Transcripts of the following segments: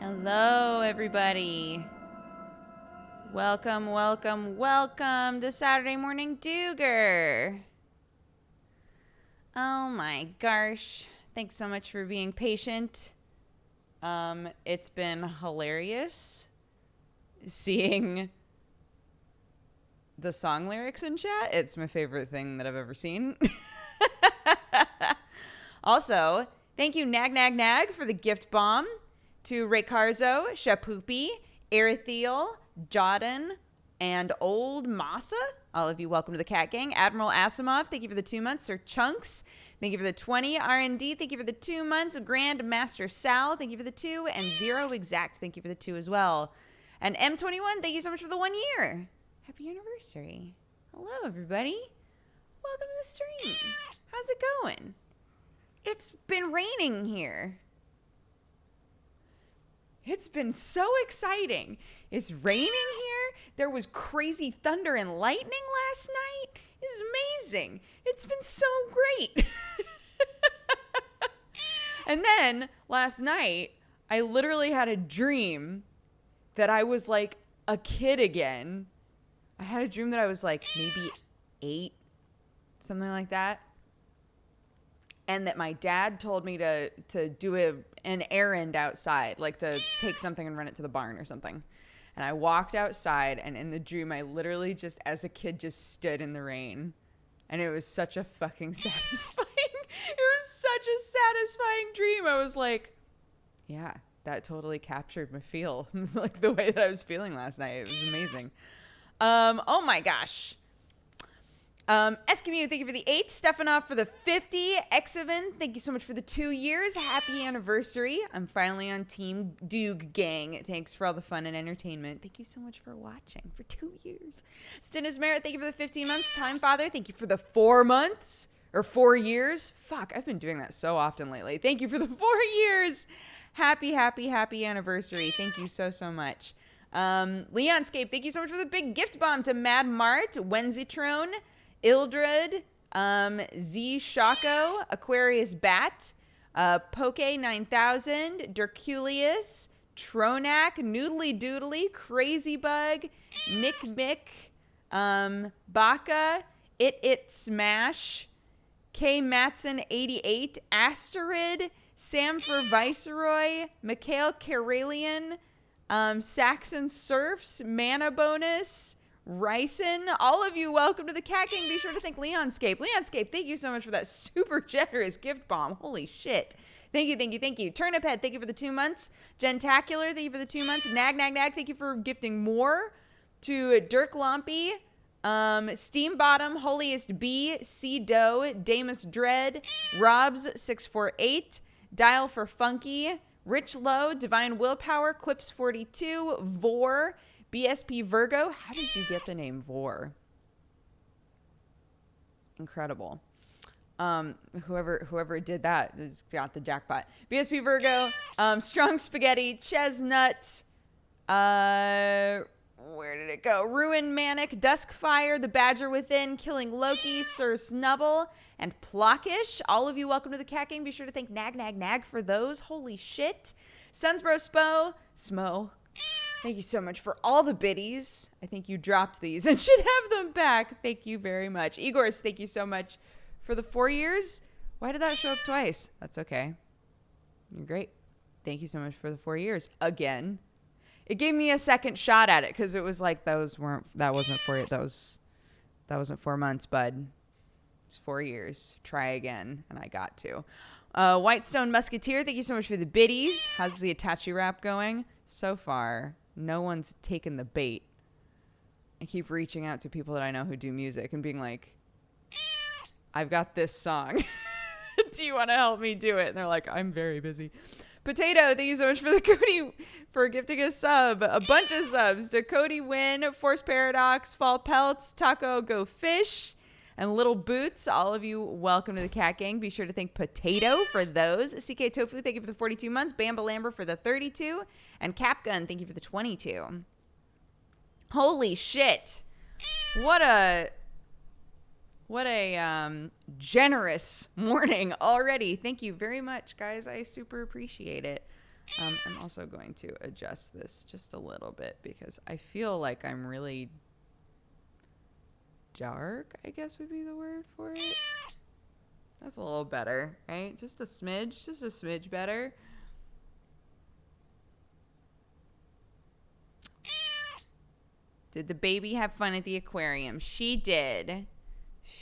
Hello, everybody. Welcome to Saturday Morning Dooger. Oh my gosh. Thanks so much for being patient. It's been hilarious seeing the song lyrics in chat. It's my favorite thing that I've ever seen. Also, thank you, Nag, for the gift bomb. To Ray Carzo, Shapoopy, Erithiel, Jodin, and Old Masa. All of you, welcome to the Cat Gang. Admiral Asimov, thank you for the 2 months. Sir Chunks, thank you for the 20. R&D, thank you for the 2 months. Grand Master Sal, thank you for the 2. And Zero Exact, thank you for the 2 as well. And M21, thank you so much for the 1 year. Happy anniversary. Hello, everybody. Welcome to the stream. How's it going? It's been raining here. It's been so exciting. It's raining here. There was crazy thunder and lightning last night. It's amazing. It's been so great. And then last night, I literally had a dream that I was like a kid again. I had a dream that I was like maybe 8, something like that. And that my dad told me to do an errand outside, like to take something and run it to the barn or something. And I walked outside, and in the dream, I literally just, as a kid, just stood in the rain. And it was such a fucking satisfying, it was such a satisfying dream. I was like, yeah, that totally captured my feel, like the way that I was feeling last night. It was amazing. Oh my gosh. Eskimo, thank you for the 8. Stefanov for the 50. Exoven, thank you so much for the 2 years. Happy anniversary. I'm finally on Team Doog Gang. Thanks for all the fun and entertainment. Thank you so much for watching for 2 years. Stinners Merritt, thank you for the 15 months. Time Father, thank you for the 4 months. Or 4 years. Fuck, I've been doing that so often lately. Thank you for the 4 years. Happy anniversary. Thank you so much. Leonscape, thank you so much for the big gift bomb to Mad Mart, Wenzitrone, Ildred, Z Shaco, Aquarius Bat, Poke 9000, Derculius, Tronac, Noodly Doodly, Crazy Bug, Nick Mick, Baka, It Smash, K Matson 88, Asterid, Sam for Viceroy, Mikhail Karelian, Saxon Surfs, Mana Bonus, Ryson, all of you, welcome to the Cat Gang. Be sure to thank Leonscape. Leonscape, thank you so much for that super generous gift bomb. Holy shit. Thank you. Turnip Head, thank you for the 2 months. Gentacular, thank you for the 2 months. Nag, thank you for gifting more. To Dirk Lumpy, Steam Bottom, Holiest B, C Doe, Damus Dread, Robs648, Dial for Funky, Rich Low, Divine Willpower, Quips42, Vor, BSP Virgo. How did you get the name Vor? Incredible. Whoever did that got the jackpot. BSP Virgo, Strong Spaghetti, Chestnut, where did it go? Ruin Manic, Duskfire, The Badger Within, Killing Loki, Sir Snubble, and Plockish. All of you, welcome to the Cat Gang. Be sure to thank Nag for those. Holy shit. Sunsbro Smo. Thank you so much for all the biddies. I think you dropped these and should have them back. Thank you very much. Igor's, thank you so much for the 4 years. Why did that show up twice? That's okay. You're great. Thank you so much for the 4 years. Again. It gave me a second shot at it because it was like that wasn't 4 months, bud. It's 4 years. Try again. And I got to. Whitestone Musketeer, thank you so much for the biddies. How's the Itachi rap going? So far, no one's taken the bait. I keep reaching out to people that I know who do music and being like, I've got this song. Do you want to help me do it? And they're like, I'm very busy. Potato, thank you so much for the Cody for gifting a sub. A bunch of subs to Cody Win, Force Paradox, Fall Pelts, Taco Go Fish, and Little Boots. All of you, welcome to the Cat Gang. Be sure to thank Potato for those. CK Tofu, thank you for the 42 months. Bamba Lamber for the 32. And Capgun, thank you for the 22. Holy shit. What a generous morning already. Thank you very much, guys. I super appreciate it. I'm also going to adjust this just a little bit because I feel like I'm really dark, I guess would be the word for it. That's a little better, right? Just a smidge better. Did the baby have fun at the aquarium? She did.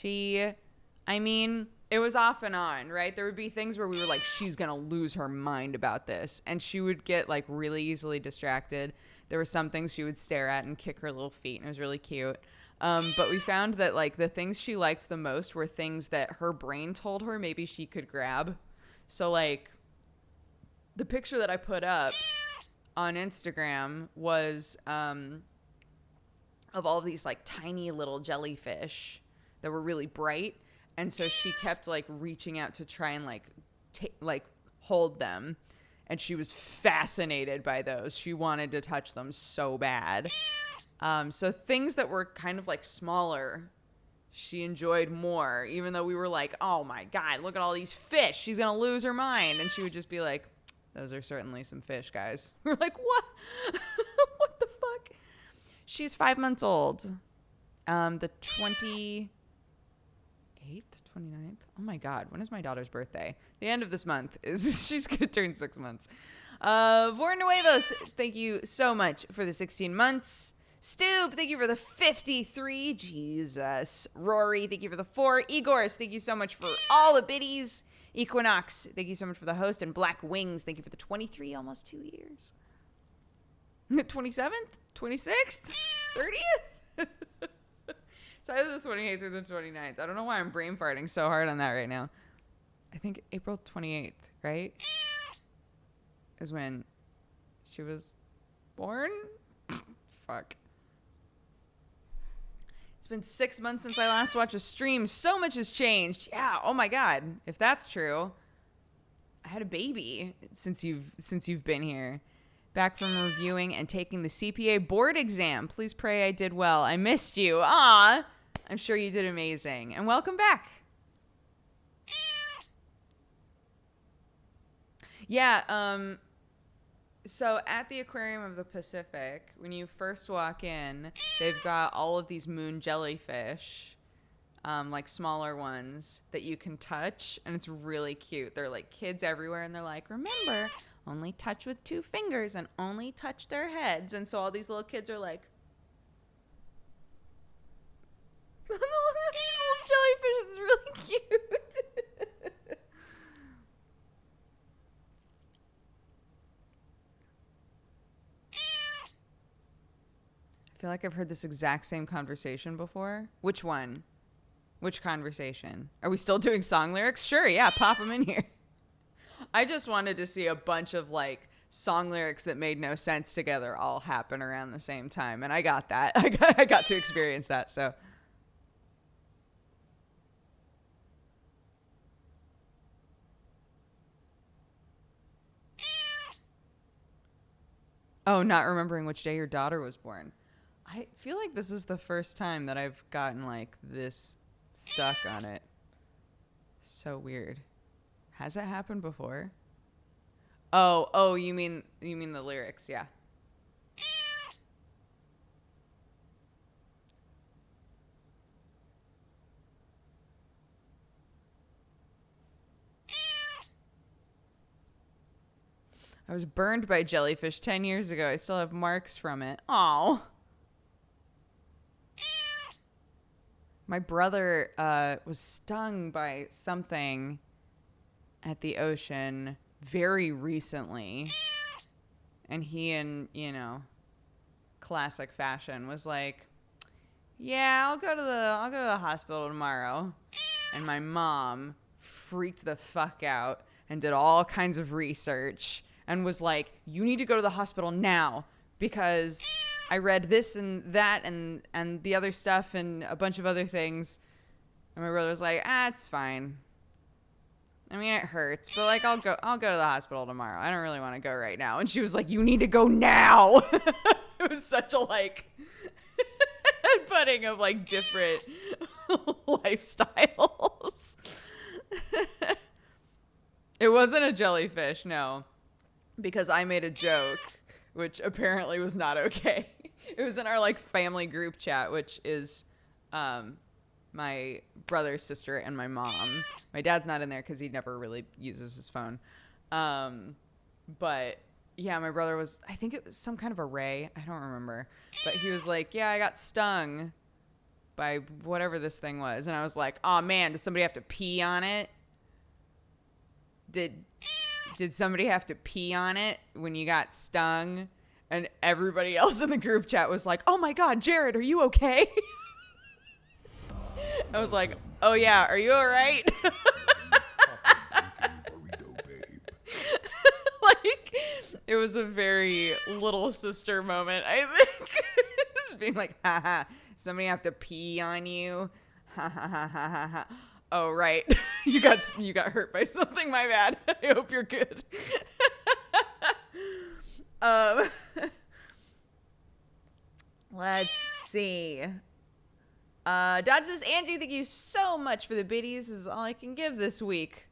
I mean, it was off and on, right? There would be things where we were like, she's going to lose her mind about this. And she would get like really easily distracted. There were some things she would stare at and kick her little feet, and it was really cute. But we found that like the things she liked the most were things that her brain told her maybe she could grab. So like the picture that I put up on Instagram was of all of these like tiny little jellyfish that were really bright. And so she kept like reaching out to try and like hold them. And she was fascinated by those. She wanted to touch them so bad. So things that were kind of like smaller, she enjoyed more, even though we were like, oh my God, look at all these fish. She's going to lose her mind. And she would just be like, those are certainly some fish, guys. We're like, what? What the fuck? She's 5 months old. The 28th, 29th. Oh my God. When is my daughter's birthday? The end of this month is she's going to turn 6 months. Born Nuevos, thank you so much for the 16 months. Stoob, thank you for the 53. Jesus. Rory, thank you for the 4. Igors, thank you so much for all the biddies. Equinox, thank you so much for the host. And Black Wings, thank you for the 23, almost 2 years. 27th? 26th? 30th? It's either the 28th or the 29th. I don't know why I'm brain farting so hard on that right now. I think April 28th, right? Is when she was born? Fuck. It's been 6 months since I last watched a stream. So much has changed. Yeah, oh my God. If that's true. I had a baby since you've been here. Back from reviewing and taking the CPA board exam. Please pray I did well. I missed you. Ah, I'm sure you did amazing. And welcome back. Yeah, so at the Aquarium of the Pacific, when you first walk in, they've got all of these moon jellyfish, like smaller ones that you can touch, and it's really cute. They're like kids everywhere, and they're like, remember, only touch with 2 fingers and only touch their heads. And so all these little kids are like, these little jellyfish, it's really cute. I feel like I've heard this exact same conversation before. Which one? Which conversation? Are we still doing song lyrics? Sure, yeah, pop them in here. I just wanted to see a bunch of like song lyrics that made no sense together all happen around the same time, and I got that. I got to experience that. So. Oh, not remembering which day your daughter was born. I feel like this is the first time that I've gotten like this stuck on it. So weird. Has that happened before? Oh, you mean the lyrics, yeah. I was burned by jellyfish 10 years ago. I still have marks from it. Aw. My brother was stung by something at the ocean very recently. And he, in, classic fashion, was like, yeah, I'll go to the hospital tomorrow. And my mom freaked the fuck out and did all kinds of research and was like, you need to go to the hospital now because I read this and that and the other stuff and a bunch of other things. And my brother was like, it's fine. I mean, it hurts, but like, I'll go to the hospital tomorrow. I don't really want to go right now. And she was like, you need to go now. It was such a like putting of like different lifestyles. It wasn't a jellyfish, no. because I made a joke, which apparently was not okay. It was in our like family group chat, which is my brother, sister, and my mom. My dad's not in there because he never really uses his phone. But yeah, my brother was, I think it was some kind of a ray. I don't remember. But he was like, yeah, I got stung by whatever this thing was. And I was like, oh man, did somebody have to pee on it? Did somebody have to pee on it when you got stung? And everybody else in the group chat was like, oh my God, Jared, are you okay? I was like, oh yeah, are you all right? Like, it was a very little sister moment, I think. Being like, haha, somebody have to pee on you? Ha ha ha ha ha ha. Oh, right. You got hurt by something, my bad. I hope you're good. Let's see. Dodge says, Angie, thank you so much for the biddies. This is all I can give this week.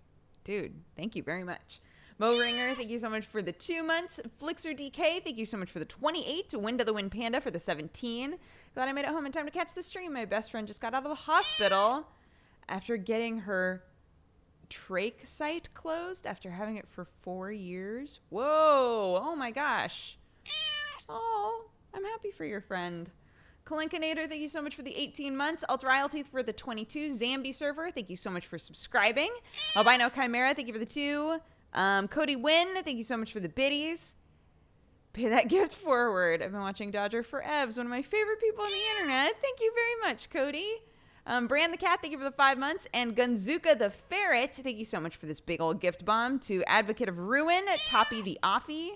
Dude, thank you very much. Mo Ringer, thank you so much for the 2 months. Flixer DK, thank you so much for the 28. Wind of the Wind Panda for the 17. Glad I made it home in time to catch the stream. My best friend just got out of the hospital after getting her trach site closed after having it for 4 years. Whoa. Oh my gosh. Oh, I'm happy for your friend. Kalinkinator, thank you so much for the 18 months. Ultra for the 22. Zambi Server, thank you so much for subscribing. Albino Chimera, thank you for the 2. Cody Wynn, thank you so much for the biddies. Pay that gift forward. I've been watching Dodger for Evs, one of my favorite people on the internet. Thank you very much, Cody. Brand the Cat, thank you for the 5 months. And Gunzuka the Ferret, thank you so much for this big old gift bomb. To Advocate of Ruin, Toppy the Offie.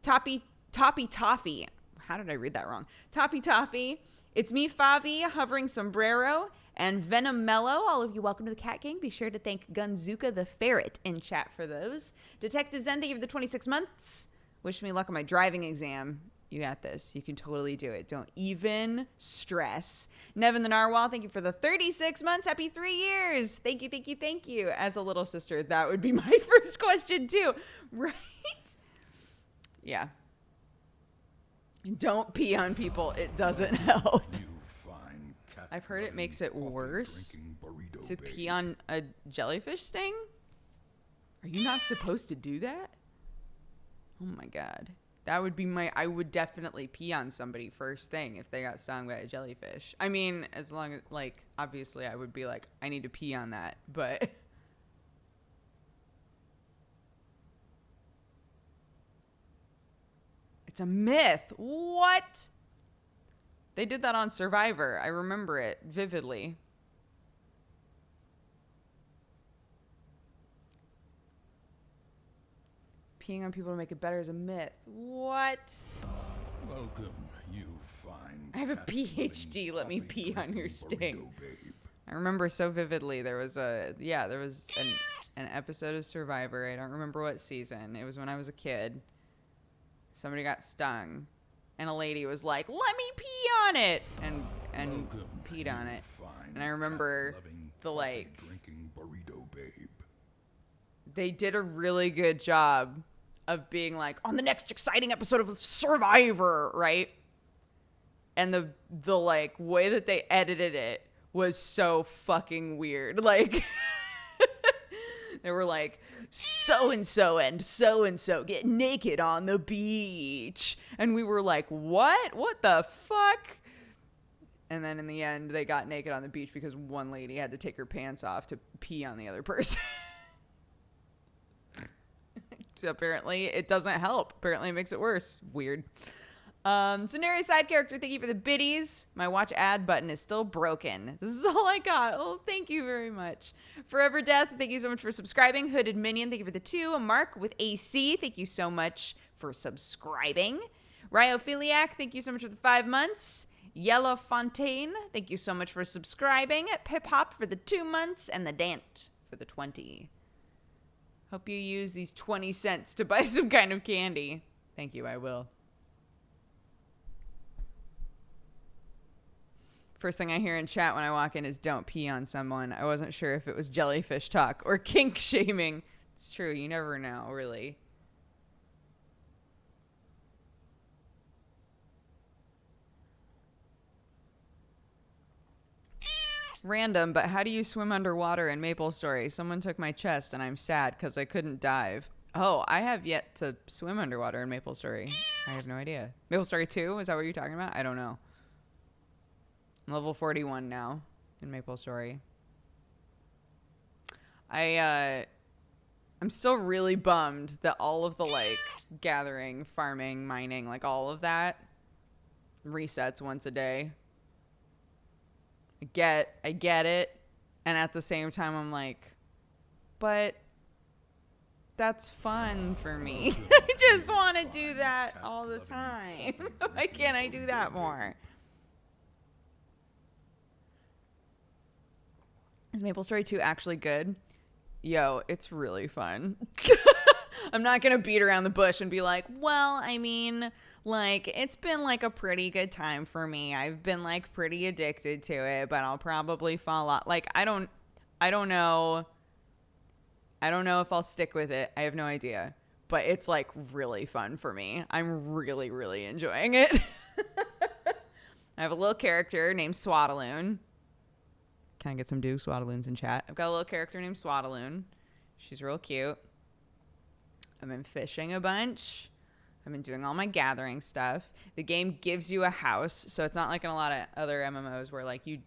Toppy Toffee. How did I read that wrong? Toppy Toffee. It's me, Favi, Hovering Sombrero, and Venom Mellow. All of you, welcome to the Cat Gang. Be sure to thank Gunzuka the Ferret in chat for those. Detective Zen, thank you for the 26 months. Wish me luck on my driving exam. You got this. You can totally do it. Don't even stress. Nevin the Narwhal, thank you for the 36 months. Happy 3 years. Thank you, thank you, thank you. As a little sister, that would be my first question too. Right? Yeah. Don't pee on people. It doesn't help. I've heard it makes it worse to pee on a jellyfish sting. Are you not supposed to do that? Oh my God. That would be I would definitely pee on somebody first thing if they got stung by a jellyfish. I mean, as long as, like, obviously I would be like, I need to pee on that, but... It's a myth. What? They did that on Survivor. I remember it vividly. Peeing on people to make it better is a myth. What? Welcome, you fine. I have a PhD. Let me pee on your sting. I remember so vividly. There was an episode of Survivor. I don't remember what season. It was when I was a kid. Somebody got stung, and a lady was like, "Let me pee on it," and peed on it. And I remember they did a really good job of being like, on the next exciting episode of Survivor, right? And the like way that they edited it was so fucking weird. Like they were like, so and so get naked on the beach. And we were like, what? What the fuck? And then in the end, they got naked on the beach because one lady had to take her pants off to pee on the other person. So apparently it doesn't help. Apparently it makes it worse. Weird. So Nary side character, thank you for the biddies. My watch ad button is still broken. This is all I got. Oh, thank you very much. Forever Death, thank you so much for subscribing. Hooded Minion, thank you for the 2. Mark with AC, thank you so much for subscribing. Ryophiliac, thank you so much for the 5 months. Yellow Fontaine, thank you so much for subscribing. Pip Hop for the 2 months. And the Dant for the 20. Hope you use these 20 cents to buy some kind of candy. Thank you, I will. First thing I hear in chat when I walk in is don't pee on someone. I wasn't sure if it was jellyfish talk or kink shaming. It's true. You never know, really. Random, but how do you swim underwater in MapleStory? Someone took my chest and I'm sad because I couldn't dive. Oh, I have yet to swim underwater in MapleStory. I have no idea. MapleStory 2? Is that what you're talking about? I don't know. I'm level 41 now in MapleStory. I'm still really bummed that all of the like gathering, farming, mining, like all of that resets once a day. I get it. And at the same time, I'm like, but that's fun for me. I just want to do that all the time. Why can't I do that more? Is MapleStory 2 actually good? Yo, it's really fun. I'm not going to beat around the bush and be like, well, I mean, like, it's been like a pretty good time for me. I've been like pretty addicted to it, but I'll probably fall off. Like, I don't know. I don't know if I'll stick with it. I have no idea. But it's like really fun for me. I'm really, really enjoying it. I have a little character named Swaddaloon. Can I get some Doogs Swaddaloons in chat? I've got a little character named Swaddaloon. She's real cute. I've been fishing a bunch. I've been doing all my gathering stuff. The game gives you a house, so it's not like in a lot of other MMOs where like you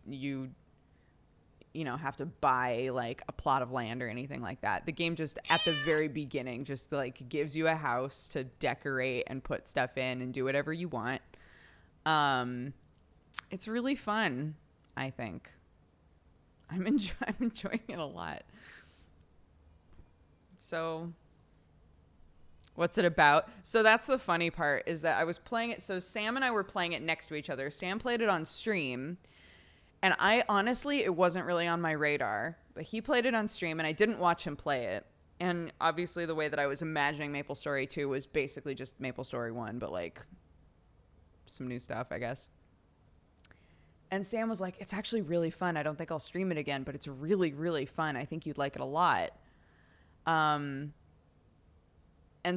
know, have to buy like a plot of land or anything like that. The game just at the very beginning just like gives you a house to decorate and put stuff in and do whatever you want. It's really fun, I think. I'm enjoying it a lot. So what's it about? So that's the funny part is that I was playing it. So Sam and I were playing it next to each other. Sam played it on stream. And I honestly, it wasn't really on my radar. But he played it on stream and I didn't watch him play it. And obviously the way that I was imagining MapleStory 2 was basically just MapleStory 1. But like some new stuff, I guess. And Sam was like, it's actually really fun. I don't think I'll stream it again, but it's really, really fun. I think you'd like it a lot. And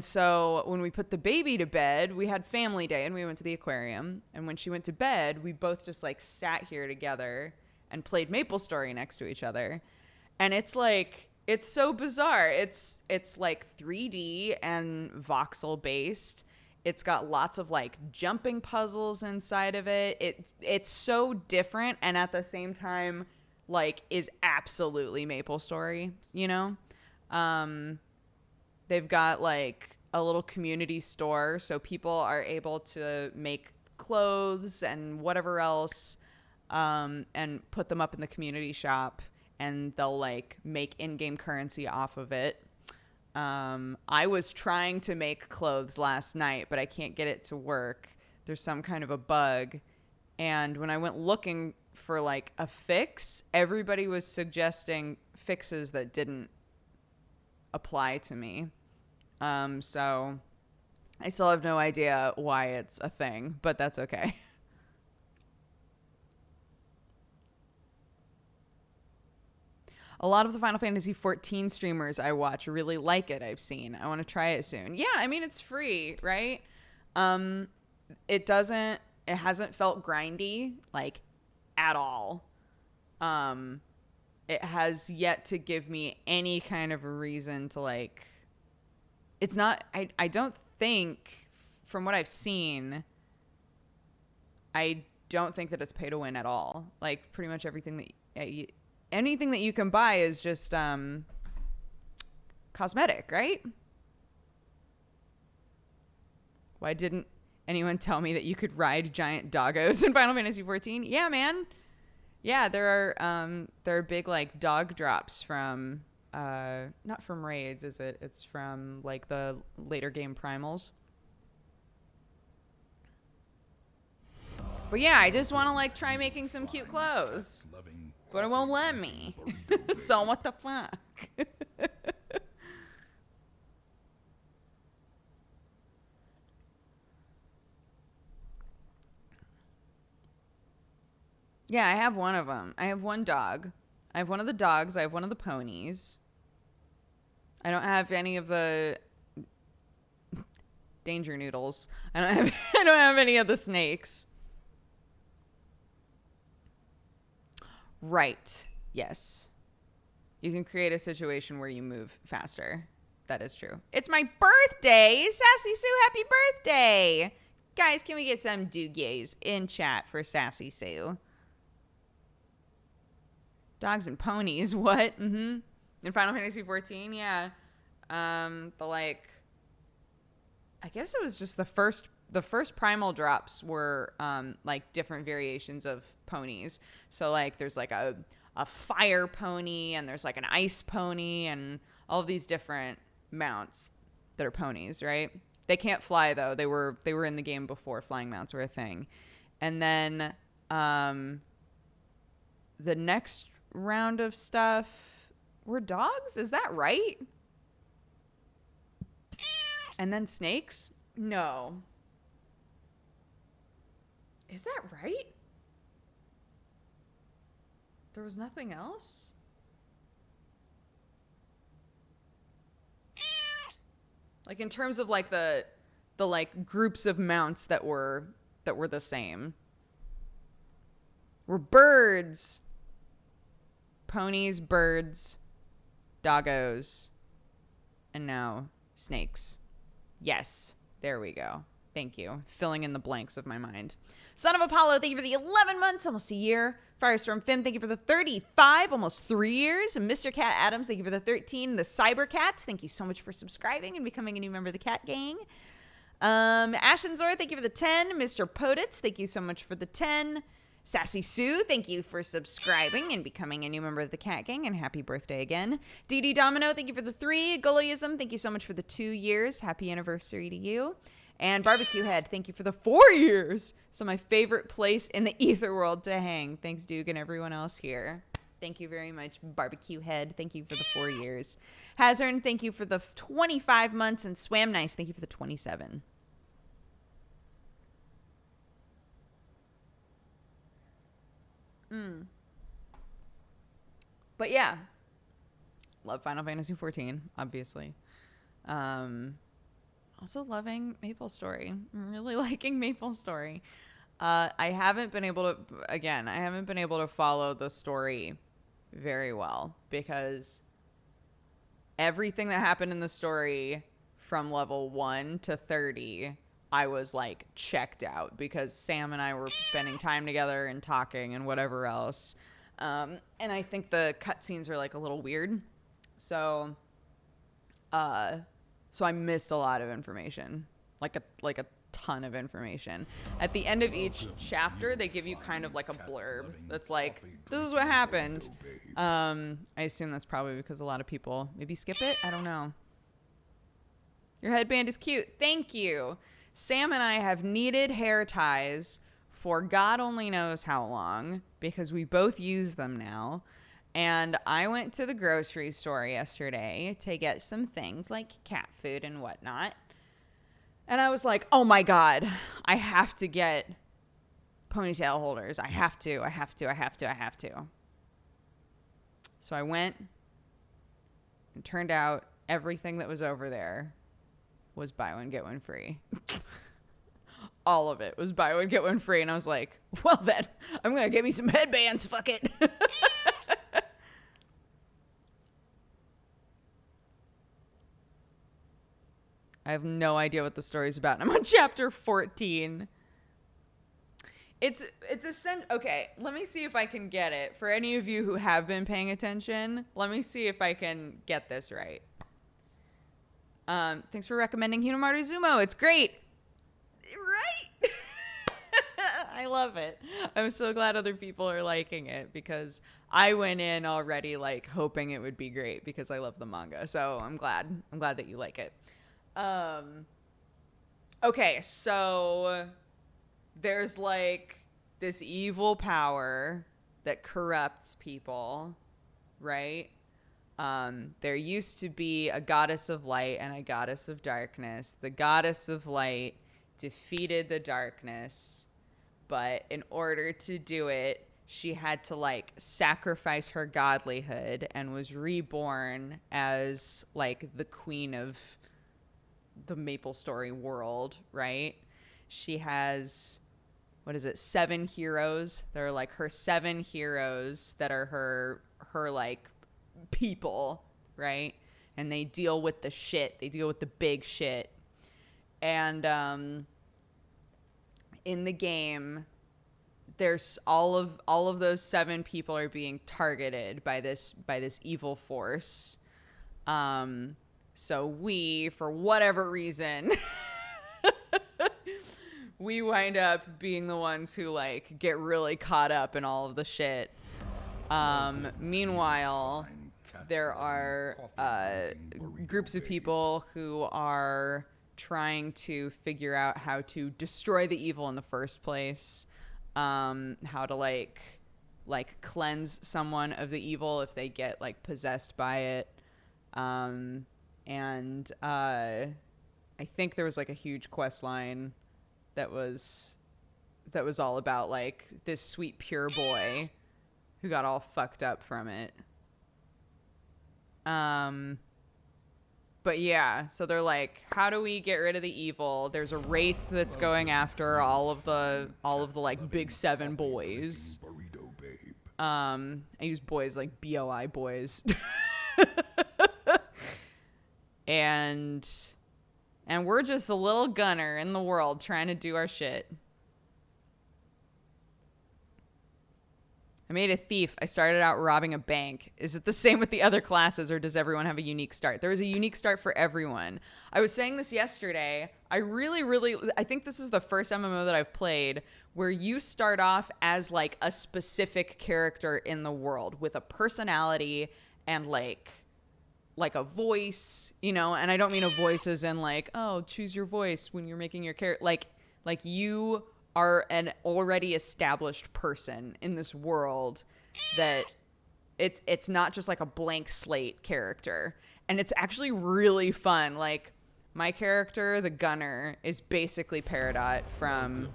so when we put the baby to bed, we had family day and we went to the aquarium. And when she went to bed, we both just like sat here together and played MapleStory next to each other. And it's like, it's so bizarre. It's like 3D and voxel based. It's got lots of like jumping puzzles inside of it. It's so different and at the same time like is absolutely MapleStory, you know? They've got like a little community store so people are able to make clothes and whatever else and put them up in the community shop and they'll like make in-game currency off of it. I was trying to make clothes last night, but I can't get it to work. There's some kind of a bug. And when I went looking for like a fix, everybody was suggesting fixes that didn't apply to me. So I still have no idea why it's a thing, but that's okay. A lot of the Final Fantasy 14 streamers I watch really like it. I've seen. I want to try it soon. Yeah, I mean it's free, right? It hasn't felt grindy like at all. It has yet to give me any kind of a reason to like. It's not. I don't think, from what I've seen, I don't think that it's pay to win at all. Like pretty much everything that. Anything that you can buy is just cosmetic, right? Why didn't anyone tell me that you could ride giant doggos in Final Fantasy 14? Yeah, man. Yeah, there are big like dog drops from not from raids, is it? It's from like the later game primals. But yeah, I just want to like try making some cute clothes. But it won't let me. So what the fuck? Yeah, I have one of them. I have one dog. I have one of the dogs. I have one of the ponies. I don't have any of the danger noodles. I don't have any of the snakes. Right. Yes. You can create a situation where you move faster. That is true. It's my birthday. Sassy Sue, happy birthday. Guys, can we get some doogies in chat for Sassy Sue? Dogs and ponies, what? Mm-hmm. In Final Fantasy 14, yeah. I guess it was just the first primal drops were like different variations of ponies. So like there's like a fire pony and there's like an ice pony and all of these different mounts that are ponies, right? They can't fly though. They were in the game before flying mounts were a thing. And then the next round of stuff were dogs? Is that right? And then snakes? No. Is that right? There was nothing else? Like in terms of like the like groups of mounts that were the same. Were birds, ponies, birds, doggos, and now snakes. Yes, there we go. Thank you. Filling in the blanks of my mind. Son of Apollo, thank you for the 11 months, almost a year. Firestorm Fim, thank you for the 35, almost 3 years. And Mr. Cat Adams, thank you for the 13. The Cyber Cat, thank you so much for subscribing and becoming a new member of the Cat Gang. Ashenzor, thank you for the 10. Mr. Poditz, thank you so much for the 10. Sassy Sue, thank you for subscribing and becoming a new member of the Cat Gang, and happy birthday again. DD Domino, thank you for the 3. Gullyism, thank you so much for the 2 years. Happy anniversary to you. And Barbecue Head, thank you for the 4 years. So my favorite place in the ether world to hang. Thanks, Duke, and everyone else here. Thank you very much, Barbecue Head. Thank you for the 4 years. Hazard, thank you for the 25 months. And Swam Nice, thank you for the 27. But yeah, love Final Fantasy 14, obviously. Also loving MapleStory. I'm really liking MapleStory. I haven't been able to follow the story very well because everything that happened in the story from level 1 to 30, I was like checked out because Sam and I were spending time together and talking and whatever else. And I think the cutscenes are like a little weird. So I missed a lot of information, like a ton of information. At the end of each chapter, they give you kind of like a blurb that's like, this is what happened. I assume that's probably because a lot of people maybe skip it. I don't know. Your headband is cute. Thank you. Sam and I have needed hair ties for God only knows how long because we both use them now. And I went to the grocery store yesterday to get some things like cat food and whatnot. And I was like, oh my God, I have to get ponytail holders. I have to. So I went, and turned out everything that was over there was buy one, get one free. All of it was buy one, get one free. And I was like, well then, I'm going to get me some headbands. Fuck it. I have no idea what the story's about. I'm on chapter 14. It's okay, let me see if I can get it. For any of you who have been paying attention, let me see if I can get this right. Thanks for recommending Hinamaru Zumo. It's great. Right? I love it. I'm so glad other people are liking it because I went in already like hoping it would be great because I love the manga. So I'm glad that you like it. Okay, so there's like this evil power that corrupts people, right? There used to be a goddess of light and a goddess of darkness. The goddess of light defeated the darkness, but in order to do it, she had to like sacrifice her godlyhood and was reborn as like the queen of the MapleStory world, right? She has what is it, 7 heroes. They're like her 7 heroes that are her like people, right? And they deal with the shit. They deal with the big shit. And in the game, there's all of those 7 people are being targeted by this evil force. So we, for whatever reason, we wind up being the ones who like get really caught up in all of the shit. Meanwhile, there are groups of people who are trying to figure out how to destroy the evil in the first place, how to like cleanse someone of the evil if they get like possessed by it. And I think there was like a huge quest line that was all about like this sweet pure boy who got all fucked up from it. But yeah, so they're like, how do we get rid of the evil? There's a wraith that's going after all of the like big 7 boys. I use boys like BOI boys. and we're just a little gunner in the world trying to do our shit. I made a thief. I started out robbing a bank. Is it the same with the other classes, or does everyone have a unique start? There is a unique start for everyone. I was saying this yesterday. I think this is the first MMO that I've played where you start off as like a specific character in the world with a personality and like a voice, you know, and I don't mean a voice as in like, oh, choose your voice when you're making your character. Like you are an already established person in this world, that it's not just like a blank slate character. And it's actually really fun. Like my character, the gunner, is basically Peridot from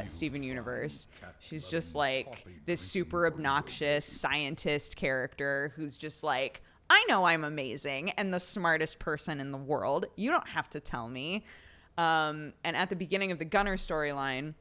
Steven Universe. She's just like this super obnoxious scientist character who's just like, I know I'm amazing and the smartest person in the world. You don't have to tell me. And at the beginning of the gunner storyline,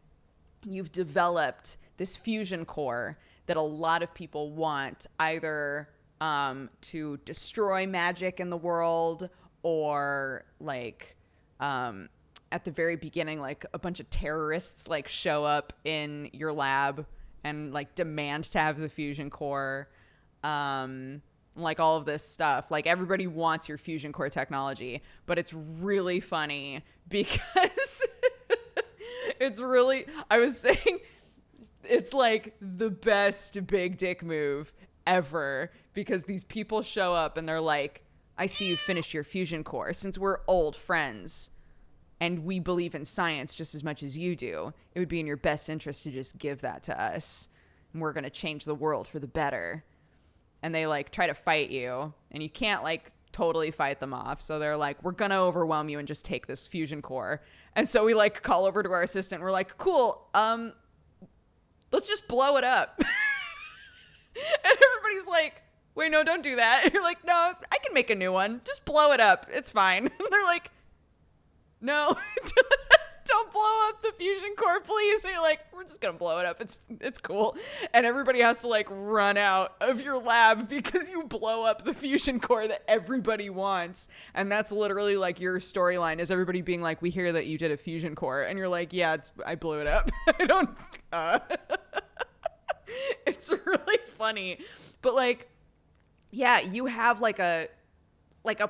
you've developed this fusion core that a lot of people want, either to destroy magic in the world, or like at the very beginning, like a bunch of terrorists like show up in your lab and like demand to have the fusion core. Like all of this stuff, like everybody wants your fusion core technology, but it's really funny because I was saying, it's like the best big dick move ever, because these people show up and they're like, I see you finished your fusion core. Since we're old friends and we believe in science just as much as you do, it would be in your best interest to just give that to us, and we're going to change the world for the better. And they like try to fight you, and you can't like totally fight them off. So they're like, we're going to overwhelm you and just take this fusion core. And so we like call over to our assistant. We're like, cool. Let's just blow it up. And everybody's like, wait, no, don't do that. And you're like, no, I can make a new one. Just blow it up. It's fine. And they're like, no, don't blow up the fusion core, please. And you're like, we're just going to blow it up. It's cool. And everybody has to like run out of your lab because you blow up the fusion core that everybody wants. And that's literally like your storyline, is everybody being like, we hear that you did a fusion core. And you're like, yeah, I blew it up. I don't, it's really funny. But like, yeah, you have like a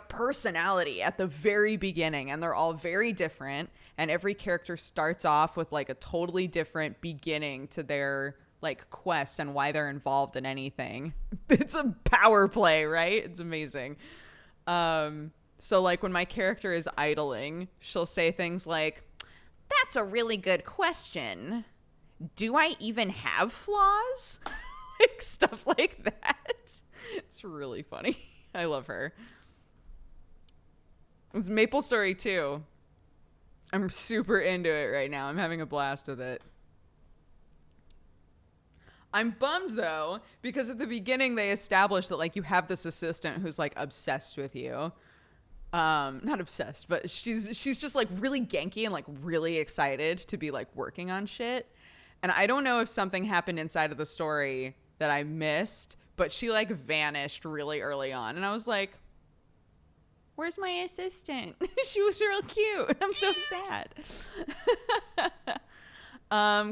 personality at the very beginning, and they're all very different, and every character starts off with like a totally different beginning to their like quest and why they're involved in anything. It's a power play, right? It's amazing. So like when my character is idling, she'll say things like, that's a really good question. Do I even have flaws? Like stuff like that. It's really funny. I love her. It's MapleStory too. I'm super into it right now. I'm having a blast with it. I'm bummed though, because at the beginning they established that like you have this assistant who's like obsessed with you. Not obsessed, but she's just like really genky and like really excited to be like working on shit. And I don't know if something happened inside of the story that I missed, but she like vanished really early on. And I was like, where's my assistant? She was real cute. I'm so sad.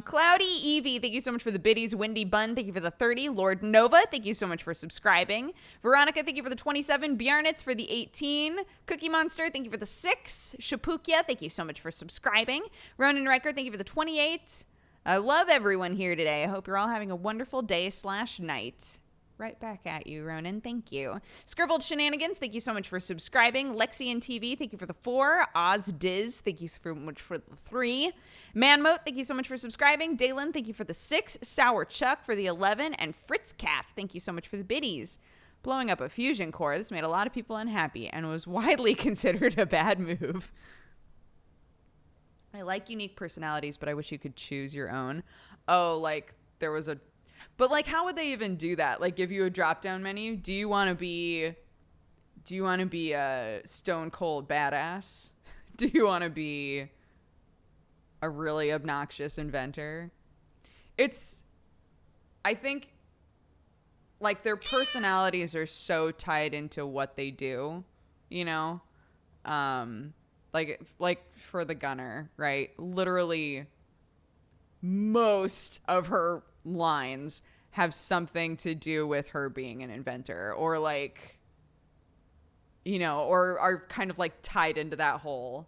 Cloudy Evie, thank you so much for the biddies. Windy Bun, thank you for the 30. Lord Nova, thank you so much for subscribing. Veronica, thank you for the 27. Bjarnitz for the 18. Cookie Monster, thank you for the 6. Shapukia, thank you so much for subscribing. Ronan Riker, thank you for the 28. I love everyone here today. I hope you're all having a wonderful day/night. Right back at you, Ronan. Thank you. Scribbled Shenanigans, thank you so much for subscribing. Lexi and TV, thank you for the 4. Oz Diz, thank you so much for the 3. Manmote, thank you so much for subscribing. Dalen, thank you for the 6. Sour Chuck for the 11. And Fritz Calf, thank you so much for the biddies. Blowing up a fusion core, this made a lot of people unhappy and was widely considered a bad move. I like unique personalities, but I wish you could choose your own. Oh, like there was a... But like, how would they even do that? Like, give you a drop-down menu? Do you want to be a stone cold badass? Do you want to be a really obnoxious inventor? I think, like, their personalities are so tied into what they do, you know? Like for the gunner, right? Literally, most of her lines have something to do with her being an inventor, or like, you know, or are kind of like tied into that whole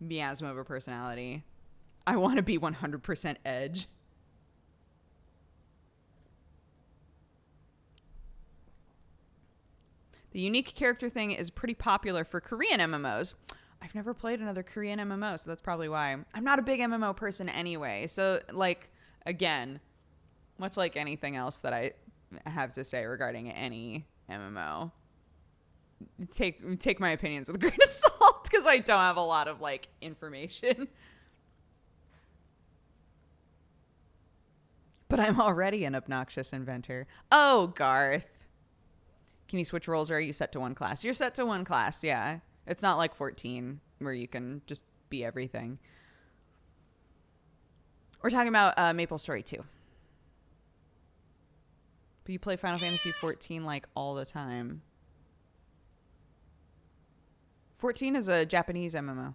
miasma of a personality. I want to be 100% edge. The unique character thing is pretty popular for Korean MMOs. I've never played another Korean MMO, so that's probably why. I'm not a big MMO person anyway. So, like, again, much like anything else that I have to say regarding any MMO, take my opinions with a grain of salt, because I don't have a lot of, like, information. But I'm already an obnoxious inventor. Oh, Garth. Can you switch roles, or are you set to one class? You're set to one class, yeah. It's not like 14 where you can just be everything. We're talking about MapleStory 2. But you play Final Fantasy 14 like all the time. 14 is a Japanese MMO.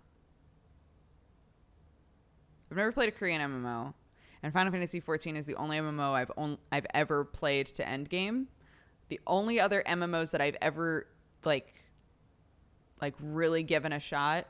I've never played a Korean MMO. And Final Fantasy 14 is the only MMO I've ever played to endgame. The only other MMOs that I've ever like really given a shot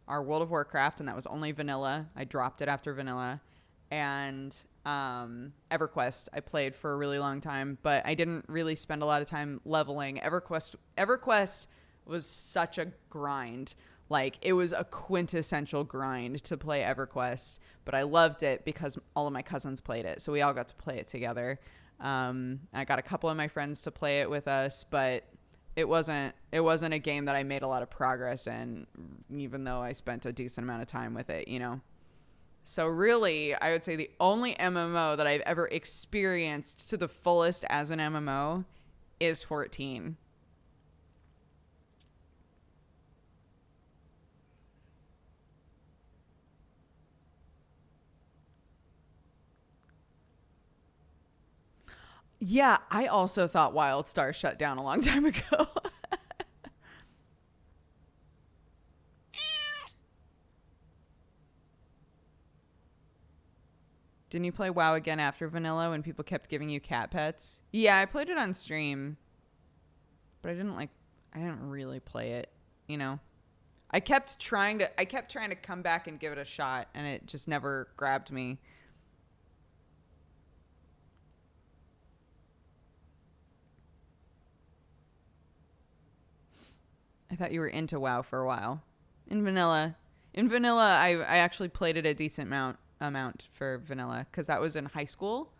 are World of Warcraft, and that was only vanilla. I dropped it after vanilla. And EverQuest I played for a really long time, but I didn't really spend a lot of time leveling. EverQuest was such a grind. Like, it was a quintessential grind to play EverQuest, but I loved it because all of my cousins played it, so we all got to play it together. I got a couple of my friends to play it with us, but it wasn't a game that I made a lot of progress in, even though I spent a decent amount of time with it, you know? So really, I would say the only MMO that I've ever experienced to the fullest as an MMO is 14. Yeah, I also thought WildStar shut down a long time ago. Didn't you play WoW again after vanilla when people kept giving you cat pets? Yeah, I played it on stream, but I didn't really play it, you know. I kept trying to come back and give it a shot, and it just never grabbed me. I thought you were into WoW for a while. In vanilla, I actually played it a decent amount for vanilla, because that was in high school,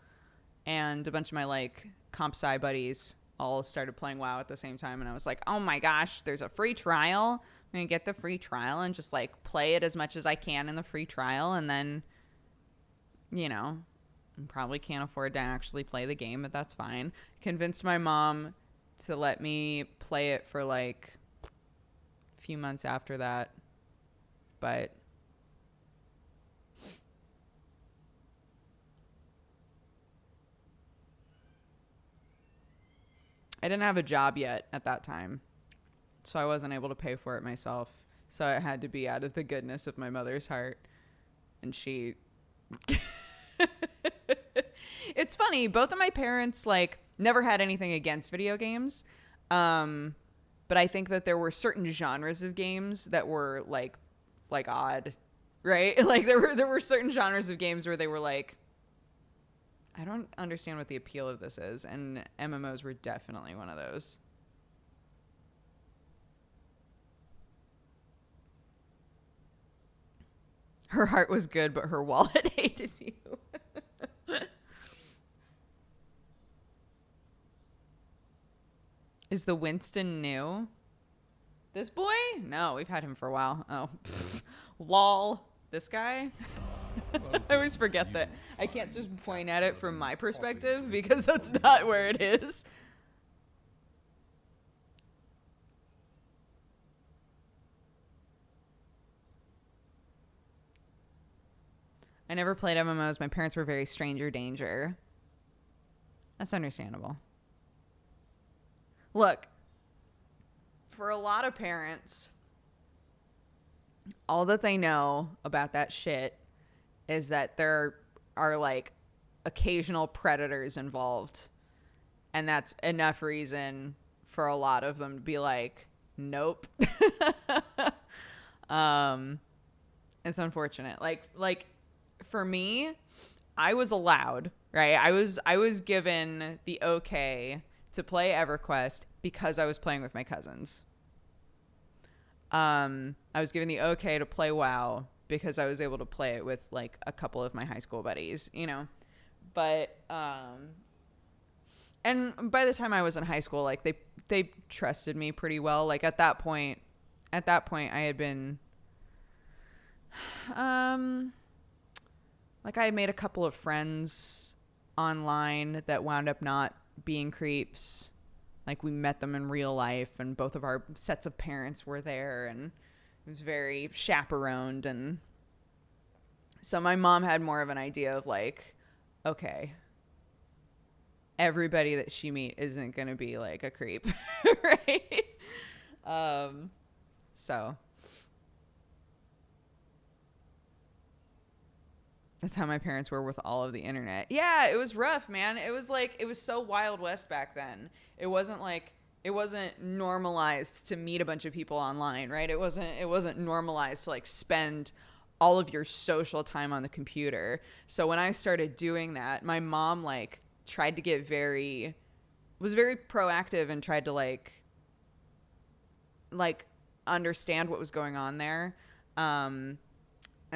and a bunch of my like comp sci buddies all started playing WoW at the same time, and I was like, oh my gosh, there's a free trial. I'm gonna get the free trial and just like play it as much as I can in the free trial, and then, you know, I probably can't afford to actually play the game, but that's fine. Convinced my mom to let me play it for like a few months after that, but I didn't have a job yet at that time, so I wasn't able to pay for it myself. So it had to be out of the goodness of my mother's heart. And she... It's funny. Both of my parents, like, never had anything against video games. But I think that there were certain genres of games that were, like odd, right? Like, there were certain genres of games where they were like, I don't understand what the appeal of this is. And MMOs were definitely one of those. Her heart was good, but her wallet hated you. Is the Winston new? This boy? No, we've had him for a while. Oh, lol. This guy? I always forget that. I can't just point at it from my perspective because that's not where it is. I never played MMOs. My parents were very stranger danger. That's understandable. Look, for a lot of parents, all that they know about that shit is that there are like occasional predators involved. And that's enough reason for a lot of them to be like, nope. It's unfortunate. Like for me, I was allowed, right? I was given the okay to play EverQuest because I was playing with my cousins. I was given the okay to play WoW because I was able to play it with like a couple of my high school buddies, you know. But and by the time I was in high school, like they trusted me pretty well. Like at that point I had been like I had made a couple of friends online that wound up not being creeps. Like we met them in real life and both of our sets of parents were there and it was very chaperoned. And so my mom had more of an idea of like, okay, everybody that she meet isn't going to be like a creep. Right. So that's how my parents were with all of the internet. Yeah, it was rough, man. It was like, it was so Wild West back then. It wasn't normalized to meet a bunch of people online, right? It wasn't normalized to like spend all of your social time on the computer. So when I started doing that, my mom like tried to get was very proactive and tried to like understand what was going on there. And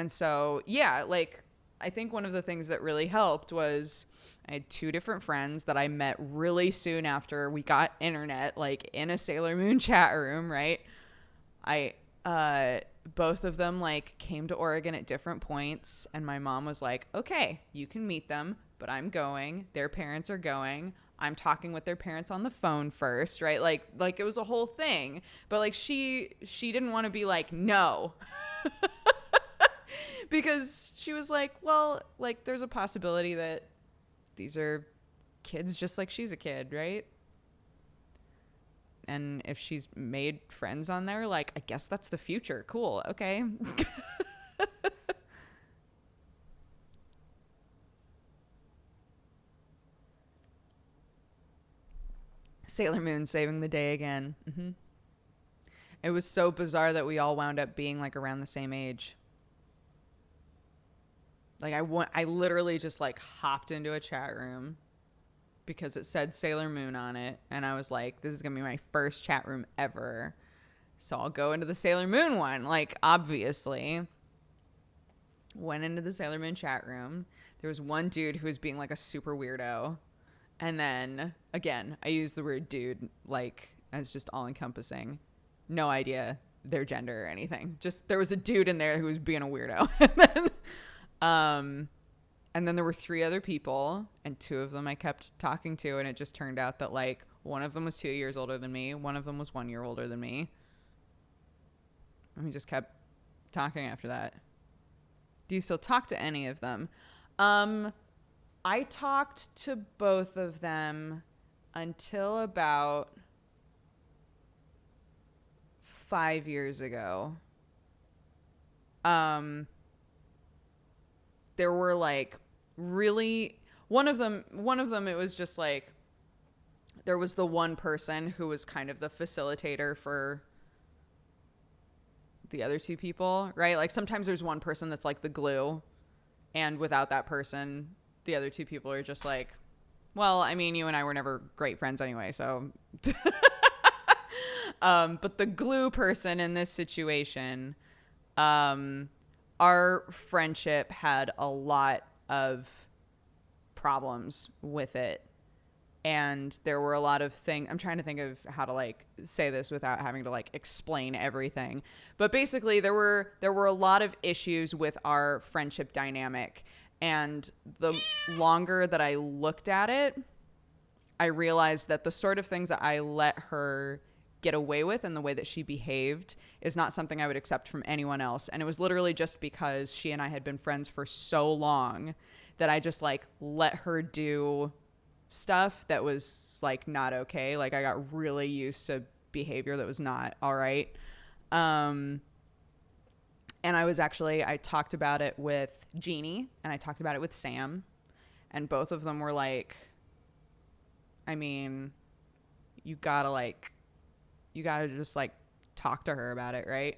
so, yeah, like, I think one of the things that really helped was I had two different friends that I met really soon after we got internet, like in a Sailor Moon chat room, right? Both of them like came to Oregon at different points and my mom was like, okay, you can meet them, but I'm going. Their parents are going. I'm talking with their parents on the phone first, right? Like it was a whole thing, but like she didn't want to be like, no. Because she was like, well, like there's a possibility that these are kids just like she's a kid, right? And if she's made friends on there, like, I guess that's the future. Cool. Okay. Sailor Moon saving the day again. Mm-hmm. It was so bizarre that we all wound up being like around the same age. Like I literally just like hopped into a chat room because it said Sailor Moon on it. And I was like, this is going to be my first chat room ever. So I'll go into the Sailor Moon one. Like, obviously. Went into the Sailor Moon chat room. There was one dude who was being like a super weirdo. And then, again, I use the word dude like as just all encompassing. No idea their gender or anything. Just there was a dude in there who was being a weirdo. And then there were 3 other people, and 2 of them I kept talking to, and it just turned out that, like, one of them was 2 years older than me, one of them was 1 year older than me. And we just kept talking after that. Do you still talk to any of them? I talked to both of them until about 5 years ago, there were like really one of them it was just like there was the one person who was kind of the facilitator for the other two people, right? Like sometimes there's one person that's like the glue, and without that person, the other two people are just like, well, I mean, you and I were never great friends anyway, so. But the glue person in this situation, our friendship had a lot of problems with it. And there were a lot of things. I'm trying to think of how to like say this without having to like explain everything. But basically there were a lot of issues with our friendship dynamic. And the longer that I looked at it, I realized that the sort of things that I let her get away with and the way that she behaved is not something I would accept from anyone else. And it was literally just because she and I had been friends for so long that I just like let her do stuff that was like not okay. Like I got really used to behavior that was not all right. And I talked about it with Jeannie and I talked about it with Sam, and both of them were like, I mean, you gotta just like talk to her about it, right?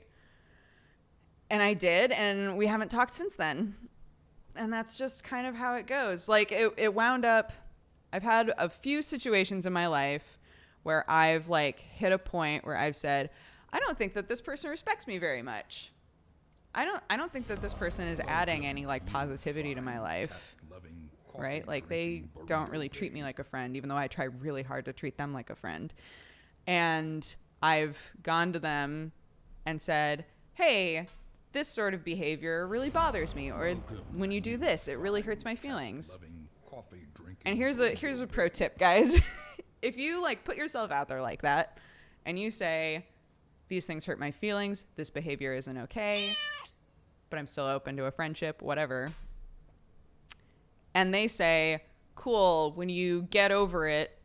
And I did, and we haven't talked since then. And that's just kind of how it goes. Like it wound up, I've had a few situations in my life where I've like hit a point where I've said, I don't think that this person respects me very much. I don't think that this person is adding any like positivity to my life. Right? Like they don't really treat me like a friend, even though I try really hard to treat them like a friend. And I've gone to them and said, hey, this sort of behavior really bothers me. Or when you do this, it really hurts my feelings. And here's a pro tip, guys. If you like put yourself out there like that and you say, these things hurt my feelings, this behavior isn't okay, but I'm still open to a friendship, whatever. And they say, cool, when you get over it,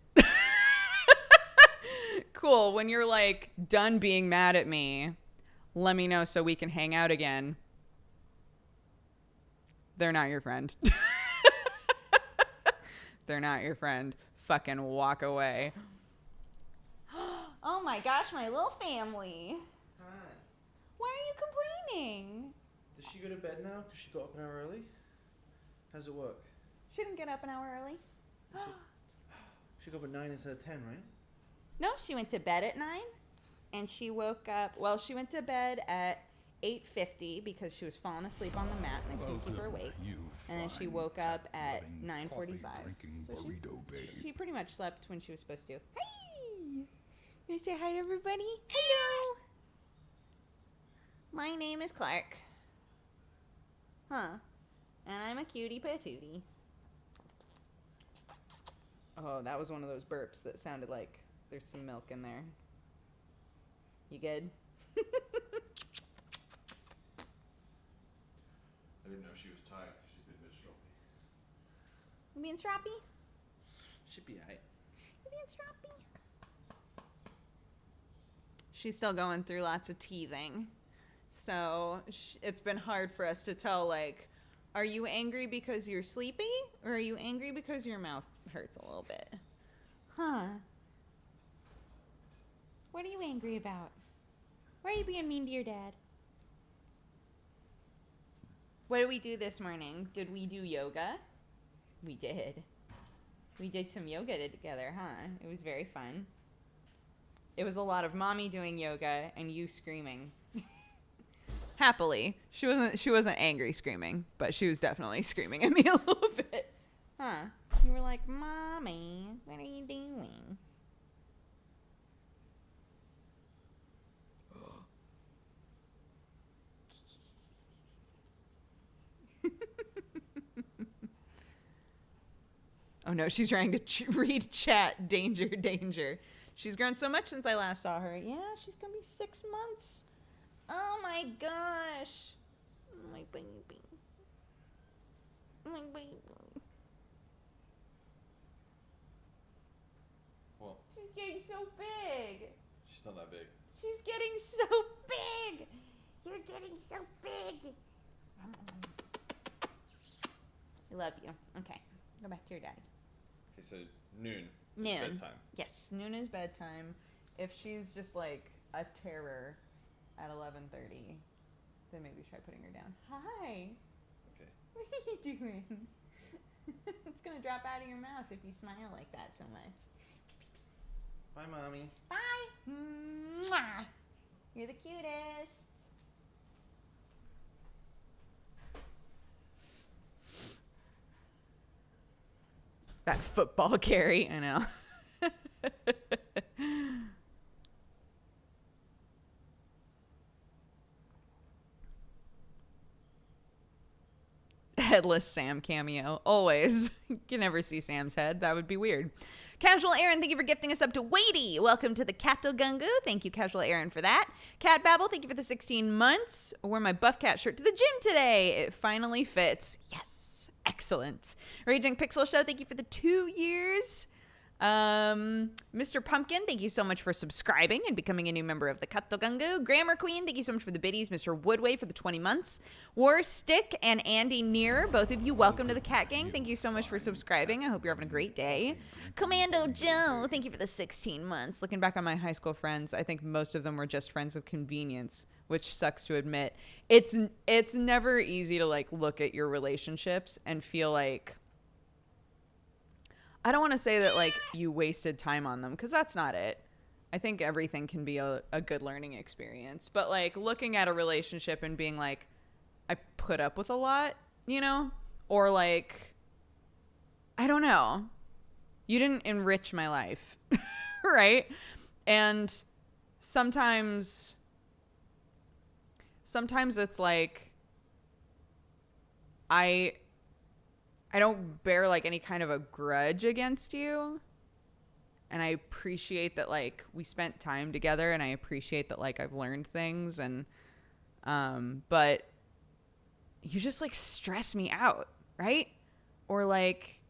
cool, when you're like done being mad at me, let me know so we can hang out again. They're not your friend. They're not your friend. Fucking walk away. Oh my gosh, my little family. Hi. Why are you complaining? Does she go to bed now? Because she got up an hour early? How's it work? She didn't get up an hour early. She got up at 9 instead of 10, right? No, she went to bed at 9, and she woke up. Well, she went to bed at 8:50 because she was falling asleep on the mat and I couldn't keep her awake. And then she woke up at 9:45. So she pretty much slept when she was supposed to. Hey! Can I say hi to everybody? Hello! My name is Clark. Huh. And I'm a cutie patootie. Oh, that was one of those burps that sounded like there's some milk in there. You good? I didn't know she was tired. She's been a bit stroppy. You being stroppy? Should be alright. You being stroppy? She's still going through lots of teething. So it's been hard for us to tell, like, are you angry because you're sleepy? Or are you angry because your mouth hurts a little bit? Huh. What are you angry about? Why are you being mean to your dad? What did we do this morning? Did we do yoga? We did. We did some yoga together, huh? It was very fun. It was a lot of mommy doing yoga and you screaming. Happily. She wasn't angry screaming, but she was definitely screaming at me a little bit. Huh. You were like, Mommy, what are you doing? Oh no, she's trying to read chat. Danger, danger. She's grown so much since I last saw her. Yeah, she's gonna be 6 months. Oh my gosh. My baby. My baby. getting so big. She's not that big. She's getting so big. You're getting so big. I love you. Okay, go back to your daddy. Okay, so noon. Noon. Bedtime. Yes, noon is bedtime. If she's just like a terror at 11:30, then maybe try putting her down. Hi. Okay. What are you doing? It's gonna drop out of your mouth if you smile like that so much. Bye, Mommy. Bye. Mwah. You're the cutest. That football carry, I know. Headless Sam cameo. Always. You can never see Sam's head. That would be weird. Casual Aaron, thank you for gifting us up to Weighty. Welcome to the Catto Gungu. Thank you, Casual Aaron, for that. Cat Babble, thank you for the 16 months. I wore my Buff Cat shirt to the gym today. It finally fits. Yes. Excellent. Raging Pixel Show, thank you for the 2 years. Mr. Pumpkin, thank you so much for subscribing and becoming a new member of the Catto Gungu. Grammar Queen, thank you so much for the biddies. Mr. Woodway for the 20 months. War Stick and Andy Near, both of you, welcome to the Cat Gang. Thank you so much for subscribing. I hope you're having a great day. Commando Joe, thank you for the 16 months. Looking back on my high school friends, I think most of them were just friends of convenience, which sucks to admit. It's never easy to like look at your relationships and feel like, I don't want to say that like you wasted time on them, because that's not it. I think everything can be a good learning experience. But like looking at a relationship and being like, I put up with a lot, you know? Or like, I don't know. You didn't enrich my life, right? And sometimes it's like, I don't bear like any kind of a grudge against you. And I appreciate that like we spent time together, and I appreciate that like I've learned things, and but you just like stress me out, right? Or like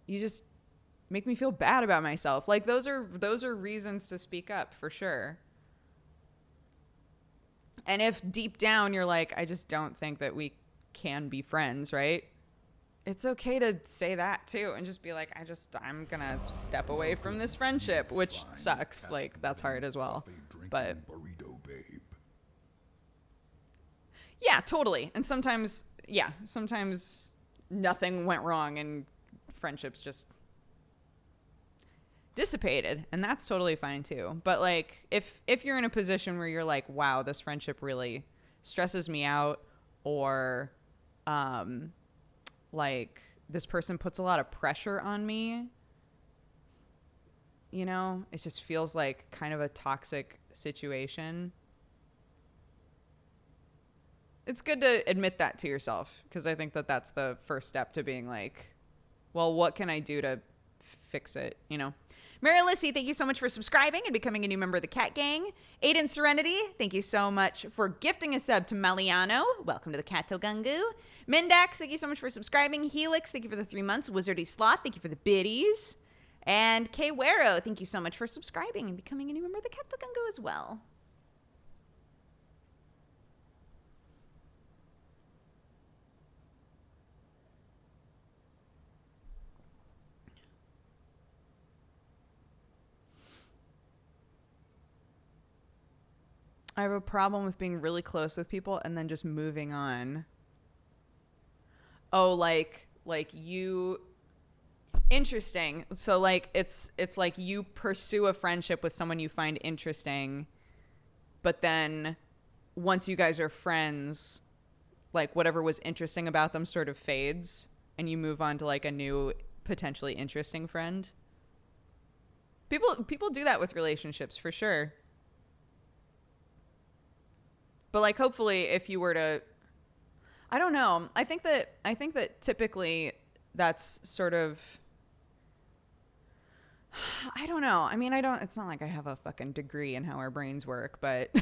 you just make me feel bad about myself. Like those are reasons to speak up for sure. And if deep down you're like, I just don't think that we can be friends, right? It's okay to say that too, and just be like, I'm gonna step away from this friendship, which sucks. Like that's hard as well. But yeah, totally. And sometimes nothing went wrong and friendships just dissipated, and that's totally fine too. But like if you're in a position where you're like, wow, this friendship really stresses me out, or like this person puts a lot of pressure on me, you know, it just feels like kind of a toxic situation. It's good to admit that to yourself, because I think that that's the first step to being like, well, what can I do to fix it, you know? Mary Lissy, thank you so much for subscribing and becoming a new member of the Cat Gang. Aiden Serenity, thank you so much for gifting a sub to Maliano. Welcome to the Catto Gungu. Mindax, thank you so much for subscribing. Helix, thank you for the 3 months. Wizardy Sloth, thank you for the biddies. And K Wero, thank you so much for subscribing and becoming a new member of the Catto Gungu as well. I have a problem with being really close with people and then just moving on. Oh, like you, interesting. So like it's like you pursue a friendship with someone you find interesting, but then once you guys are friends, like whatever was interesting about them sort of fades, and you move on to like a new potentially interesting friend. People do that with relationships for sure. But like hopefully if you were to, I don't know. I think that typically that's sort of, I don't know. I mean, it's not like I have a fucking degree in how our brains work, but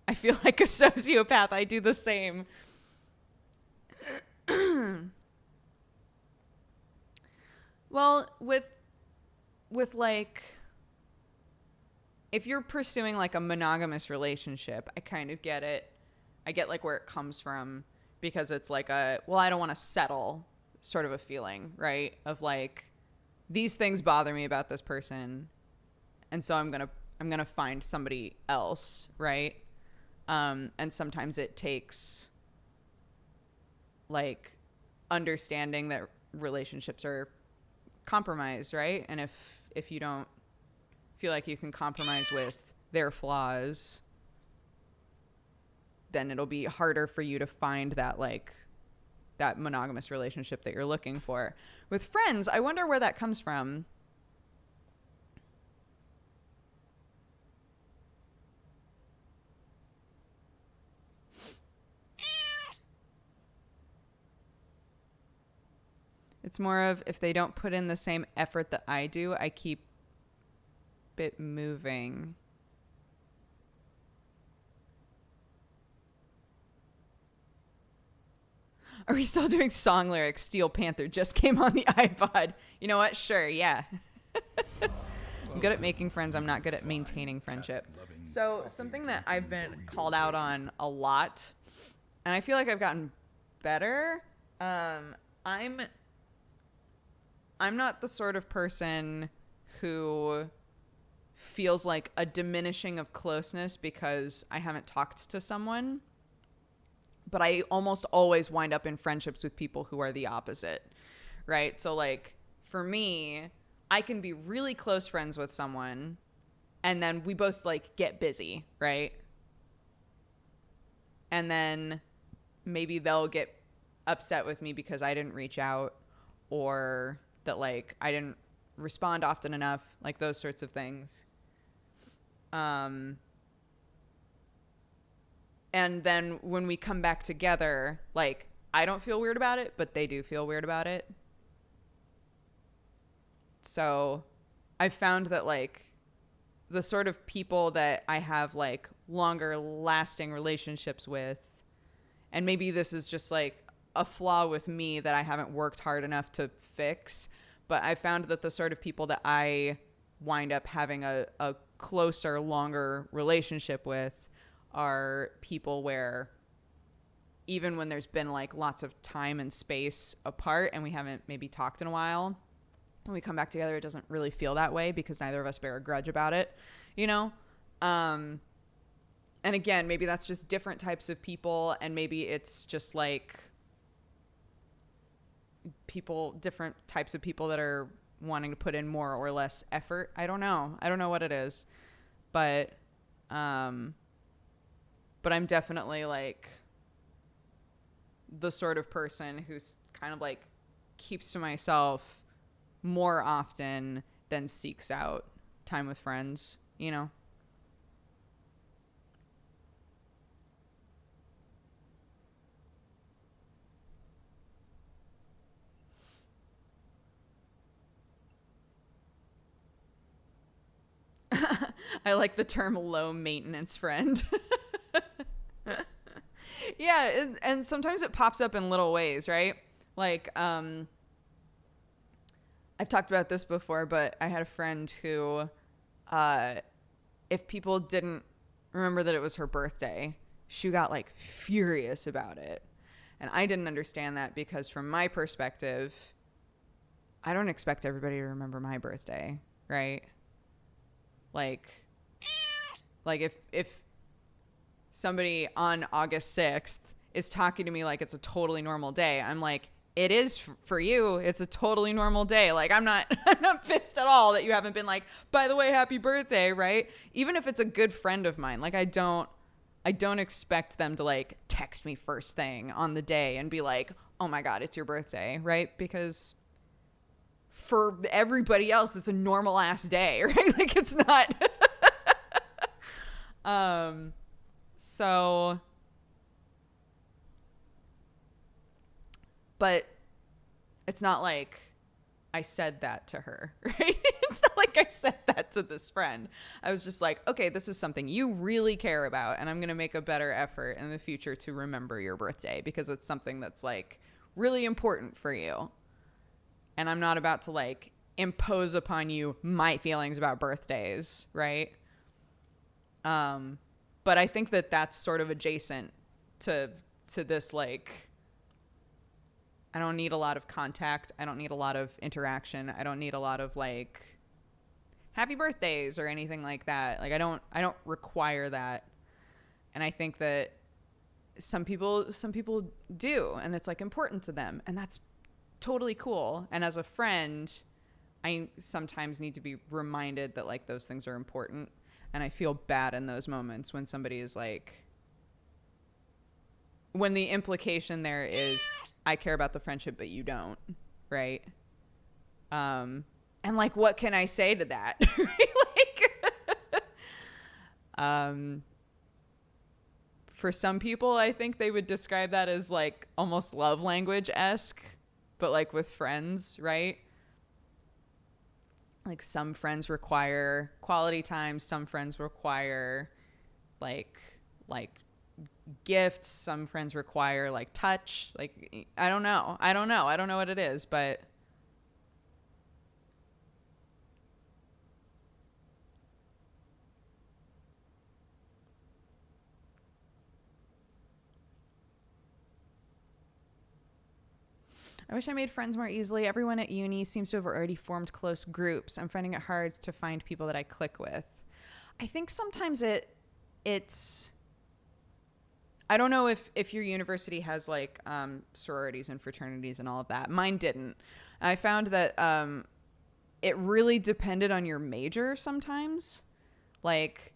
I feel like a sociopath. I do the same. Well, with with like, if you're pursuing like a monogamous relationship, I kind of get it. I get like where it comes from, because it's like I don't want to settle sort of a feeling, right? Of like, these things bother me about this person, and so I'm gonna find somebody else, right? And sometimes it takes like understanding that relationships are compromise, right? And if you don't feel like you can compromise with their flaws, then it'll be harder for you to find that like that monogamous relationship that you're looking for. With friends, I wonder where that comes from. It's more of, if they don't put in the same effort that I do, I keep it moving. Are we still doing song lyrics? Steel Panther just came on the iPod. You know what? Sure, yeah. I'm good at making friends. I'm not good at maintaining friendship. So something that I've been called out on a lot, and I feel like I've gotten better. I'm not the sort of person who feels like a diminishing of closeness because I haven't talked to someone. But I almost always wind up in friendships with people who are the opposite, right? So like for me, I can be really close friends with someone, and then we both like get busy, right? And then maybe they'll get upset with me because I didn't reach out, or that like I didn't respond often enough, like those sorts of things. And then when we come back together, like, I don't feel weird about it, but they do feel weird about it. So I found that, like, the sort of people that I have, like, longer lasting relationships with, and maybe this is just, like, a flaw with me that I haven't worked hard enough to fix, but I found that the sort of people that I wind up having a closer, longer relationship with are people where even when there's been like lots of time and space apart and we haven't maybe talked in a while, when we come back together, it doesn't really feel that way because neither of us bear a grudge about it, you know? And again, maybe that's just different types of people, and maybe it's just like different types of people that are wanting to put in more or less effort. I don't know what it is, but I'm definitely like the sort of person who's kind of like keeps to myself more often than seeks out time with friends, you know? I like the term low maintenance friend. Yeah, and sometimes it pops up in little ways, right? Like, I've talked about this before, but I had a friend who, if people didn't remember that it was her birthday, she got like furious about it. And I didn't understand that because from my perspective, I don't expect everybody to remember my birthday, right? Like if somebody on August 6th is talking to me like it's a totally normal day, I'm like, it is for you. It's a totally normal day. Like, I'm not pissed at all that you haven't been like, by the way, happy birthday, right? Even if it's a good friend of mine, like I don't expect them to like text me first thing on the day and be like, oh my God, it's your birthday, right? Because for everybody else, it's a normal ass day, right? Like it's not. So, but it's not like I said that to her, right? It's not like I said that to this friend. I was just like, okay, this is something you really care about, and I'm going to make a better effort in the future to remember your birthday because it's something that's like really important for you. And I'm not about to like impose upon you my feelings about birthdays, right? But I think that that's sort of adjacent to this, like, I don't need a lot of contact. I don't need a lot of interaction. I don't need a lot of, like, happy birthdays or anything like that. Like, I don't require that. And I think that some people do, and it's, like, important to them, and that's totally cool. And as a friend, I sometimes need to be reminded that, like, those things are important. And I feel bad in those moments when somebody is like, when the implication there is, I care about the friendship, but you don't, right? And, like, what can I say to that? Like, for some people, I think they would describe that as, like, almost love language-esque, but, like, with friends, right? Like, some friends require quality time. Some friends require, like gifts. Some friends require, like, touch. Like, I don't know what it is, but I wish I made friends more easily. Everyone at uni seems to have already formed close groups. I'm finding it hard to find people that I click with. I think sometimes it's I don't know if your university has, like, sororities and fraternities and all of that. Mine didn't. I found that it really depended on your major sometimes. Like,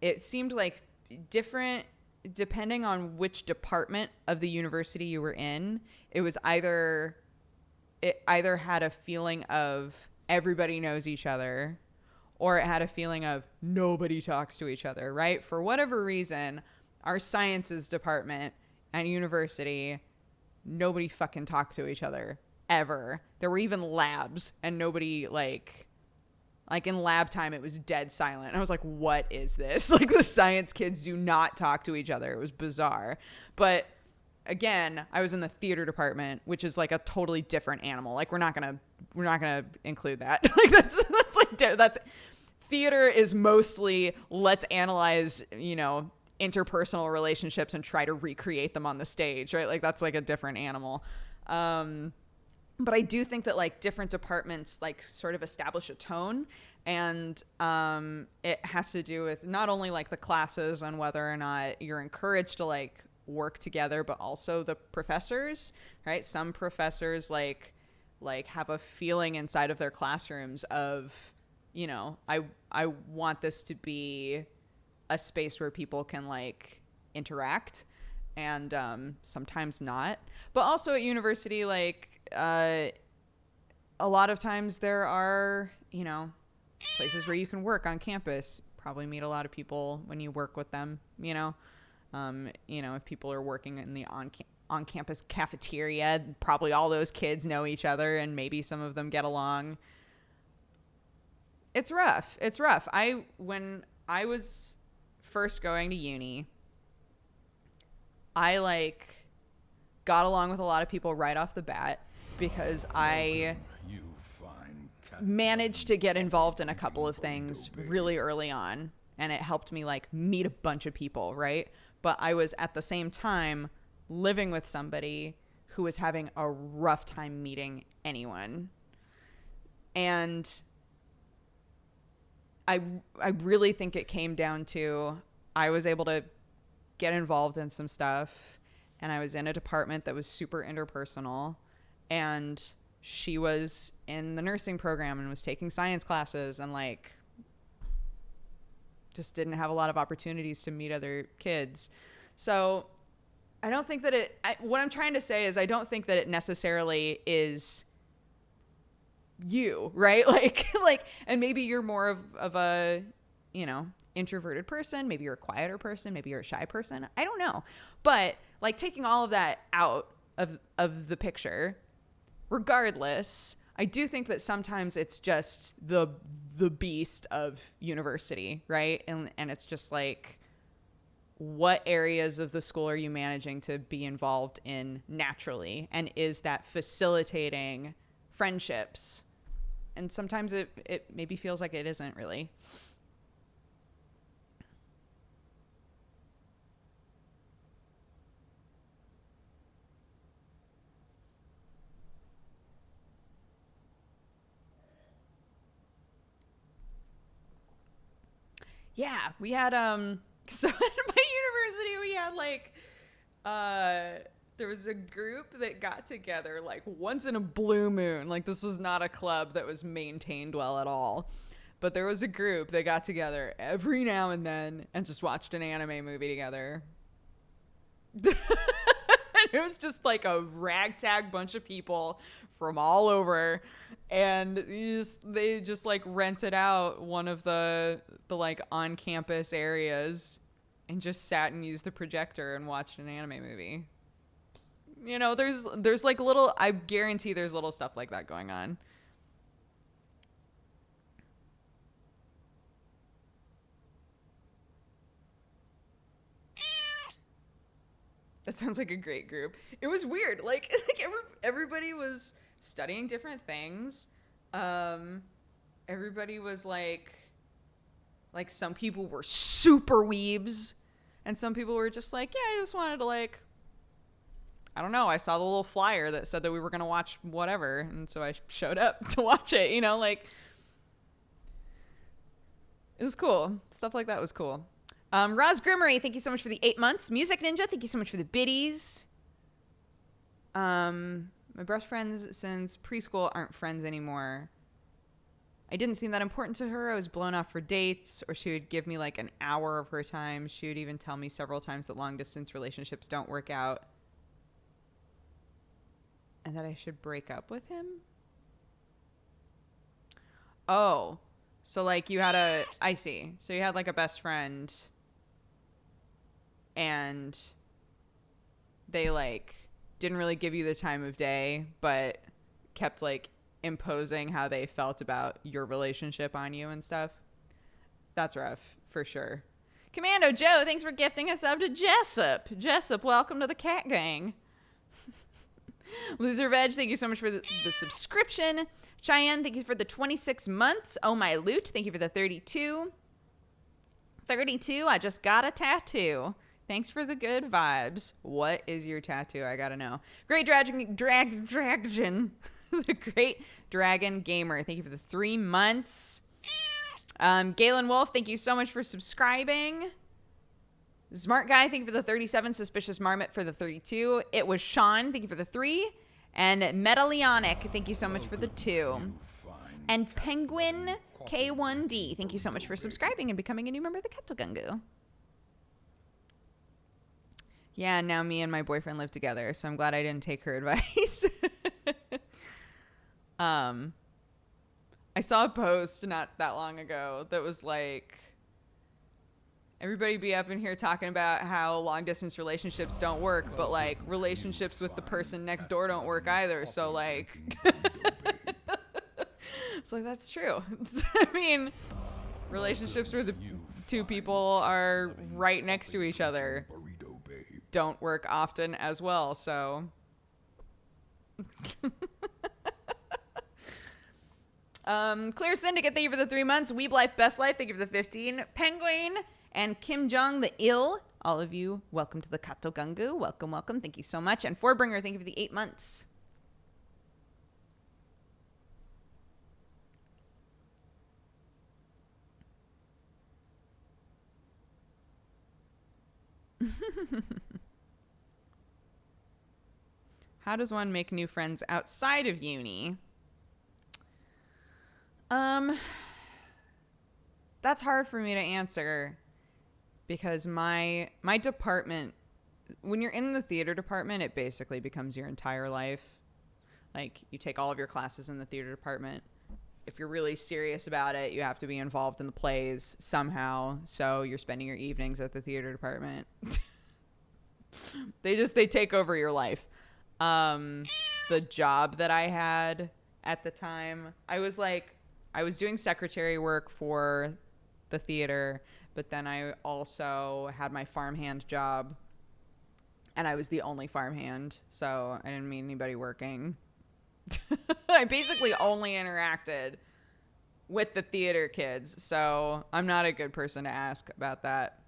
it seemed like different depending on which department of the university you were in. It either had a feeling of everybody knows each other, or it had a feeling of nobody talks to each other, right? For whatever reason, our sciences department and university, nobody fucking talked to each other ever. There were even labs, and nobody, like in lab time, it was dead silent. I was like, what is this? Like, the science kids do not talk to each other. It was bizarre. But again, I was in the theater department, which is, like, a totally different animal. Like, we're not gonna include that. Like, that's theater is mostly, let's analyze, interpersonal relationships and try to recreate them on the stage, right? Like, that's, like, a different animal. But I do think that, like, different departments, like, sort of establish a tone, and it has to do with not only, like, the classes and whether or not you're encouraged to, like, work together, but also the professors, right? Some professors, like have a feeling inside of their classrooms of, I want this to be a space where people can, like, interact, and sometimes not. But also at university, like, a lot of times there are, places where you can work on campus. Probably meet a lot of people when you work with them, if people are working in the on-campus cafeteria, probably all those kids know each other, and maybe some of them get along. It's rough. When I was first going to uni, I, like, got along with a lot of people right off the bat because I managed to get involved in a couple of things really early on, and it helped me, like, meet a bunch of people, right? But I was at the same time living with somebody who was having a rough time meeting anyone. And I really think it came down to, I was able to get involved in some stuff, and I was in a department that was super interpersonal, and she was in the nursing program and was taking science classes, and, like, just didn't have a lot of opportunities to meet other kids. So I don't think that what I'm trying to say is, I don't think that it necessarily is you, right? Like, and maybe you're more of a, introverted person. Maybe you're a quieter person. Maybe you're a shy person. I don't know. But, like, taking all of that out of the picture, regardless, I do think that sometimes it's just the beast of university, right? And it's just, like, what areas of the school are you managing to be involved in naturally? And is that facilitating friendships? And sometimes it maybe feels like it isn't really. Yeah, we had so at my university we had like there was a group that got together like once in a blue moon. Like this was not a club that was maintained well at all. But there was a group that got together every now and then and just watched an anime movie together. It was just like a ragtag bunch of people from all over, and they just like rented out one of the like on campus areas and just sat and used the projector and watched an anime movie. You know, there's like little, I guarantee there's little stuff like that going on. That sounds like a great group. It was weird. Like everybody was studying different things. Everybody was like some people were super weebs, and some people were just like, yeah, I just wanted to like, I don't know. I saw the little flyer that said that we were going to watch whatever. And so I showed up to watch it, you know, like it was cool. Stuff like that was cool. Roz Grimmery, thank you so much for the 8 months. Music Ninja, thank you so much for the biddies. My best friends since preschool aren't friends anymore. I didn't seem that important to her. I was blown off for dates, or she would give me like an hour of her time. She would even tell me several times that long distance relationships don't work out and that I should break up with him. Oh, so like you had I see. So you had like a best friend and they like didn't really give you the time of day, but kept like imposing how they felt about your relationship on you and stuff. That's rough for sure. Commando Joe, thanks for gifting a sub to Jessup. Jessup, welcome to the cat gang. Loser Veg, thank you so much for the subscription. Cheyenne, thank you for the 26 months. Oh My Loot, thank you for the 32. 32, I just got a tattoo. Thanks for the good vibes. What is your tattoo? I gotta know. Great Dragon, the Great Dragon Gamer, thank you for the 3 months. Galen Wolf, thank you so much for subscribing. Smart Guy, thank you for the 37. Suspicious Marmot for the 32. It was Sean, thank you for the 3. And Metaleonic, thank you so much for the 2. And Penguin K1D, thank you so much for subscribing and becoming a new member of the Katogungu. Yeah, now me and my boyfriend live together, so I'm glad I didn't take her advice. I saw a post not that long ago that was like, everybody be up in here talking about how long distance relationships don't work, but like relationships with the person next door don't work either. So like, it's like, that's true. I mean, relationships where the two people are right next to each other don't work often as well. So Clear Syndicate, thank you for the 3 months. Weeb Life Best Life, thank you for the 15. Penguin and Kim Jong the Ill, all of you, welcome to the Katogungu. Welcome, welcome. Thank you so much. And Forbringer, thank you for the 8 months. How does one make new friends outside of uni? That's hard for me to answer because my department, when you're in the theater department, it basically becomes your entire life. Like, you take all of your classes in the theater department. If you're really serious about it, you have to be involved in the plays somehow. So you're spending your evenings at the theater department. They take over your life. The job that I had at the time, I was doing secretary work for the theater, but then I also had my farmhand job, and I was the only farmhand, so I didn't meet anybody working. I basically only interacted with the theater kids. So I'm not a good person to ask about that.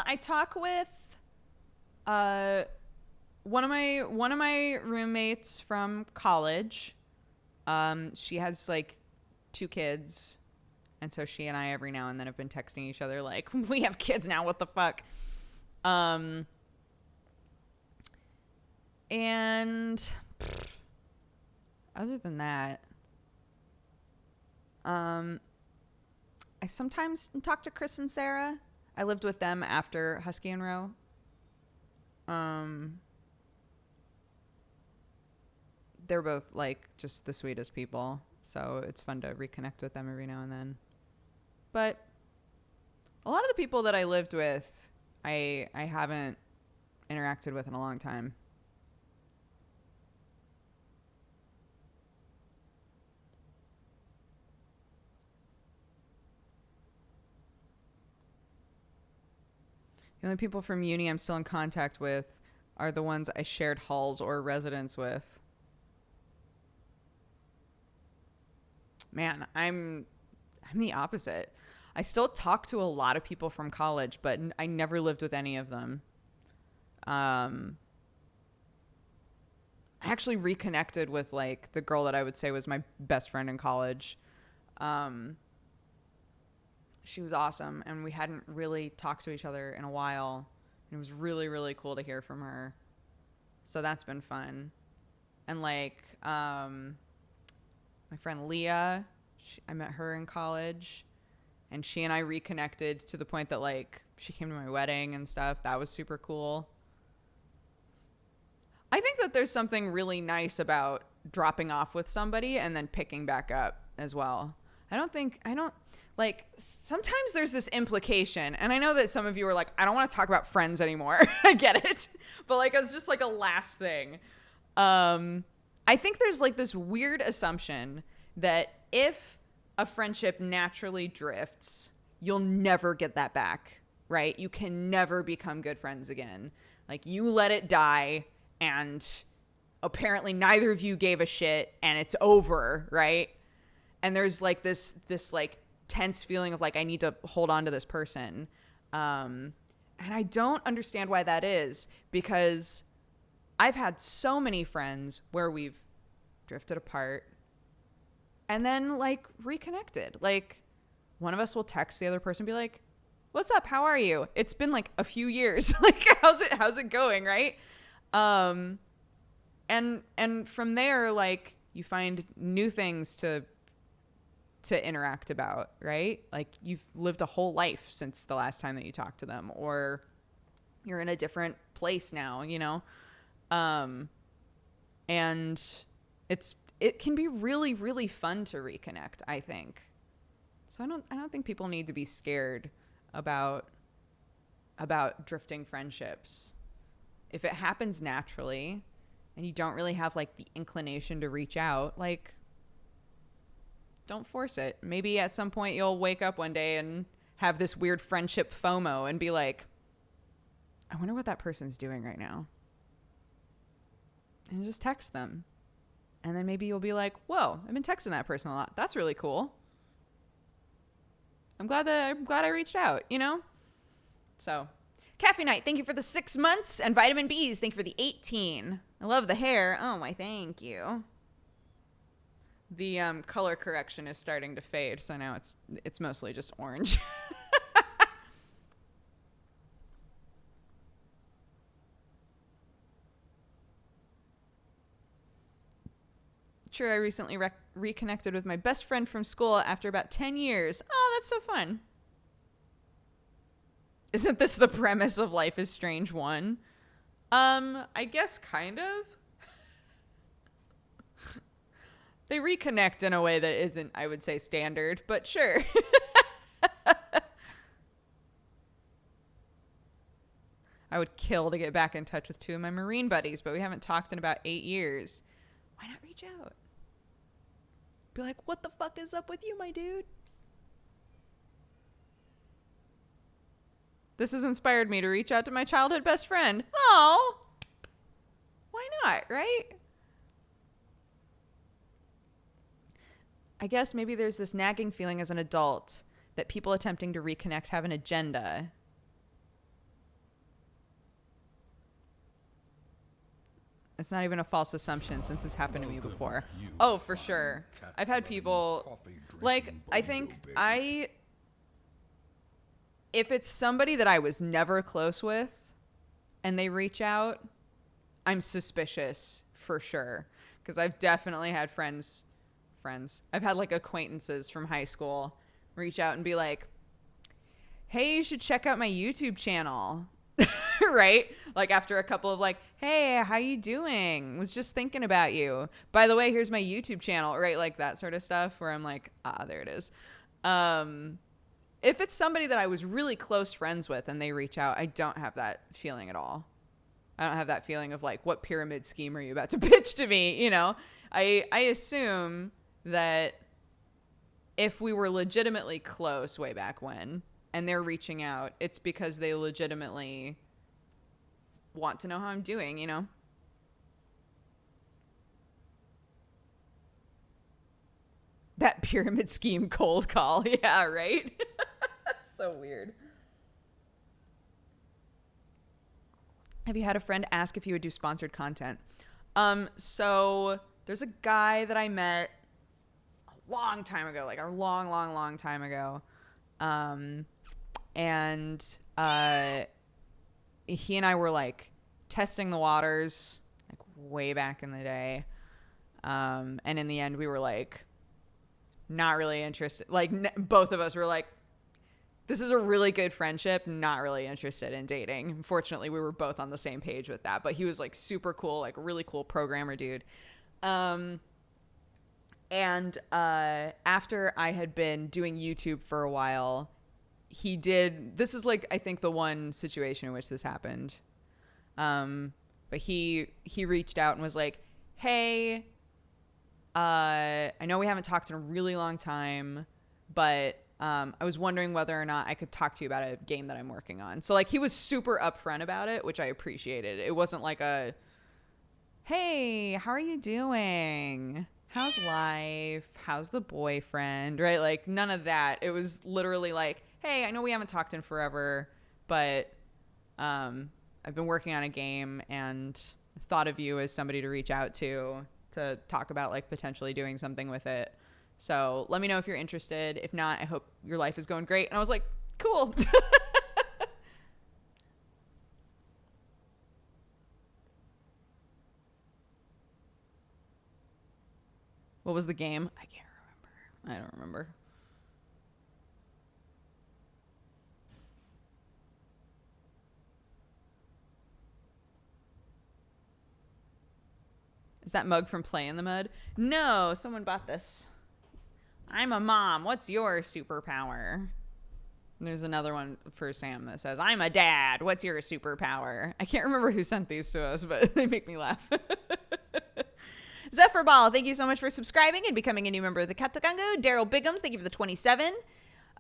I talk with one of my roommates from college. She has like 2 kids, and so she and I every now and then have been texting each other like, we have kids now, what the fuck? And other than that, I sometimes talk to Chris and Sarah. I lived with them after Husky and Row. They're both like just the sweetest people, so it's fun to reconnect with them every now and then. But a lot of the people that I lived with, I haven't interacted with in a long time. The only people from uni I'm still in contact with are the ones I shared halls or residence with. Man, I'm the opposite. I still talk to a lot of people from college, but I never lived with any of them. I actually reconnected with like the girl that I would say was my best friend in college. She was awesome, and we hadn't really talked to each other in a while. And it was really, really cool to hear from her. So that's been fun. And like my friend Leah, I met her in college, and she and I reconnected to the point that like she came to my wedding and stuff. That was super cool. I think that there's something really nice about dropping off with somebody and then picking back up as well. Sometimes there's this implication, and I know that some of you are like, I don't want to talk about friends anymore. I get it. But like, it's just like a last thing. I think there's like this weird assumption that if a friendship naturally drifts, you'll never get that back, right? You can never become good friends again. Like, you let it die, and apparently neither of you gave a shit, and it's over, right? And there's like this like tense feeling of like, I need to hold on to this person. And I don't understand why that is, because I've had so many friends where we've drifted apart and then like reconnected. Like, one of us will text the other person and be like, what's up? How are you? It's been like a few years. Like, how's it going? Right. And from there, like, you find new things to interact about, right? Like, you've lived a whole life since the last time that you talked to them, or you're in a different place now, you know? And it can be really, really fun to reconnect, I think. So I don't think people need to be scared about drifting friendships. If it happens naturally and you don't really have like the inclination to reach out, like, don't force it. Maybe at some point you'll wake up one day and have this weird friendship FOMO and be like, I wonder what that person's doing right now. And just text them. And then maybe you'll be like, whoa, I've been texting that person a lot. That's really cool. I'm glad I reached out, you know? So, Caffeine Night, thank you for the 6 months. And Vitamin B's, thank you for the 18. I love the hair. Oh my, thank you. The color correction is starting to fade, so now it's mostly just orange. Sure, I recently reconnected with my best friend from school after about 10 years. Oh, that's so fun. Isn't this the premise of Life is Strange 1? I guess kind of. They reconnect in a way that isn't, I would say, standard, but sure. I would kill to get back in touch with 2 of my Marine buddies, but we haven't talked in about 8 years. Why not reach out? Be like, what the fuck is up with you, my dude? This has inspired me to reach out to my childhood best friend. Oh, why not, right? I guess maybe there's this nagging feeling as an adult that people attempting to reconnect have an agenda. It's not even a false assumption since it's happened to me before. Oh, for sure. I've had people, like, I think if it's somebody that I was never close with and they reach out, I'm suspicious for sure. Because I've definitely had friends. I've had like acquaintances from high school reach out and be like, hey, you should check out my YouTube channel. Right? Like after a couple of like, hey, how you doing? Was just thinking about you. By the way, here's my YouTube channel. Right? Like that sort of stuff where I'm like, there it is. If it's somebody that I was really close friends with and they reach out, I don't have that feeling at all. I don't have that feeling of like, what pyramid scheme are you about to pitch to me? You know, I assume that if we were legitimately close way back when and they're reaching out, it's because they legitimately want to know how I'm doing, you know? That pyramid scheme cold call. Yeah, right? That's so weird. Have you had a friend ask if you would do sponsored content? So there's a guy that I met a long time ago, like a long time ago. And he and I were like testing the waters like way back in the day. And in the end we were like not really interested. Like both of us were like, this is a really good friendship, not really interested in dating. Unfortunately, we were both on the same page with that, but he was like super cool, like a really cool programmer dude. And after I had been doing YouTube for a while, this is like, I think the one situation in which this happened. But he reached out and was like, hey, I know we haven't talked in a really long time, but I was wondering whether or not I could talk to you about a game that I'm working on. So like he was super upfront about it, which I appreciated. It wasn't like a, hey, how are you doing? How's life? How's the boyfriend? Right? Like none of that. It was literally like, hey, I know we haven't talked in forever, but I've been working on a game and thought of you as somebody to reach out to talk about like potentially doing something with it. So let me know if you're interested. If not, I hope your life is going great. And I was like, cool. What was the game? I can't remember. I don't remember. Is that mug from Play in the Mud? No, someone bought this. I'm a mom. What's your superpower? And there's another one for Sam that says, I'm a dad. What's your superpower? I can't remember who sent these to us, but they make me laugh. Zephyr Ball, thank you so much for subscribing and becoming a new member of the Katakango. Daryl Biggums, thank you for the 27.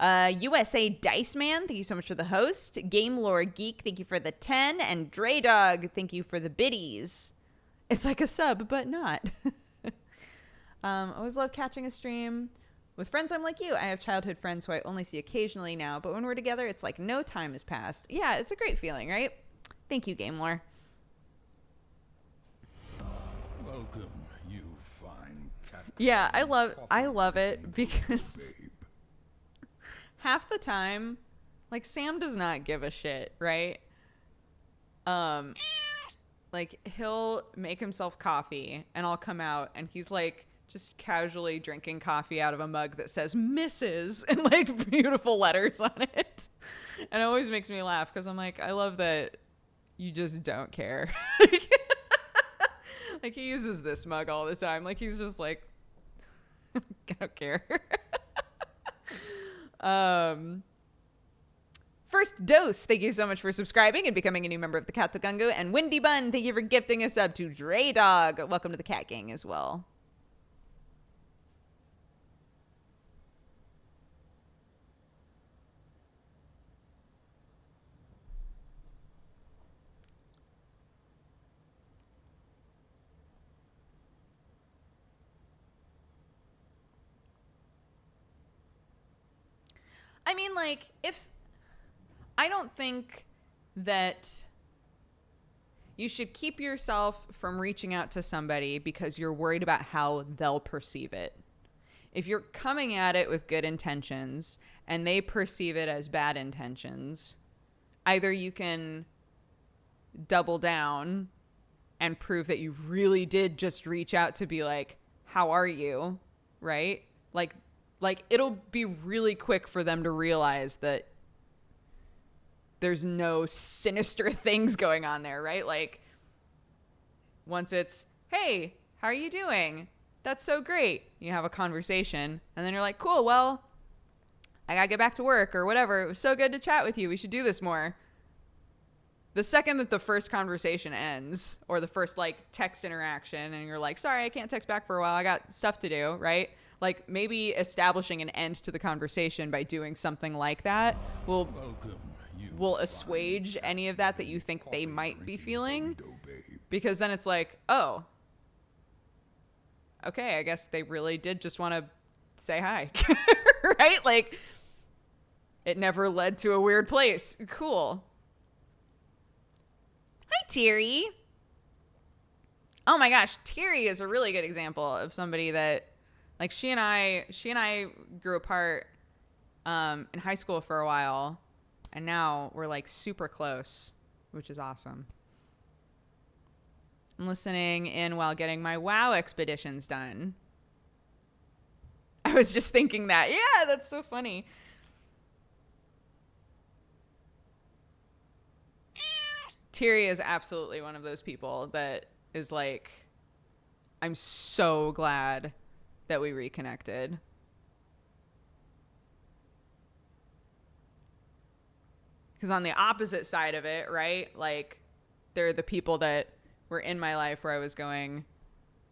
USA Dice Man, thank you so much for the host. Game Lore Geek, thank you for the 10. And Dre Dog, thank you for the biddies. It's like a sub, but not. Always love catching a stream. With friends, I'm like you. I have childhood friends who I only see occasionally now, but when we're together, it's like no time has passed. Yeah, it's a great feeling, right? Thank you, Game Lore. Welcome, you fine cat. Yeah, I love it because half the time, like Sam does not give a shit, right? Like he'll make himself coffee and I'll come out and he's like just casually drinking coffee out of a mug that says Mrs. and like beautiful letters on it. And it always makes me laugh because I'm like, I love that you just don't care. Like he uses this mug all the time. Like he's just like, I don't care. For First Dose, thank you so much for subscribing and becoming a new member of the Cat Gungo. And Windy Bun, thank you for gifting a sub to Dre Dog. Welcome to the Cat Gang as well. I mean, like, I don't think that you should keep yourself from reaching out to somebody because you're worried about how they'll perceive it. If you're coming at it with good intentions and they perceive it as bad intentions, either you can double down and prove that you really did just reach out to be like, how are you? Right? Like it'll be really quick for them to realize that there's no sinister things going on there, right? Like, once it's, hey, how are you doing? That's so great. You have a conversation, and then you're like, cool, well, I gotta get back to work or whatever. It was so good to chat with you. We should do this more. The second that the first conversation ends, or the first, like, text interaction, and you're like, sorry, I can't text back for a while. I got stuff to do, right? Like, maybe establishing an end to the conversation by doing something like that will assuage any of that you think they might be feeling. Because then it's like, oh, okay, I guess they really did just want to say hi. Right? Like, it never led to a weird place. Cool. Hi, Terry. Oh my gosh, Terry is a really good example of somebody that, like, she and I grew apart in high school for a while, and now we're, like, super close, which is awesome. I'm listening in while getting my WoW expeditions done. I was just thinking that. Yeah, that's so funny. Terry is absolutely one of those people that is like, I'm so glad that we reconnected. Because on the opposite side of it, right? Like, there are the people that were in my life where I was going,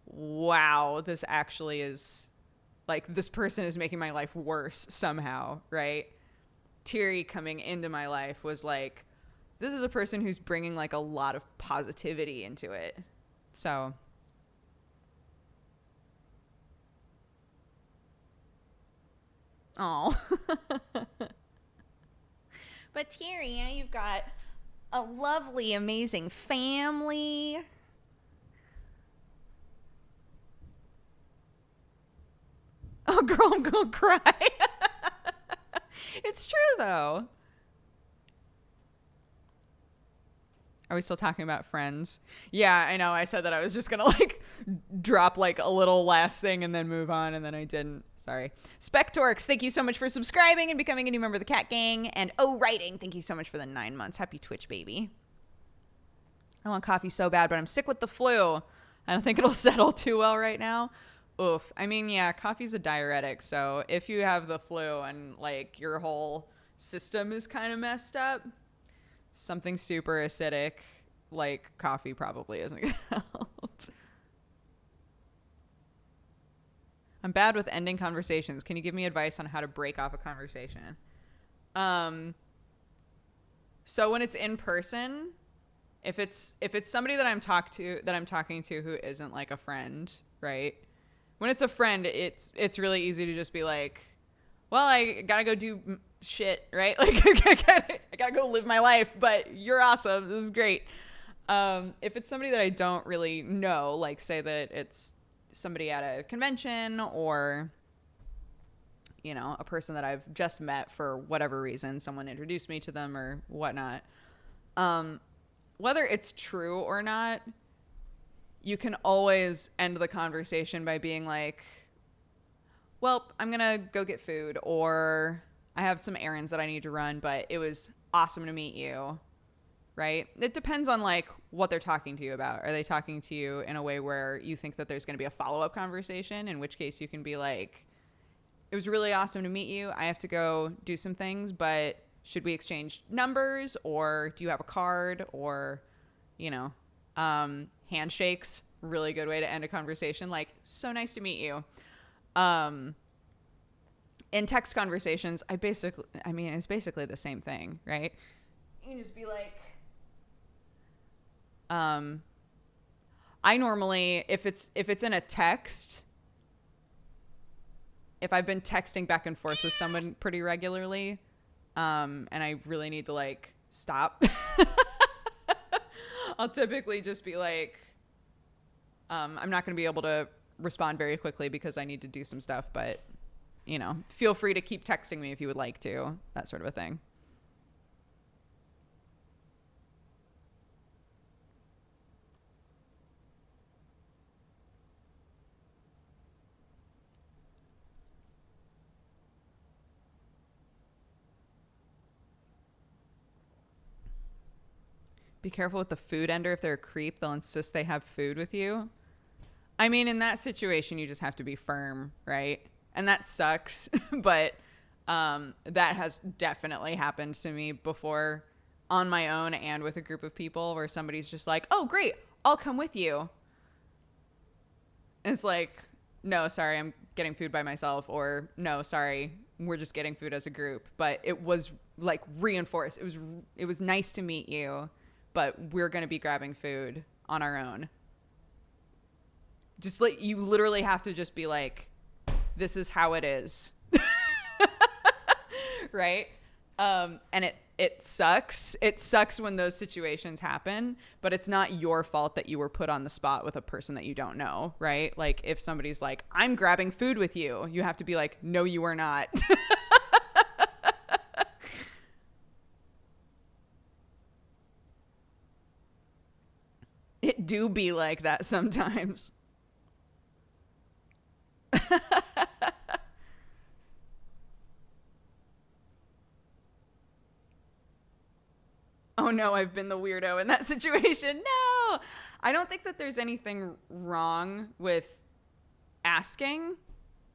wow, this actually is, like, this person is making my life worse somehow, right? Terry coming into my life was like, this is a person who's bringing, like, a lot of positivity into it. So oh. But Terry, now you've got a lovely, amazing family. Oh, girl, I'm gonna cry. It's true, though. Are we still talking about Friends? Yeah, I know. I said that I was just gonna, like, drop, like, a little last thing and then move on, and then I didn't. Sorry. Spectorx, thank you so much for subscribing and becoming a new member of the Cat Gang. And Writing, thank you so much for the 9 months. Happy Twitch, baby. I want coffee so bad, but I'm sick with the flu. I don't think it'll settle too well right now. Oof. I mean, yeah, coffee's a diuretic, so if you have the flu and, like, your whole system is kind of messed up, something super acidic like coffee probably isn't gonna help. I'm bad with ending conversations. Can you give me advice on how to break off a conversation? So when it's in person, if it's somebody that I'm talking to who isn't, like, a friend, right? When it's a friend, it's really easy to just be like, well, I gotta go do shit, right? Like, I gotta go live my life, but you're awesome. This is great. If it's somebody that I don't really know, like, say that it's somebody at a convention or, you know, a person that I've just met for whatever reason, someone introduced me to them or whatnot. Whether it's true or not, you can always end the conversation by being like, well, I'm going to go get food, or I have some errands that I need to run, but it was awesome to meet you. Right? It depends on, like, what they're talking to you about. Are they talking to you in a way where you think that there's going to be a follow-up conversation, in which case you can be like, it was really awesome to meet you. I have to go do some things, but should we exchange numbers, or do you have a card, or, handshakes, really good way to end a conversation. Like, so nice to meet you. In text conversations, it's basically the same thing, right? You can just be like, I normally, if it's in a text, if I've been texting back and forth with someone pretty regularly, and I really need to like stop, I'll typically just be like, I'm not going to be able to respond very quickly because I need to do some stuff, but feel free to keep texting me if you would like to, that sort of a thing. Be careful with the food ender. If they're a creep, they'll insist they have food with you. I mean, in that situation, you just have to be firm, right? And that sucks, but that has definitely happened to me before on my own and with a group of people where somebody's just like, oh, great, I'll come with you. And it's like, no, sorry, I'm getting food by myself, or no, sorry, we're just getting food as a group. But it was like reinforced. It was nice to meet you, but we're going to be grabbing food on our own. Just like, you literally have to just be like, this is how it is. Right? And it sucks. It sucks when those situations happen, but it's not your fault that you were put on the spot with a person that you don't know, right? Like, if somebody's like, I'm grabbing food with you, you have to be like, no, you are not. It do be like that sometimes. Oh no, I've been the weirdo in that situation. No, I don't think that there's anything wrong with asking,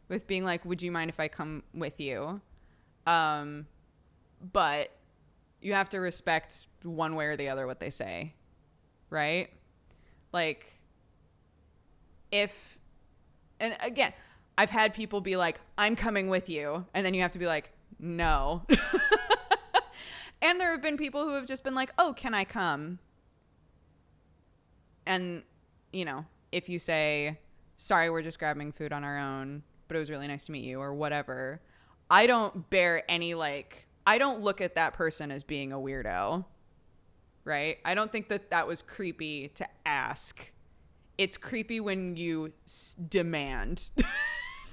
with being like, would you mind if I come with you? But you have to respect one way or the other what they say, right? Like, and again, I've had people be like, I'm coming with you. And then you have to be like, no. And there have been people who have just been like, oh, can I come? And, if you say, sorry, we're just grabbing food on our own, but it was really nice to meet you, or whatever, I don't bear any, I don't look at that person as being a weirdo, right? I don't think that was creepy to ask. It's creepy when you demand,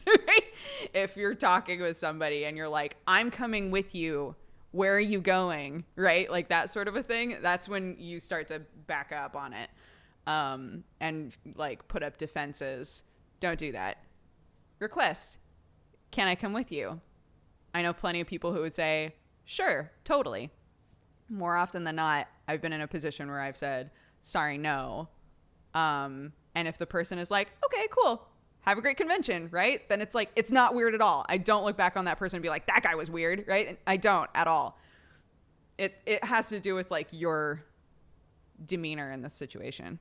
right? If you're talking with somebody and you're like, I'm coming with you, where are you going? Right? Like, that sort of a thing. That's when you start to back up on it. And like put up defenses. Don't do that. Request, can I come with you? I know plenty of people who would say, sure, totally. More often than not, I've been in a position where I've said, sorry, no. And if the person is like, okay, cool, have a great convention, right? Then it's like, it's not weird at all. I don't look back on that person and be like, that guy was weird, right? I don't at all. It has to do with like your demeanor in the situation.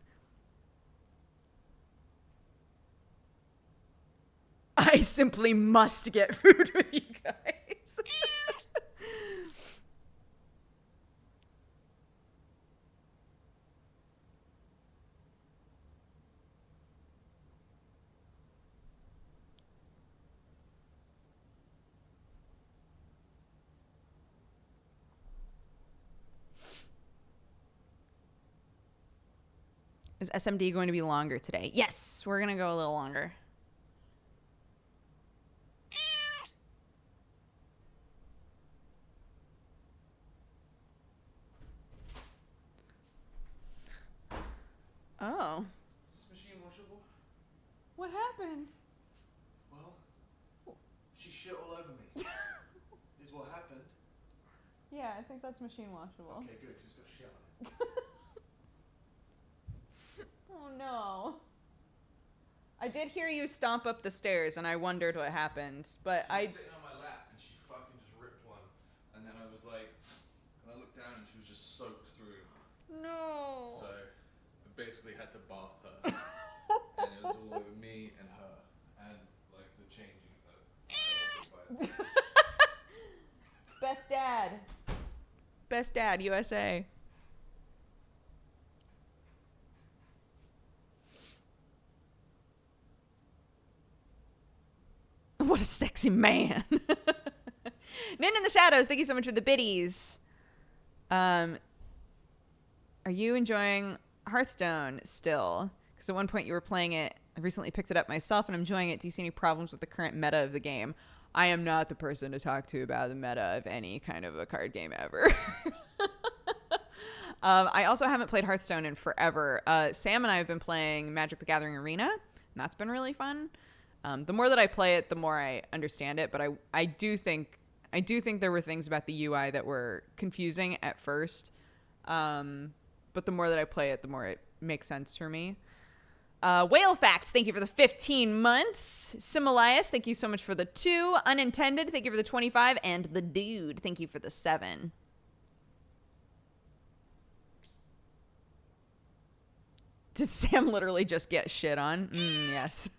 I simply must get food with you guys. Is SMD going to be longer today? Yes, we're going to go a little longer. Oh. Is this machine washable? What happened? Well, she shit all over me. Is what happened. Yeah, I think that's machine washable. Okay, good, because it's got shit on it. Oh no. I did hear you stomp up the stairs and I wondered what happened, but She was sitting on my lap and she fucking just ripped one. And then I was like, No. So I basically had to bath her. And it was all over me and her. And like the changing of Best dad. Best dad, USA. What a sexy man. Nin in the Shadows, thank you so much for the biddies. Are you enjoying Hearthstone still? Because at one point you were playing it. I recently picked it up myself and I'm enjoying it. Do you see any problems with the current meta of the game? I am not the person to talk to about the meta of any kind of a card game ever. I also haven't played Hearthstone in forever. Sam and I have been playing Magic the Gathering Arena, and that's been really fun. The more that I play it, the more I understand it. But I do think there were things about the UI that were confusing at first. But the more that I play it, the more it makes sense for me. Whale Facts, thank you for the 15 months. Similias, thank you so much for the 2. Unintended, thank you for the 25. And the Dude, thank you for the 7. Did Sam literally just get shit on? Yes.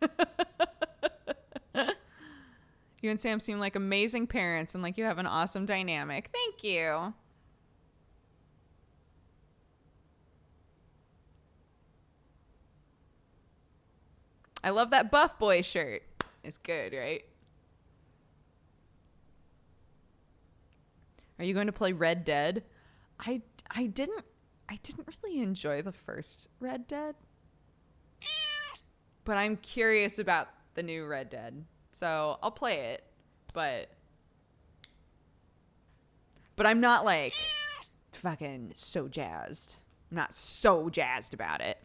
You and Sam seem like amazing parents and like you have an awesome dynamic. Thank you. I love that Buff Boy shirt. It's good, right? Are you going to play Red Dead? I didn't really enjoy the first Red Dead. But I'm curious about the new Red Dead. So I'll play it, but I'm not like fucking so jazzed. I'm not so jazzed about it.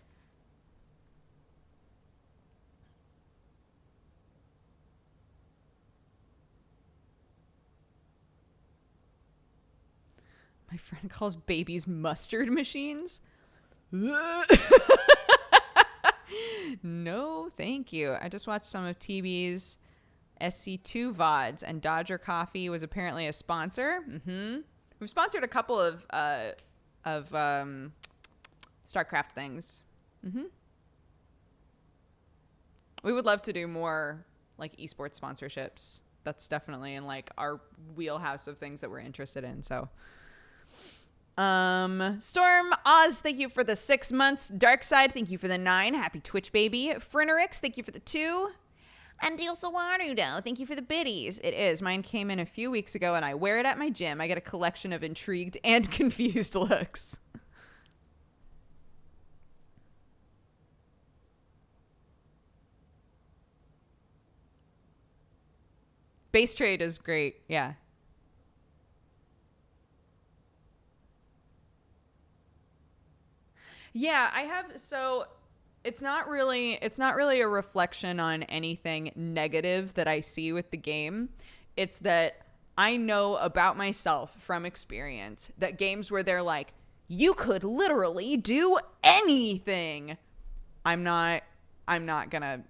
My friend calls babies mustard machines. No, thank you. I just watched some of TB's SC2 VODs, and Dodger Coffee was apparently a sponsor. We've sponsored a couple of StarCraft things. We would love to do more like esports sponsorships. That's definitely in like our wheelhouse of things that we're interested in. So. Storm Oz, thank you for the 6 months. Darkside, thank you for the 9. Happy Twitch, baby. Frinnerix, thank you for the 2. And Deal Sawarudo, thank you for the biddies. It is. Mine came in a few weeks ago, and I wear it at my gym. I get a collection of intrigued and confused looks. Base trade is great. Yeah. Yeah, I have. So it's not really a reflection on anything negative that I see with the game. It's that I know about myself from experience that games where they're like, you could literally do anything. I'm not gonna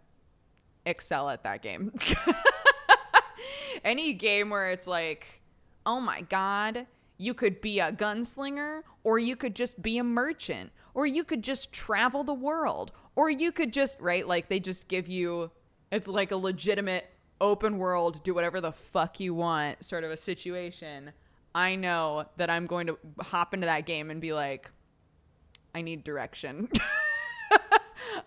excel at that game. Any game where it's like, oh my God, you could be a gunslinger, or you could just be a merchant, or you could just travel the world, or you could just, right? Like they just give you, it's like a legitimate open world, do whatever the fuck you want sort of a situation. I know that I'm going to hop into that game and be like, I need direction.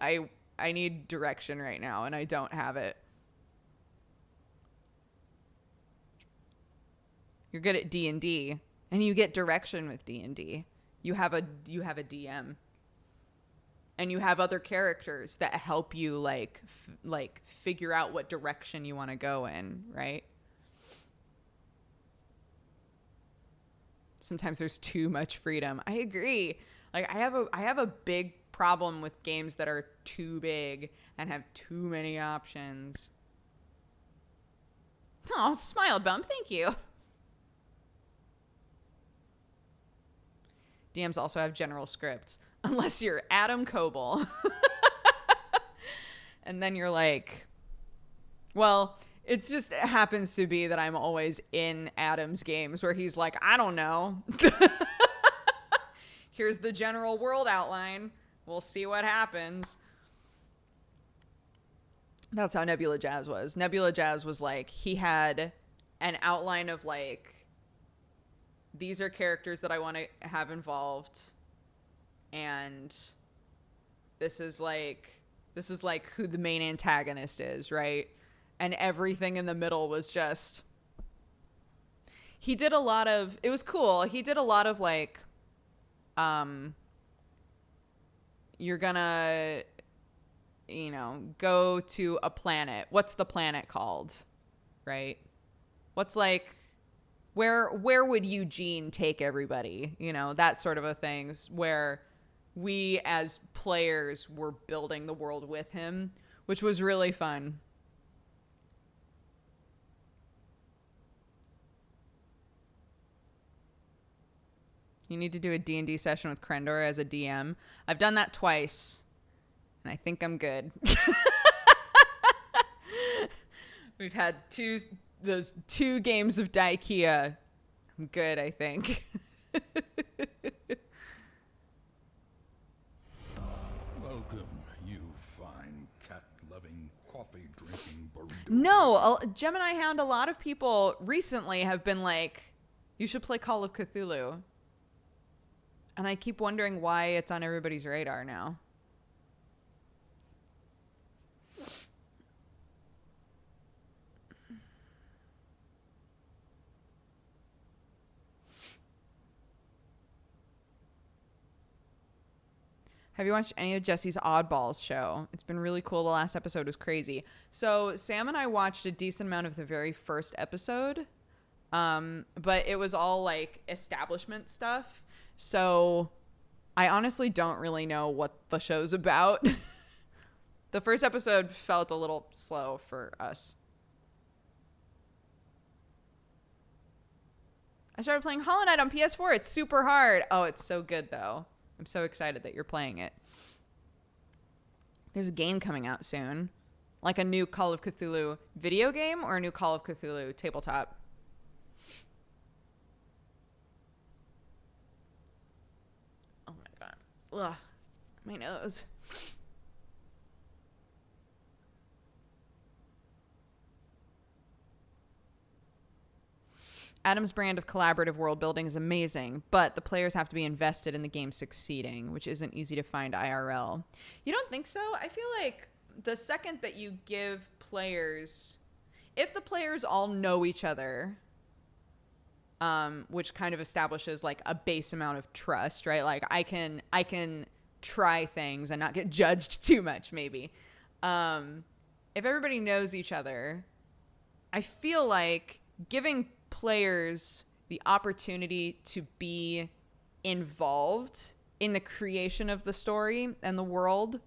I need direction right now, and I don't have it. You're good at D&D, and you get direction with D&D. You have a DM, and you have other characters that help you like figure out what direction you want to go in, right? Sometimes there's too much freedom. I agree. Like I have a big problem with games that are too big and have too many options. Oh, smile bump. Thank you. DMs also have general scripts, unless you're Adam Coble. And then you're like, well, it just happens to be that I'm always in Adam's games where he's like, I don't know. here's the general world outline. We'll see what happens. That's how Nebula Jazz was. Nebula Jazz was like, he had an outline of like, these are characters that I want to have involved, and this is like who the main antagonist is, right? And everything in the middle was just, he did a lot of, it was cool. He did a lot of like, you're gonna, go to a planet. What's the planet called? Right? What's like, where would Eugene take everybody? That sort of a thing, where we as players were building the world with him, which was really fun. You need to do a D&D session with Krendor as a DM. I've done that twice, and I think I'm good. We've had those two games of Daikea. I'm good, I think. Welcome, you fine cat-loving, coffee-drinking burrito. No, Gemini Hound, a lot of people recently have been like, you should play Call of Cthulhu. And I keep wondering why it's on everybody's radar now. Have you watched any of Jesse's Oddballs show? It's been really cool. The last episode was crazy. So Sam and I watched a decent amount of the very first episode. But it was all like establishment stuff. So I honestly don't really know what the show's about. The first episode felt a little slow for us. I started playing Hollow Knight on PS4. It's super hard. Oh, it's so good though. I'm so excited that you're playing it. There's a game coming out soon. Like a new Call of Cthulhu video game or a new Call of Cthulhu tabletop. Oh my god. Ugh. My nose. Adam's brand of collaborative world building is amazing, but the players have to be invested in the game succeeding, which isn't easy to find IRL. You don't think so? I feel like the second that you give players, if the players all know each other, which kind of establishes like a base amount of trust, right? Like I can try things and not get judged too much, maybe. If everybody knows each other, I feel like giving players the opportunity to be involved in the creation of the story and the world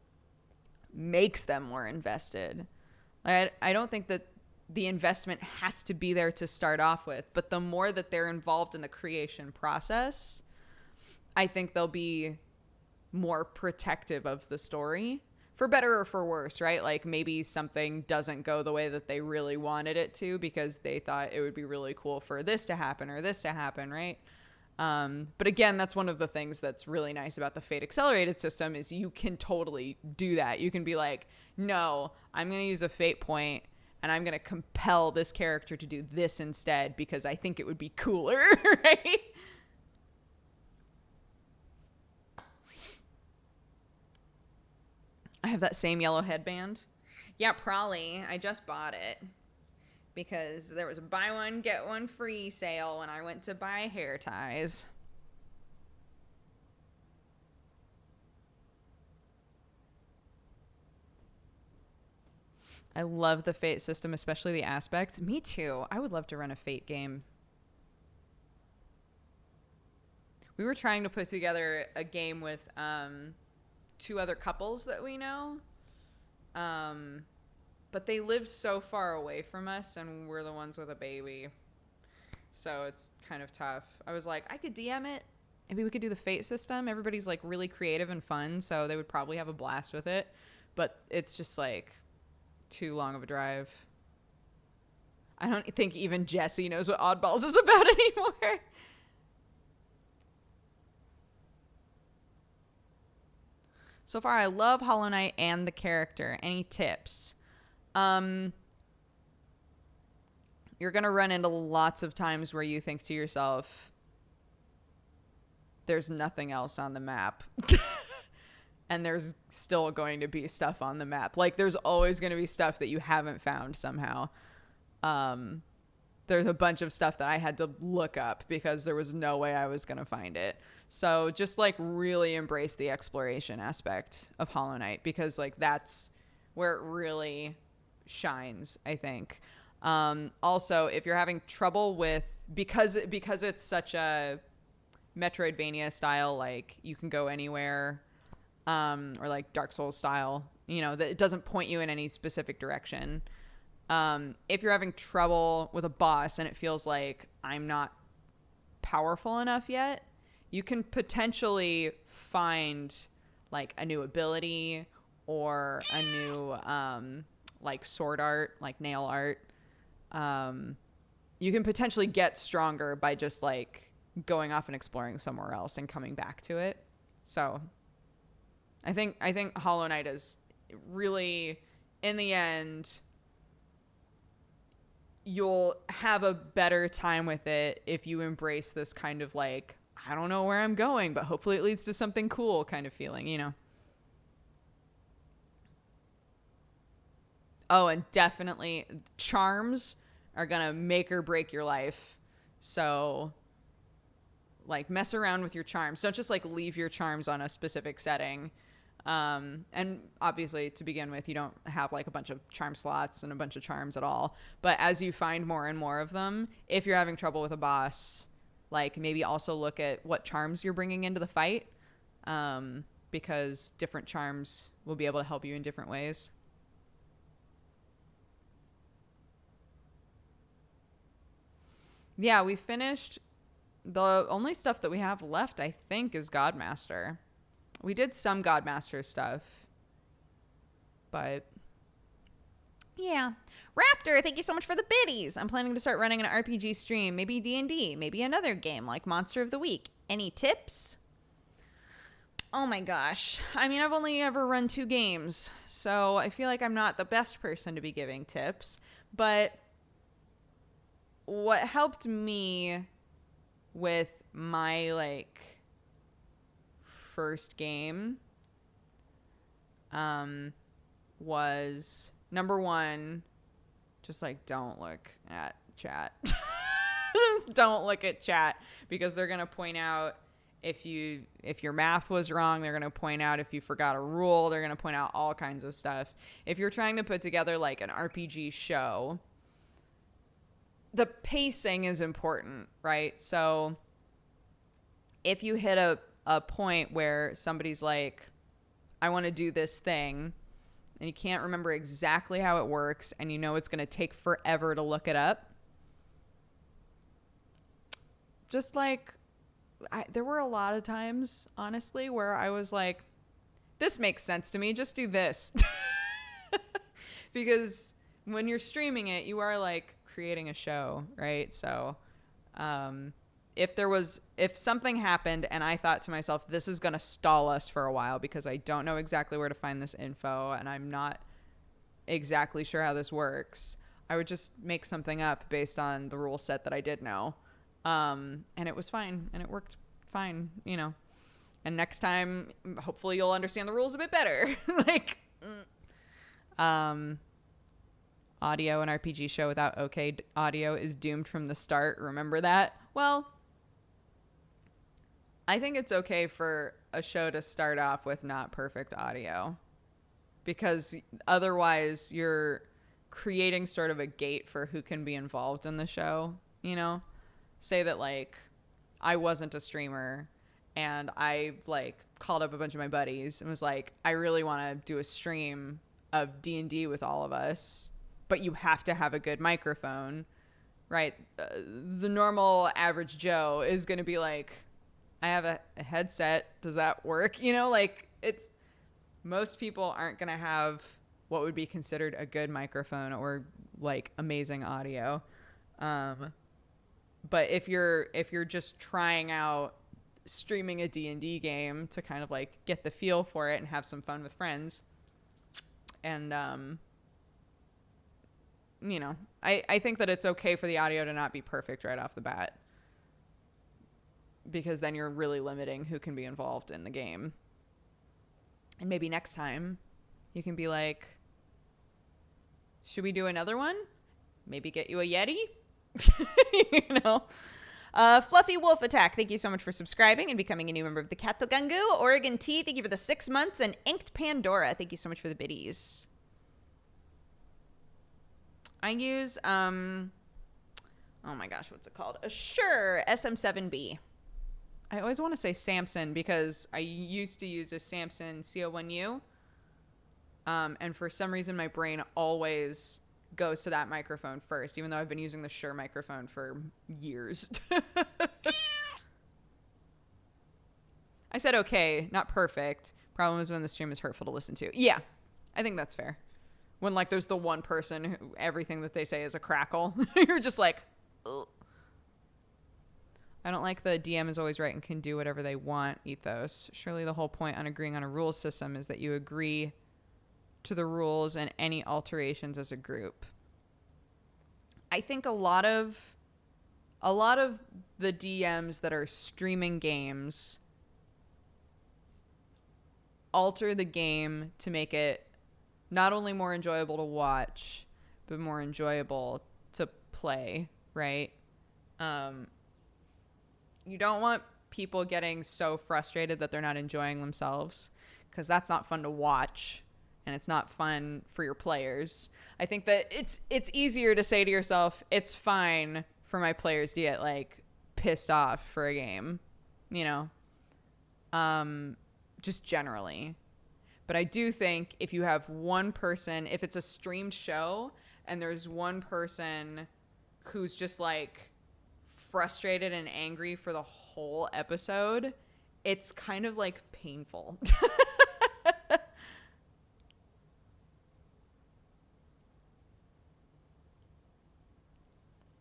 makes them more invested. I don't think that the investment has to be there to start off with, but the more that they're involved in the creation process, I think they'll be more protective of the story, for better or for worse, right? Like maybe something doesn't go the way that they really wanted it to because they thought it would be really cool for this to happen or this to happen, right? But again, that's one of the things that's really nice about the Fate Accelerated system is you can totally do that. You can be like, no, I'm going to use a fate point and I'm going to compel this character to do this instead because I think it would be cooler, right? I have that same yellow headband. Yeah, probably. I just bought it because there was a buy one, get one free sale when I went to buy hair ties. I love the Fate system, especially the aspects. Me too. I would love to run a Fate game. We were trying to put together a game with two other couples that we know, but they live so far away from us and we're the ones with a baby, so it's kind of tough. I was like, I could DM it, maybe we could do the Fate system. Everybody's like really creative and fun, so they would probably have a blast with it, but it's just like too long of a drive. I don't think even Jesse knows what Oddballs is about anymore. So far, I love Hollow Knight and the character. Any tips? You're going to run into lots of times where you think to yourself, there's nothing else on the map. And there's still going to be stuff on the map. Like, there's always going to be stuff that you haven't found somehow. There's a bunch of stuff that I had to look up because there was no way I was going to find it. So just, like, really embrace the exploration aspect of Hollow Knight, because, like, that's where it really shines, I think. Also, if you're having trouble with, because it's such a Metroidvania style, like, you can go anywhere, or like Dark Souls style, you know, that it doesn't point you in any specific direction. If you're having trouble with a boss and it feels like I'm not powerful enough yet, you can potentially find like a new ability or a new like sword art, like nail art. You can potentially get stronger by just like going off and exploring somewhere else and coming back to it. So I think Hollow Knight is really, in the end, you'll have a better time with it if you embrace this kind of like, I don't know where I'm going, but hopefully it leads to something cool kind of feeling, you know? Oh, and definitely charms are going to make or break your life. So, like, mess around with your charms. Don't just, like, leave your charms on a specific setting. And obviously, to begin with, you don't have like a bunch of charm slots and a bunch of charms at all. But as you find more and more of them, if you're having trouble with a boss, like maybe also look at what charms you're bringing into the fight, because different charms will be able to help you in different ways. Yeah, we finished. The only stuff that we have left, I think, is Godmaster. We did some Godmaster stuff, but yeah. Raptor, thank you so much for the biddies. I'm planning to start running an RPG stream, maybe D&D, maybe another game like Monster of the Week. Any tips? Oh my gosh. I mean, I've only ever run 2 games, so I feel like I'm not the best person to be giving tips, but what helped me with my like first game was, number 1, just like don't look at chat. Don't look at chat, because they're gonna point out if your math was wrong. They're gonna point out if you forgot a rule. They're gonna point out all kinds of stuff. If you're trying to put together like an RPG show, the pacing is important, right? So if you hit a point where somebody's like, I want to do this thing, and you can't remember exactly how it works, and you know it's going to take forever to look it up, just like, there were a lot of times, honestly, where I was like, this makes sense to me, just do this. Because when you're streaming it, you are like creating a show, right? So if something happened and I thought to myself, this is going to stall us for a while because I don't know exactly where to find this info and I'm not exactly sure how this works, I would just make something up based on the rule set that I did know. And it was fine, and it worked fine, you know. And next time, hopefully you'll understand the rules a bit better. Like, audio and RPG show without okay audio is doomed from the start. Remember that? Well, I think it's okay for a show to start off with not perfect audio, because otherwise you're creating sort of a gate for who can be involved in the show, you know? Say that, like, I wasn't a streamer and I, like, called up a bunch of my buddies and was like, I really want to do a stream of D&D with all of us, but you have to have a good microphone, right? The normal average Joe is going to be like, I have a headset. Does that work? You know, like, most people aren't going to have what would be considered a good microphone or like amazing audio. But if you're just trying out streaming a D&D game to kind of like get the feel for it and have some fun with friends. And, you know, I think that it's okay for the audio to not be perfect right off the bat, because then you're really limiting who can be involved in the game. And maybe next time you can be like, should we do another one? Maybe get you a Yeti? You know? Fluffy Wolf Attack, thank you so much for subscribing and becoming a new member of the Katogangu. Oregon T, thank you for the 6 months. And Inked Pandora, thank you so much for the biddies. I use, oh my gosh, what's it called? Assure SM7B. I always want to say Samson because I used to use a Samson CO1U. And for some reason, my brain always goes to that microphone first, even though I've been using the Shure microphone for years. I said okay, not perfect. Problem is when the stream is hurtful to listen to. Yeah, I think that's fair. When like there's the one person who everything that they say is a crackle, you're just like, ugh. I don't like the DM is always right and can do whatever they want ethos. Surely the whole point on agreeing on a rules system is that you agree to the rules and any alterations as a group. I think a lot of the DMs that are streaming games alter the game to make it not only more enjoyable to watch, but more enjoyable to play, right? You don't want people getting so frustrated that they're not enjoying themselves, because that's not fun to watch. And it's not fun for your players. I think that it's easier to say to yourself, it's fine for my players to get like pissed off for a game, you know, just generally. But I do think if you have one person, if it's a streamed show and there's one person who's just like frustrated and angry for the whole episode, it's kind of like painful.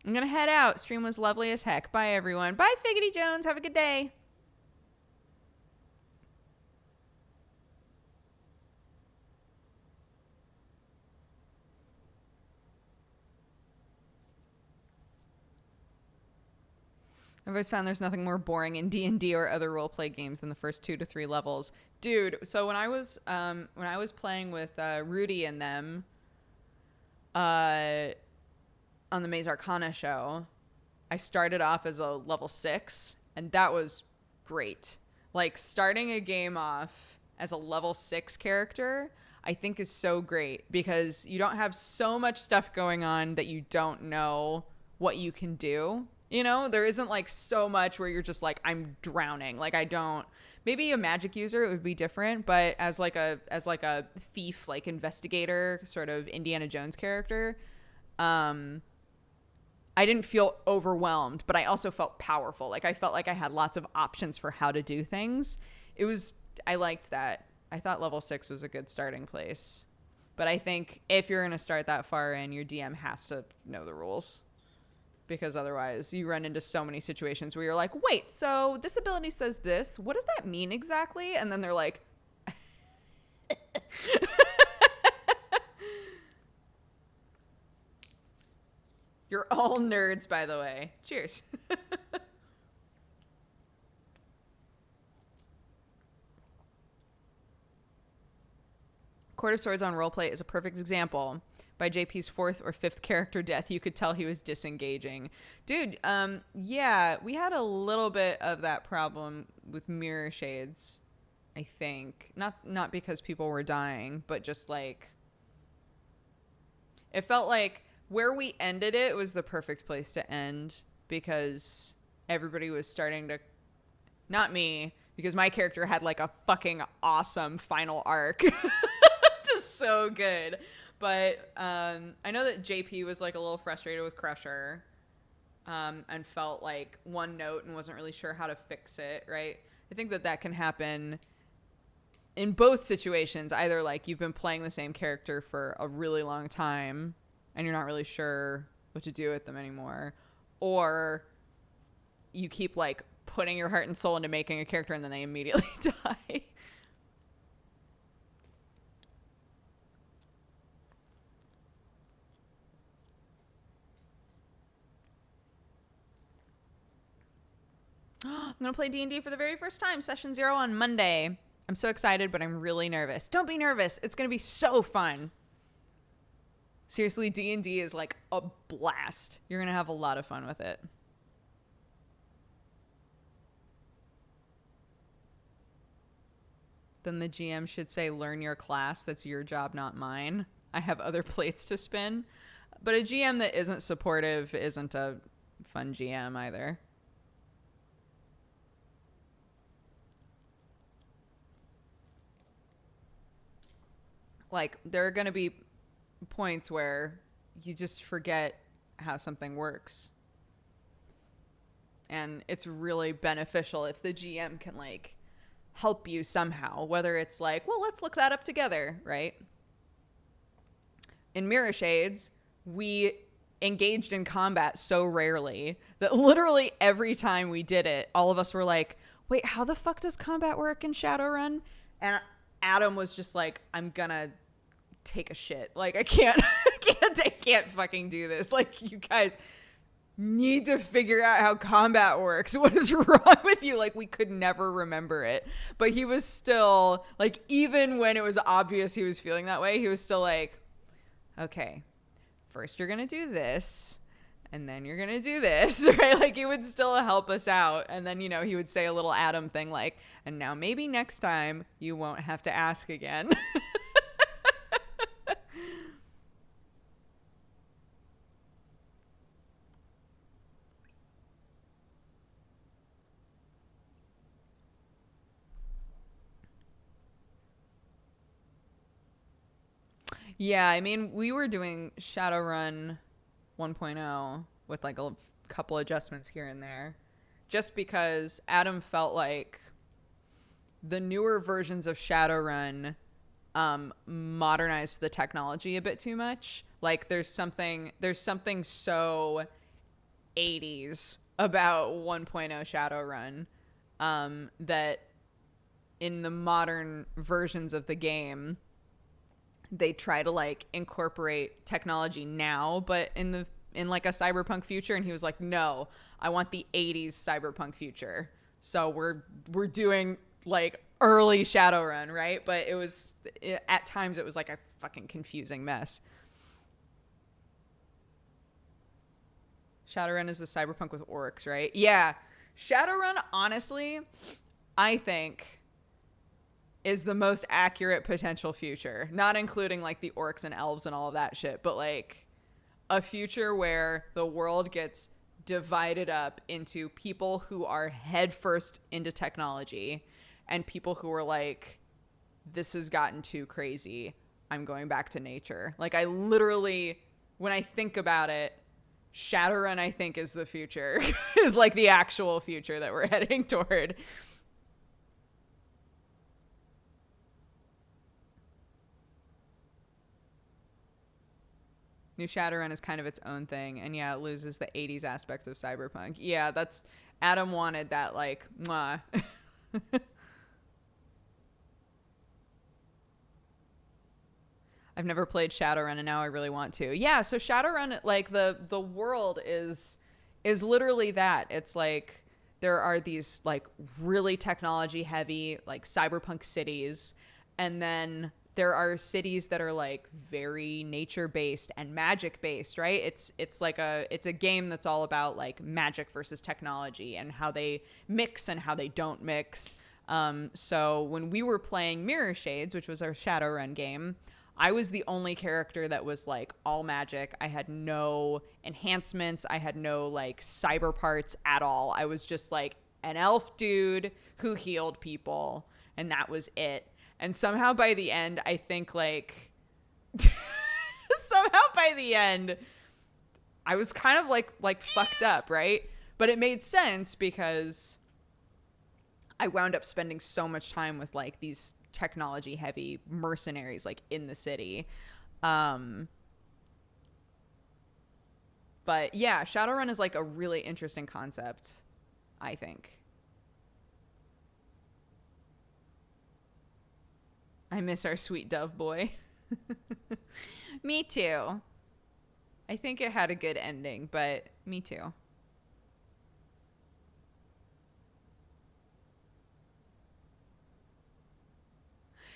I'm going to head out. Stream was lovely as heck. Bye, everyone. Bye, Figgity Jones. Have a good day. I've always found there's nothing more boring in D&D or other roleplay games than the first 2 to 3 levels. Dude, so when I was playing with Rudy and them on the Maze Arcana show, I started off as a level 6, and that was great. Like, starting a game off as a level 6 character, I think is so great, because you don't have so much stuff going on that you don't know what you can do. You know, there isn't like so much where you're just like, I'm drowning. Like, I don't, maybe a magic user, it would be different, but as like a thief, like investigator, sort of Indiana Jones character, I didn't feel overwhelmed, but I also felt powerful. Like, I felt like I had lots of options for how to do things. I liked that. I thought level 6 was a good starting place. But I think if you're going to start that far in, your DM has to know the rules. Because otherwise you run into so many situations where you're like, wait, so this ability says this. What does that mean exactly? And then they're like, you're all nerds, by the way. Cheers. Court of Swords on roleplay is a perfect example. By JP's 4th or 5th character death, you could tell he was disengaging. Dude, yeah, we had a little bit of that problem with Mirror Shades, I think. Not because people were dying, but just like, it felt like where we ended it was the perfect place to end, because everybody was starting to, not me, because my character had like a fucking awesome final arc. Just so good. But I know that JP was like a little frustrated with Crusher, and felt like one note and wasn't really sure how to fix it, right? I think that can happen in both situations. Either like you've been playing the same character for a really long time and you're not really sure what to do with them anymore, or you keep like putting your heart and soul into making a character and then they immediately die. I'm going to play D&D for the very first time, session 0 on Monday. I'm so excited, but I'm really nervous. Don't be nervous. It's going to be so fun. Seriously, D&D is like a blast. You're going to have a lot of fun with it. Then the GM should say, learn your class. That's your job, not mine. I have other plates to spin. But a GM that isn't supportive isn't a fun GM either. Like, there are going to be points where you just forget how something works. And it's really beneficial if the GM can, like, help you somehow. Whether it's like, well, let's look that up together, right? In Mirror Shades, we engaged in combat so rarely that literally every time we did it, all of us were like, wait, how the fuck does combat work in Shadowrun? And Adam was just like, I'm gonna take a shit. Like, I can't fucking do this. Like, you guys need to figure out how combat works. What is wrong with you? Like, we could never remember it. But he was still, like, even when it was obvious he was feeling that way, he was still like, okay, first you're gonna do this, and then you're gonna do this, right? Like, he would still help us out. And then, you know, he would say a little Adam thing like, and now maybe next time you won't have to ask again. Yeah, I mean, we were doing Shadowrun 1.0 with like a couple adjustments here and there, just because Adam felt like the newer versions of Shadowrun modernized the technology a bit too much. Like, there's something so 80s about 1.0 Shadowrun that in the modern versions of the game, they try to like incorporate technology now, but in like a cyberpunk future. And he was like, no, I want the 80s cyberpunk future. So we're doing like early Shadowrun, right? But at times it was like a fucking confusing mess. Shadowrun is the cyberpunk with orcs, right? Yeah. Shadowrun, honestly, I think is the most accurate potential future, not including like the orcs and elves and all of that shit, but like a future where the world gets divided up into people who are headfirst into technology and people who are like, this has gotten too crazy, I'm going back to nature. Like, I literally, when I think about it, Shadowrun, I think, is the future, is like the actual future that we're heading toward. New Shadowrun is kind of its own thing, and yeah, it loses the 80s aspect of cyberpunk. Yeah, that's, Adam wanted that, like, mwah. I've never played Shadowrun, and now I really want to. Yeah, so Shadowrun, like, the world is literally that. It's like there are these like really technology heavy like cyberpunk cities, and then there are cities that are like very nature based and magic based, right? It's a game that's all about like magic versus technology and how they mix and how they don't mix. So when we were playing Mirror Shades, which was our Shadowrun game, I was the only character that was like all magic. I had no enhancements. I had no like cyber parts at all. I was just like an elf dude who healed people, and that was it. And somehow by the end, I think like somehow by the end, I was kind of like fucked up, right? But it made sense because I wound up spending so much time with like these technology heavy mercenaries like in the city. But yeah, Shadowrun is like a really interesting concept, I think. I miss our sweet dove boy. Me too. I think it had a good ending, but me too.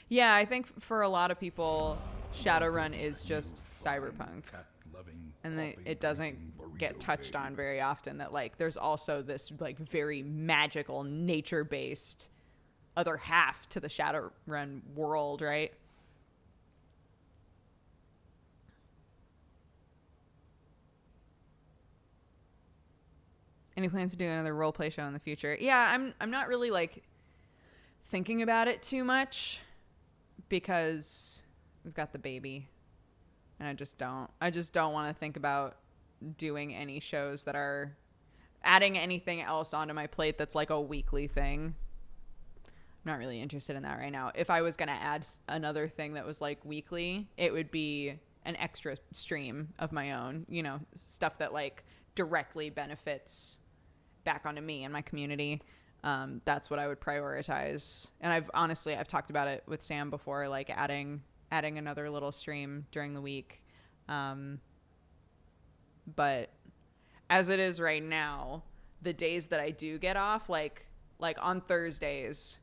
Yeah, I think for a lot of people, Shadowrun is just cyberpunk. And it doesn't get touched on very often that, like, there's also this, like, very magical, nature-based other half to the Shadowrun world, right? Any plans to do another roleplay show in the future? Yeah, I'm not really, like, thinking about it too much because we've got the baby. And I just don't want to think about doing any shows that are adding anything else onto my plate that's like a weekly thing. I'm not really interested in that right now. If I was going to add another thing that was like weekly, it would be an extra stream of my own, you know, stuff that like directly benefits back onto me and my community. That's what I would prioritize. And I've talked about it with Sam before, like adding another little stream during the week. But as it is right now, the days that I do get off, like on Thursdays,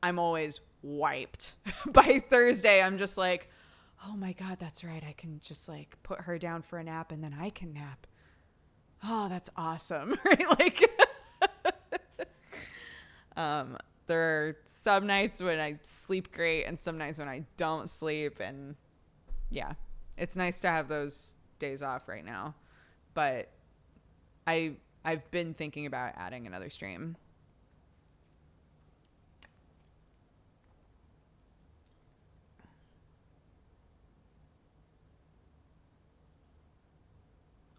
I'm always wiped. By Thursday, I'm just like, oh my God, that's right. I can just like put her down for a nap and then I can nap. Oh, that's awesome. Right? Like, there are some nights when I sleep great and some nights when I don't sleep. And yeah, it's nice to have those days off right now. But I've been thinking about adding another stream.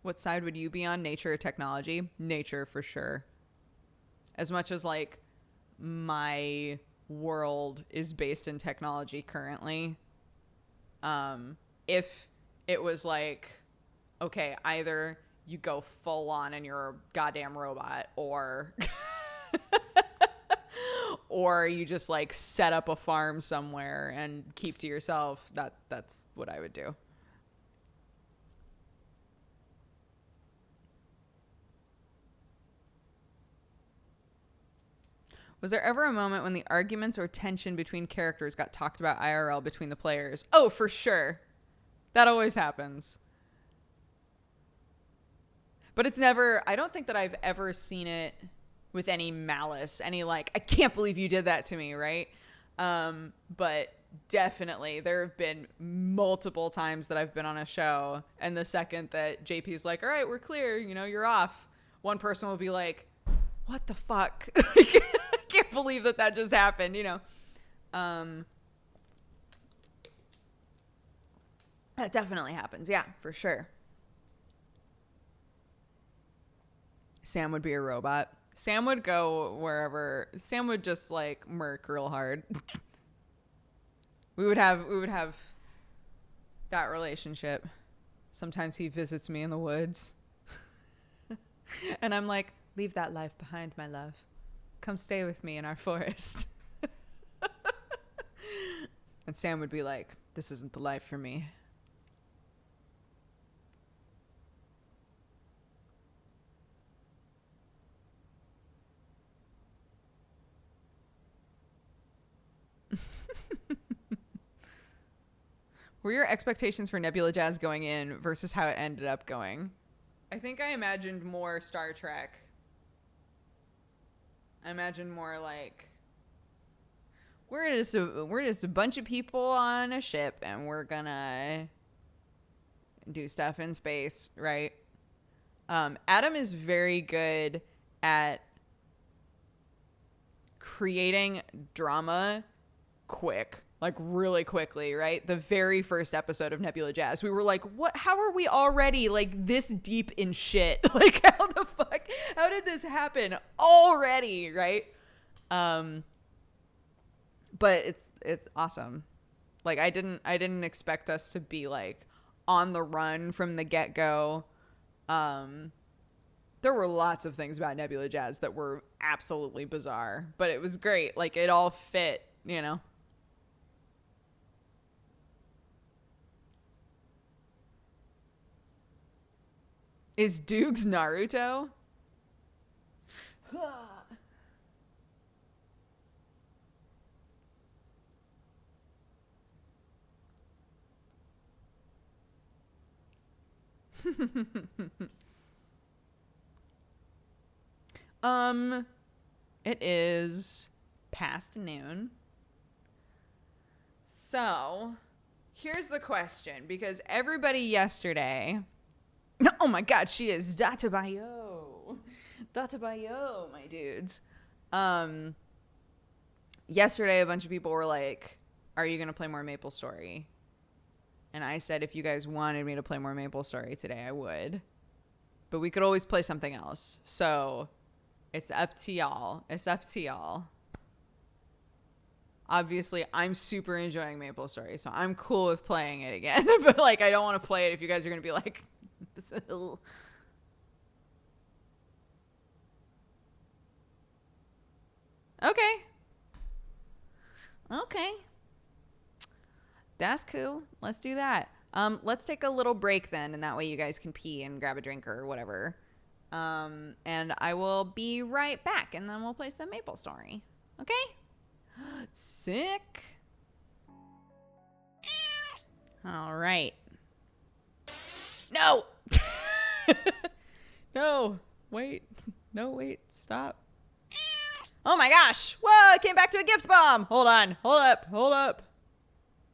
What side would you be on, nature or technology? Nature for sure. As much as like my world is based in technology currently, if it was like, okay, either you go full on and you're a goddamn robot, or or you just like set up a farm somewhere and keep to yourself, that's what I would do. Was there ever a moment when the arguments or tension between characters got talked about IRL between the players? Oh, for sure. That always happens. But it's never, I don't think that I've ever seen it with any malice, any like, I can't believe you did that to me, right? But definitely there have been multiple times that I've been on a show and the second that JP's like, all right, we're clear, you know, you're off, one person will be like, what the fuck? I can't believe that just happened, you know? That definitely happens. Yeah, for sure. Sam would be a robot. Sam would go wherever. Sam would just like murk real hard. We would have that relationship. Sometimes he visits me in the woods. And I'm like, leave that life behind, my love. Come stay with me in our forest. And Sam would be like, this isn't the life for me. Were your expectations for Nebula Jazz going in versus how it ended up going? I think I imagined more Star Trek. I imagined more like we're just a bunch of people on a ship and we're gonna do stuff in space, right? Adam is very good at creating drama quick. Like really quickly, right? The very first episode of Nebula Jazz, we were like, what? How are we already like this deep in shit? Like how the fuck? How did this happen already, right? But it's awesome. Like I didn't expect us to be like on the run from the get-go. There were lots of things about Nebula Jazz that were absolutely bizarre, but it was great. Like it all fit, you know. Is Doogs Naruto? It is past noon. So, here's the question, because everybody yesterday, oh my god, she is Databayo. Databayo, my dudes. Yesterday a bunch of people were like, are you going to play more MapleStory? And I said if you guys wanted me to play more MapleStory today, I would. But we could always play something else. So, it's up to y'all. It's up to y'all. Obviously, I'm super enjoying MapleStory, so I'm cool with playing it again. But, like, I don't want to play it if you guys are going to be like... Okay. Okay. That's cool. Let's do that. Let's take a little break then, and that way you guys can pee and grab a drink or whatever. And I will be right back, and then we'll play some MapleStory. Okay? Sick. All right. No. No. Wait. No, wait. Stop. Oh my gosh. Whoa, I came back to a gift bomb. Hold on. Hold up. Hold up.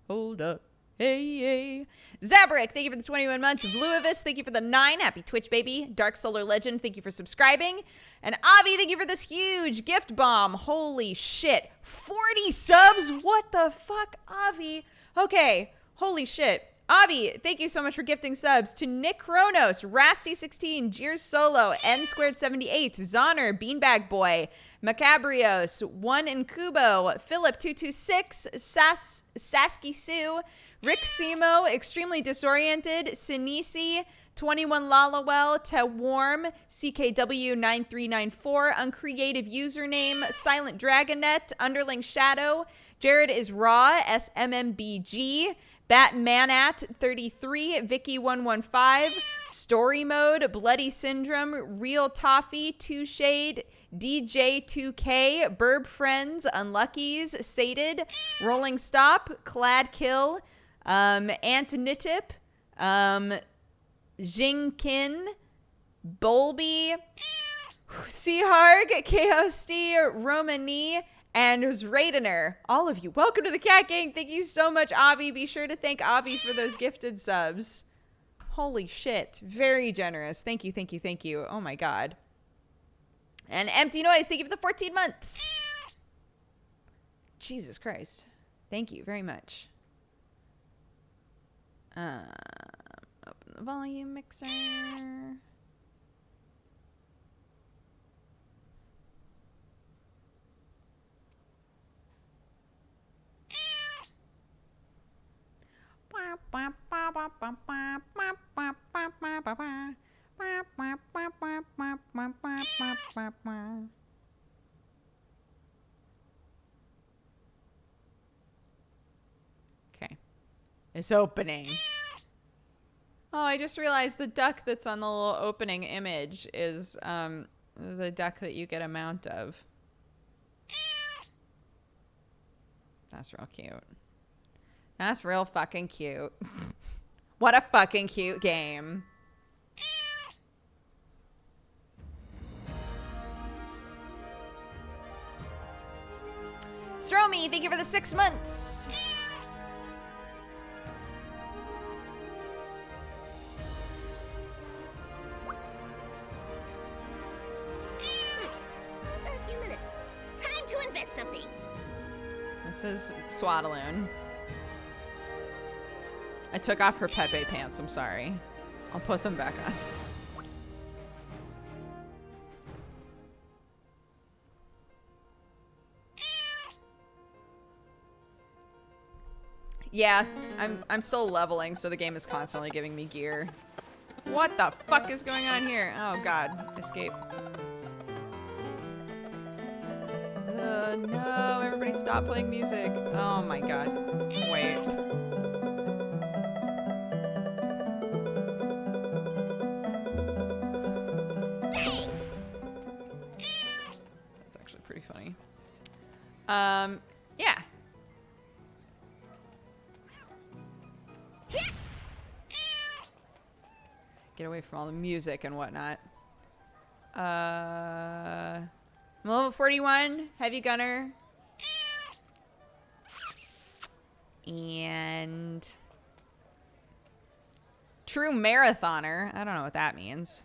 Hold up. Hey, hey. Zabrick, thank you for the 21 months. Blueavis, thank you for the 9. Happy Twitch, baby. Dark Solar Legend, thank you for subscribing. And Avi, thank you for this huge gift bomb. Holy shit. 40 subs? What the fuck, Avi? Okay. Holy shit. Avi, thank you so much for gifting subs to Nick Kronos, Rasty16, Jeers Solo, N278, Zoner, Beanbag Boy, Macabrios, One in Kubo, Philip226, Sasky Sue, Rick Simo, Extremely Disoriented, Sinisi, 21 Lalawell, Tewarm, CKW9394, Uncreative Username, Silent Dragonet, Underling Shadow, Jared is Raw, SMMBG, Batmanat 33, Vicky115, Story Mode, Bloody Syndrome, Real Toffee, Two Shade, DJ2K, Burb Friends, Unluckies, Sated, Rolling Stop, Clad Kill, Antonitip, Jingkin, Bolby, Seaharg, Chaosti, Romani, and Raidiner. All of you, welcome to the Cat Gang. Thank you so much, Avi. Be sure to thank Avi for those gifted subs. Holy shit. Very generous. Thank you, thank you, thank you. Oh my god. And Empty Noise, thank you for the 14 months. Jesus Christ. Thank you very much. Open the volume mixer. Okay. It's opening. Oh, I just realized the duck that's on the little opening image is the duck that you get a mount of. That's real cute. That's real fucking cute. What a fucking cute game. Sromi, thank you for the 6 months. A few minutes. Time to invent something. This is Swaddaloon. I took off her Pepe pants, I'm sorry. I'll put them back on. Yeah, I'm still leveling, so the game is constantly giving me gear. What the fuck is going on here? Oh god, escape. No, everybody stop playing music. Oh my god. Wait. Yeah. Get away from all the music and whatnot. I'm level 41, heavy gunner. And true marathoner. I don't know what that means.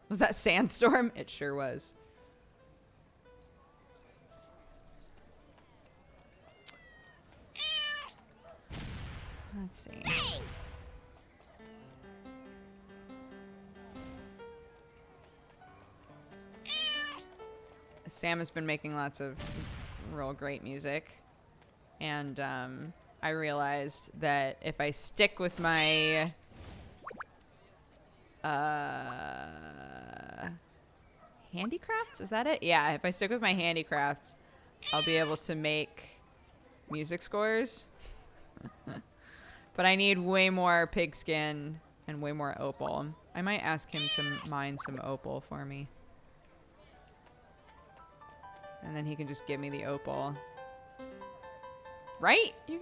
Was that Sandstorm? It sure was. Let's see. Sam has been making lots of real great music. And I realized that if I stick with my handicrafts, is that it? Yeah, if I stick with my handicrafts, I'll be able to make music scores. But I need way more pigskin and way more opal. I might ask him to mine some opal for me. And then he can just give me the opal. Right? You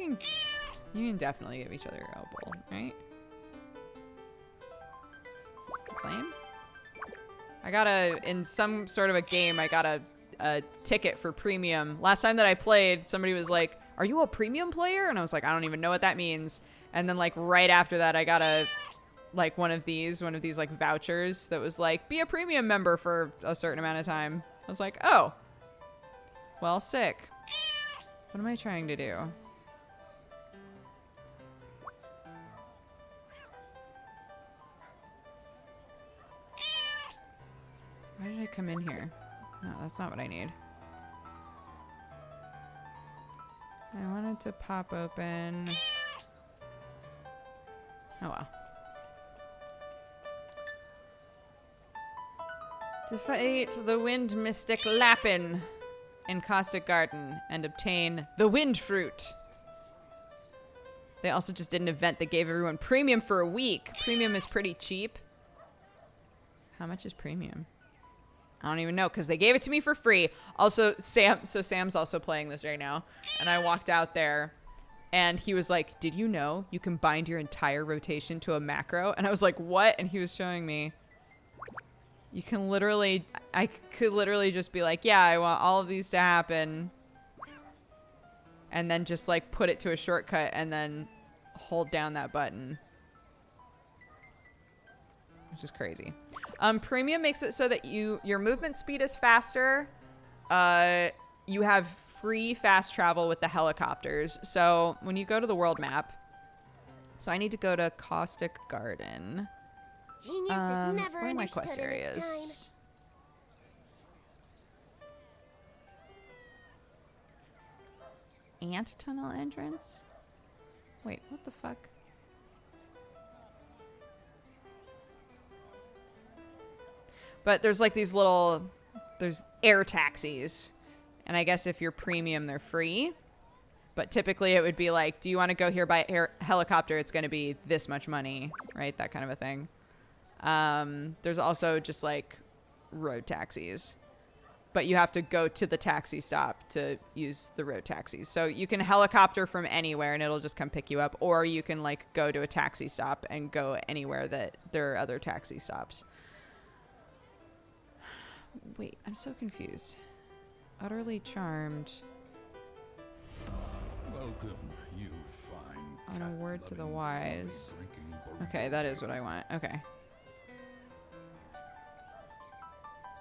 can definitely give each other opal, right? Claim? I got in some sort of a game, I got a ticket for premium. Last time that I played, somebody was like, "Are you a premium player?" And I was like, "I don't even know what that means." And then like right after that, I got one of these like vouchers that was like, "Be a premium member for a certain amount of time." I was like, "Oh. Well, sick." What am I trying to do? Why did I come in here? No, that's not what I need. I wanted to pop open... Oh well. Defeat the wind mystic Lapin in Caustic Garden and obtain the wind fruit. They also just did an event that gave everyone premium for a week. Premium is pretty cheap. How much is premium? I don't even know because they gave it to me for free. Also, Sam's also playing this right now. And I walked out there and he was like, "Did you know you can bind your entire rotation to a macro?" And I was like, "What?" And he was showing me. You can literally, I could literally just be like, "Yeah, I want all of these to happen." And then just like put it to a shortcut and then hold down that button. Which is crazy. Premium makes it so that your movement speed is faster. You have free fast travel with the helicopters. So when you go to the world map, so I need to go to Caustic Garden. Genius is never where are my understood quest in its areas? Ant tunnel entrance? Wait, what the fuck? But there's like these there's air taxis. And I guess if you're premium, they're free. But typically it would be like, do you want to go here by helicopter? It's going to be this much money, right? That kind of a thing. There's also just like road taxis. But you have to go to the taxi stop to use the road taxis. So you can helicopter from anywhere and it'll just come pick you up. Or you can like go to a taxi stop and go anywhere that there are other taxi stops. Wait, I'm so confused. Utterly charmed. Welcome, you fine. On a word to the cat-loving, wise. coffee-drinking burrito. Okay, that is what I want. Okay.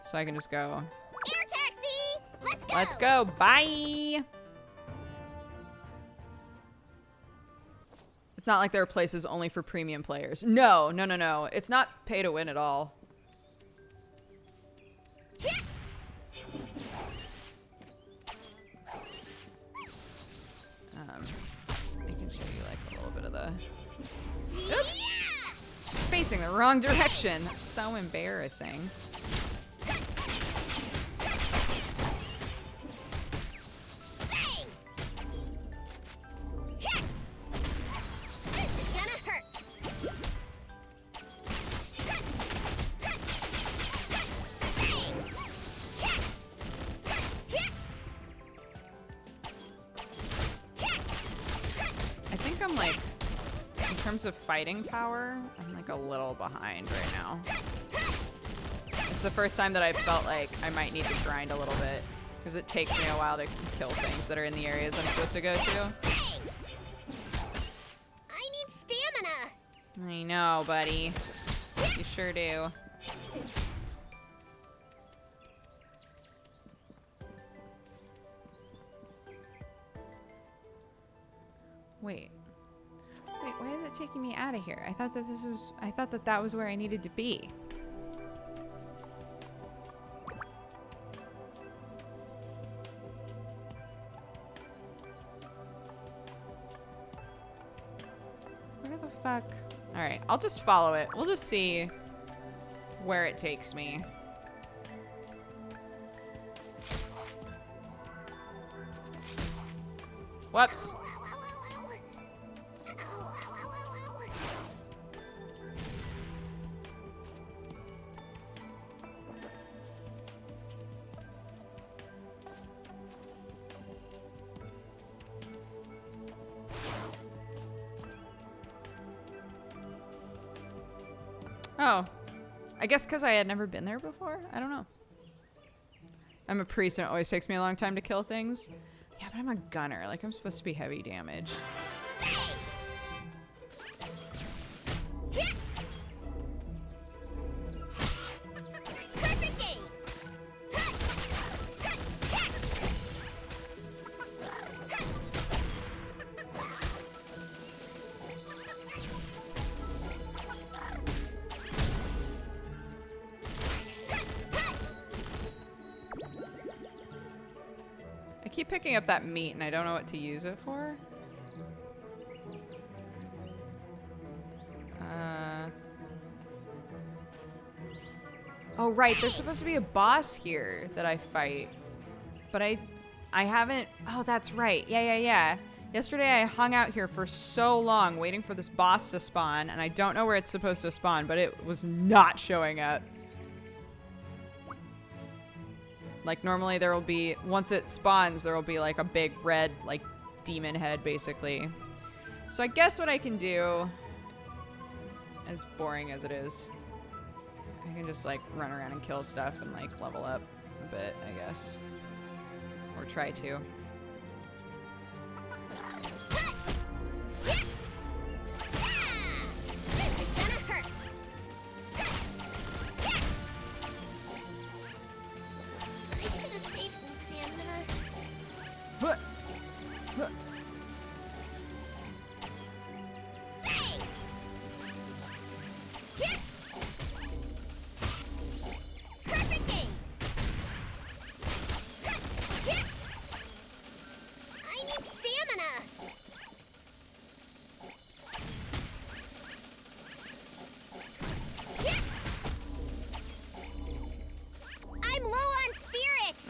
So I can just go. Air taxi! Let's go! Let's go. Bye. It's not like there are places only for premium players. No. It's not pay to win at all. I can show you like a little bit of the... Oops! Facing the wrong direction. That's so embarrassing. Bang! Hit! This is gonna hurt. Bang! Hit! Hit! terms of fighting power, I'm like a little behind right now. It's the first time that I felt like I might need to grind a little bit, because it takes me a while to kill things that are in the areas I'm supposed to go to. I need stamina. I know, buddy. You sure do. Wait. Wait, why is it taking me out of here? I thought that that was where I needed to be. Where the fuck? All right, I'll just follow it. We'll just see where it takes me. Whoops. Oh, I guess because I had never been there before? I don't know. I'm a priest and it always takes me a long time to kill things. Yeah, but I'm a gunner. Like, I'm supposed to be heavy damage. I keep picking up that meat and I don't know what to use it for. Oh, right. There's supposed to be a boss here that I fight. But I haven't... Oh, that's right. Yeah. Yesterday I hung out here for so long waiting for this boss to spawn, and I don't know where it's supposed to spawn, but it was not showing up. Like, normally there will be... Once it spawns, there will be, like, a big red, like, demon head, basically. So I guess what I can do, as boring as it is, I can just, like, run around and kill stuff and, like, level up a bit, I guess. Or try to.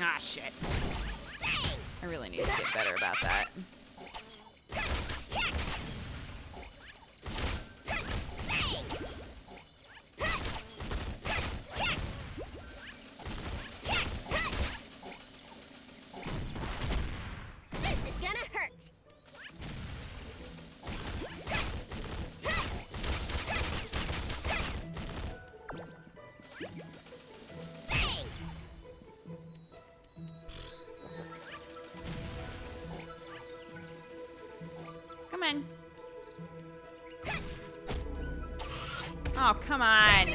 Ah, shit. I really need to get better about that. This is gonna hurt. Come on. Oh, come on.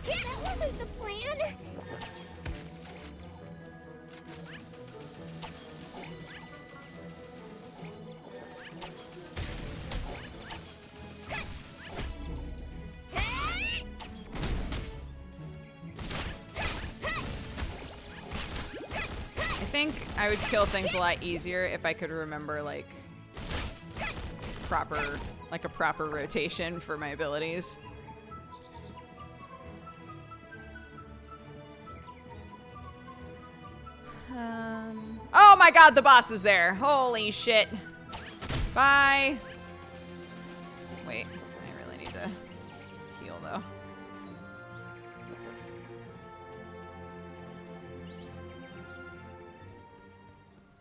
That wasn't the plan. I think I would kill things a lot easier if I could remember, like, a proper rotation for my abilities. Oh my god, the boss is there. Holy shit. Bye. Wait, I really need to heal, though.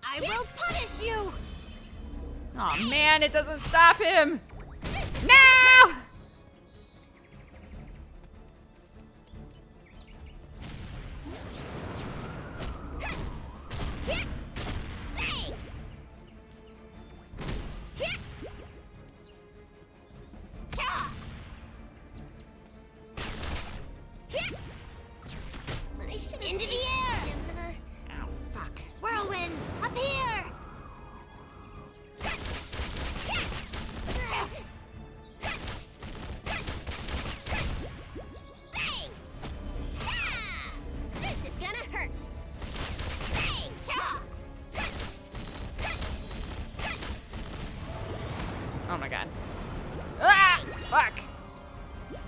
I will punish you! Oh man, it doesn't stop him! No! Into the air! Ow, fuck. Whirlwind, up here! Bang! Ah! This is gonna hurt! Bang! Cha! Oh my god. Ah! Fuck!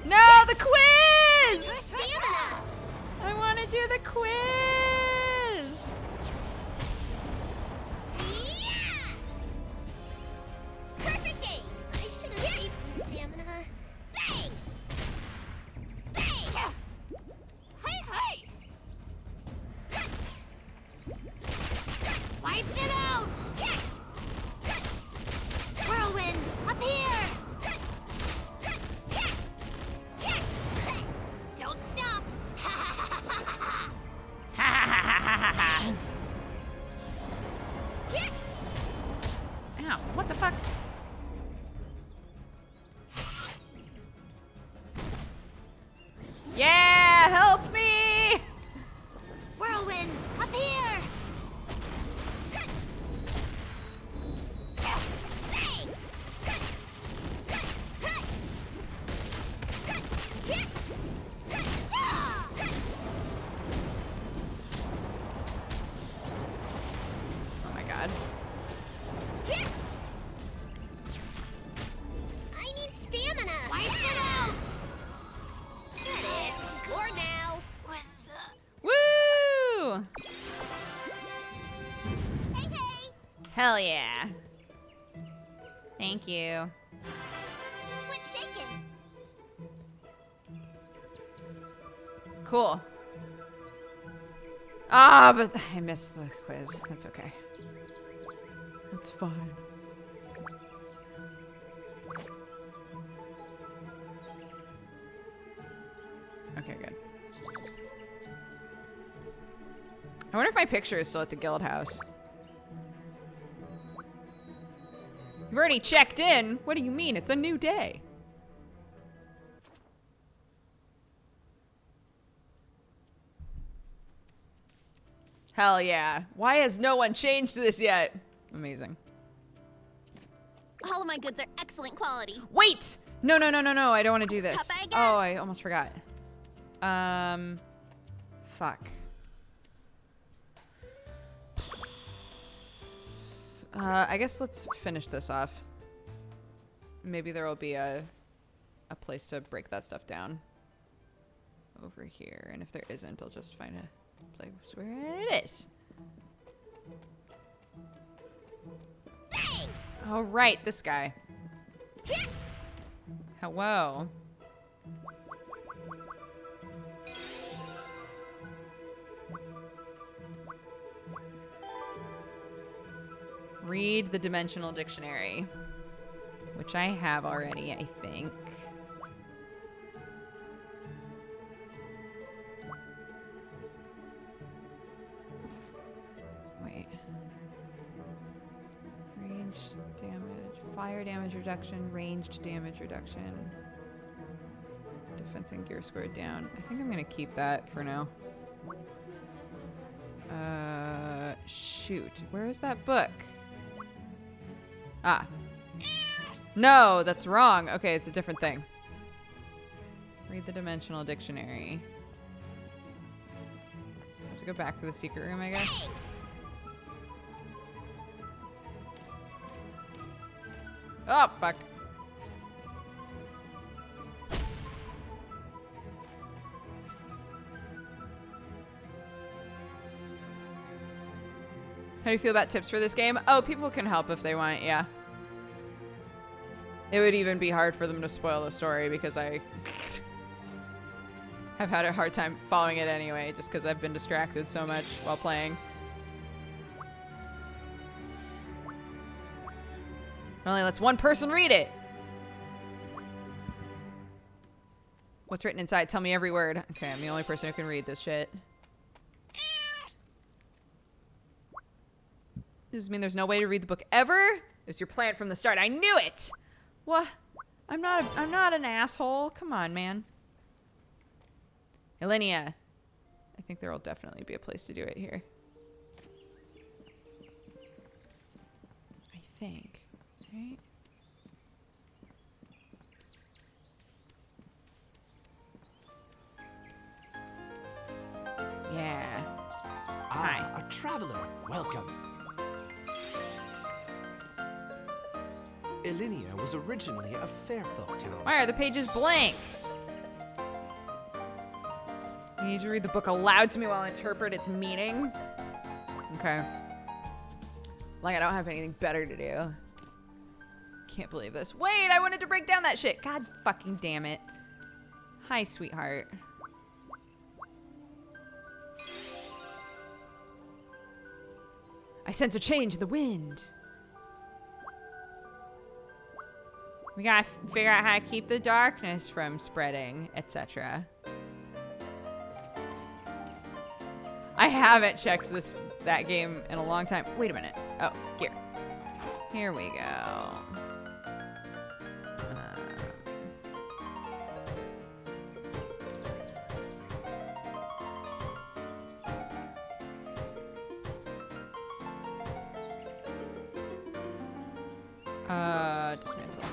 No, the quiz! Stamina! I want to do the quiz! Yeah! Perfect game! I should have saved some stamina. Bang! Bang! Hey, hey! Wipe them out! Whirlwind, up here! Don't stop! Ow, what the fuck? Yeah, help me! Whirlwind, up here! Bang! Oh my god. I need stamina! Wipe it out! Get it! More now! Woo! Hey, hey! Hell yeah. Thank you. Quit shaking! Cool. Ah, but I missed the quiz. That's okay. That's fine. Okay, good. I wonder if my picture is still at the guild house. You've already checked in? What do you mean? It's a new day. Hell yeah. Why has no one changed this yet? Amazing. All of my goods are excellent quality. Wait! No, no, no, no, no. I don't want to do this. Stop it again. Oh, I almost forgot. Fuck. I guess let's finish this off. Maybe there will be a place to break that stuff down over here. And if there isn't, I'll just find a place where it is. Bang! Oh, right, this guy. Hello. Read the dimensional dictionary, which I have already, I think. Wait. Ranged damage, fire damage reduction, ranged damage reduction. Defense and gear score down. I think I'm gonna keep that for now. Shoot. Where is that book? Ah. No, that's wrong. Okay, it's a different thing. Read the dimensional dictionary. So I have to go back to the secret room, I guess. Oh, fuck. How do you feel about tips for this game? Oh, people can help if they want, yeah. It would even be hard for them to spoil the story because I have had a hard time following it anyway, just because I've been distracted so much while playing. It only lets one person read it. What's written inside? Tell me every word. Okay, I'm the only person who can read this shit. Does this mean there's no way to read the book ever? It was your plan from the start. I knew it! What? I'm not an asshole. Come on, man. Elenia. I think there will definitely be a place to do it here. I think. Right? Yeah. Hi. A traveler. Welcome. Elinia was originally a fair folk town. Why are the pages blank? You need to read the book aloud to me while I interpret its meaning. Okay. Like I don't have anything better to do. Can't believe this. Wait, I wanted to break down that shit. God fucking damn it. Hi, sweetheart. I sense a change in the wind. We gotta figure out how to keep the darkness from spreading, etc. I haven't checked that game in a long time. Wait a minute. Oh, here. Here we go. Dismantle.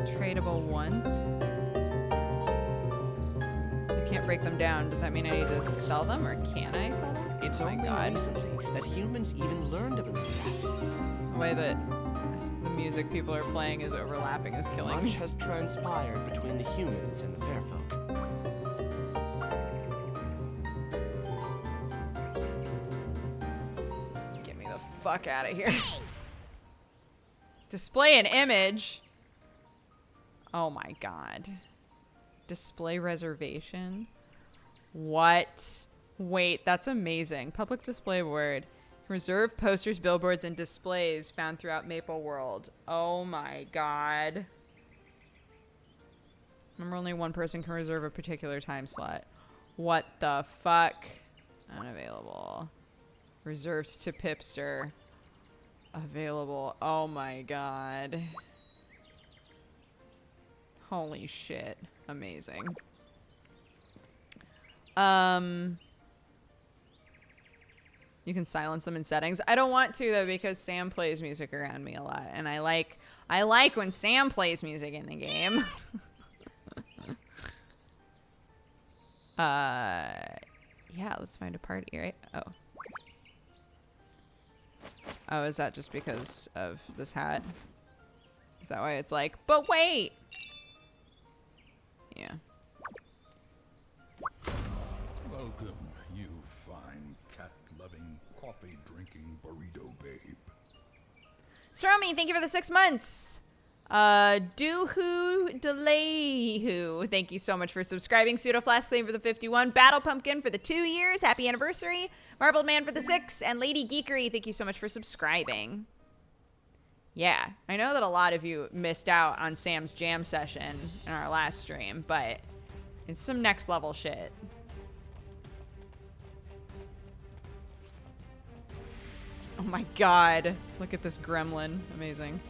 Tradable once. I can't break them down. Does that mean I need to sell them, or can I sell them? It's oh my only God. recently that humans even learned of it. The way that the music people are playing is overlapping is killing Much me. has transpired between the humans and the fair folk. Get me the fuck out of here. Display an image. Oh my God. Display reservation. What? Wait, that's amazing. Public display board. Reserve posters, billboards, and displays found throughout Maple World. Oh my God. Remember, only one person can reserve a particular time slot. What the fuck? Unavailable. Reserved to Pipster. Available. Oh my God. Holy shit. Amazing. You can silence them in settings. I don't want to though, because Sam plays music around me a lot, and I like when Sam plays music in the game. Yeah, let's find a party, right? Oh, is that just because of this hat? Is that why it's like, but wait? Yeah. Welcome, you fine cat-loving, coffee-drinking burrito babe. Stromy, thank you for the 6 months. Doohoo Delayhoo, thank you so much for subscribing. Pseudoflask Flame for the 51. Battle Pumpkin for the 2 years. Happy anniversary. Marbled Man for the 6. And Lady Geekery, thank you so much for subscribing. Yeah, I know that a lot of you missed out on Sam's jam session in our last stream, but it's some next level shit. Oh my God, look at this gremlin. Amazing.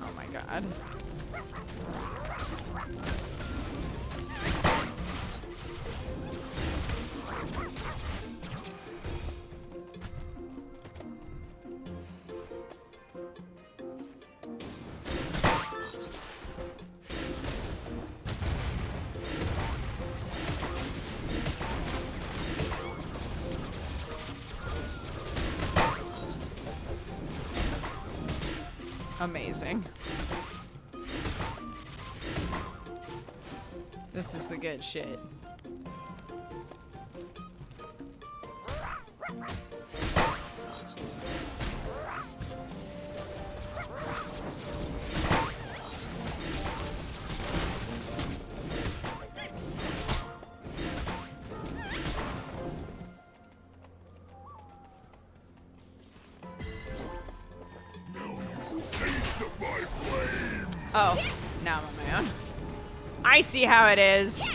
Oh my God. Amazing. This is the good shit. Oh, now I'm on my own. I see how it is.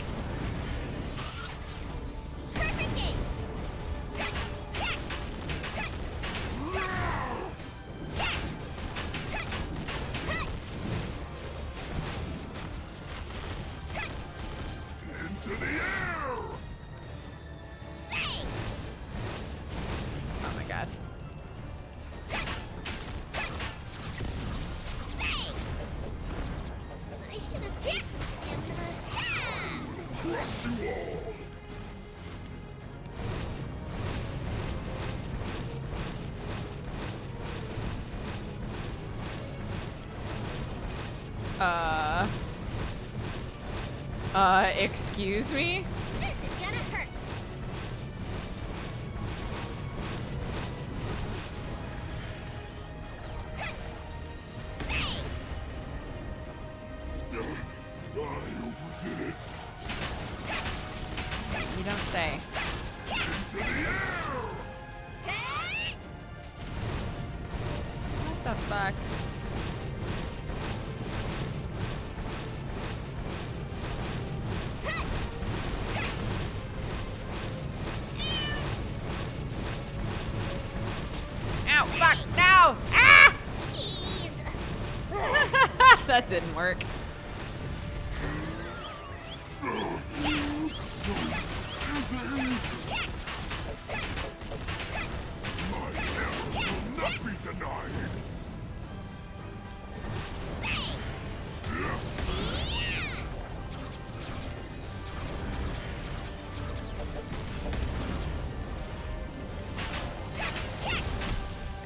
Oh my god. I should have saved some stamina. Excuse me? This is gonna hurt. You don't say. What the fuck? Ow, fuck, no! Ah! That didn't work. Not be denied.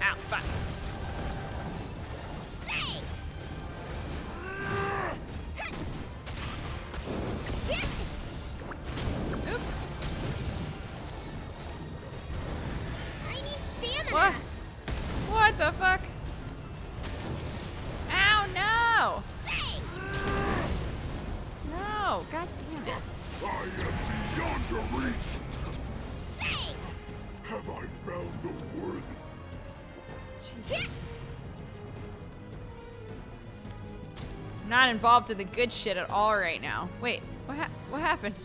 Ow, fuck. Oops. I need stamina. What? What the fuck? Ow, no! No, god damn it. I am beyond your reach. Have I found the worthy? Jesus. I'm not involved in the good shit at all right now. Wait, what happened?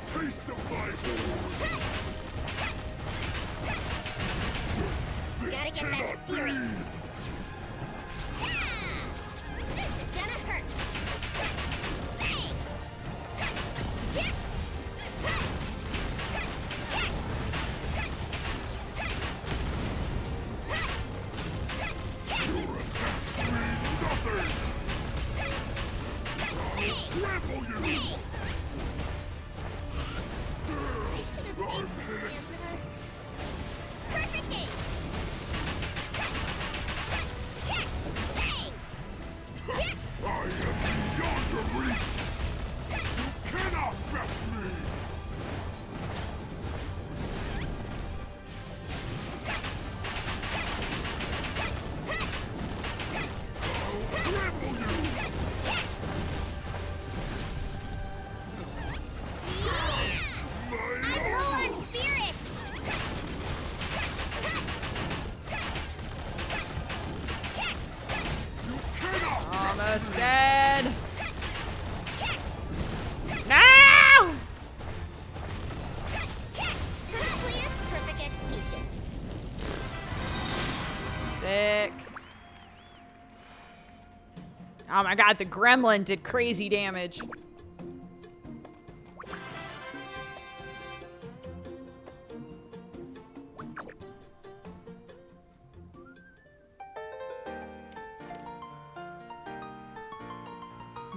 Taste of my horn. Gotta get that spirit. This is gonna hurt. Your attacks mean nothing. I'll trample you. I should have saved some stamina. Perfect game. I am beyond your reach. You cannot best me. I'll trample you. I'm low on spirit. You cannot. Almost dead. No! Perfectly perfect execution. Sick. Oh my god, the gremlin did crazy damage.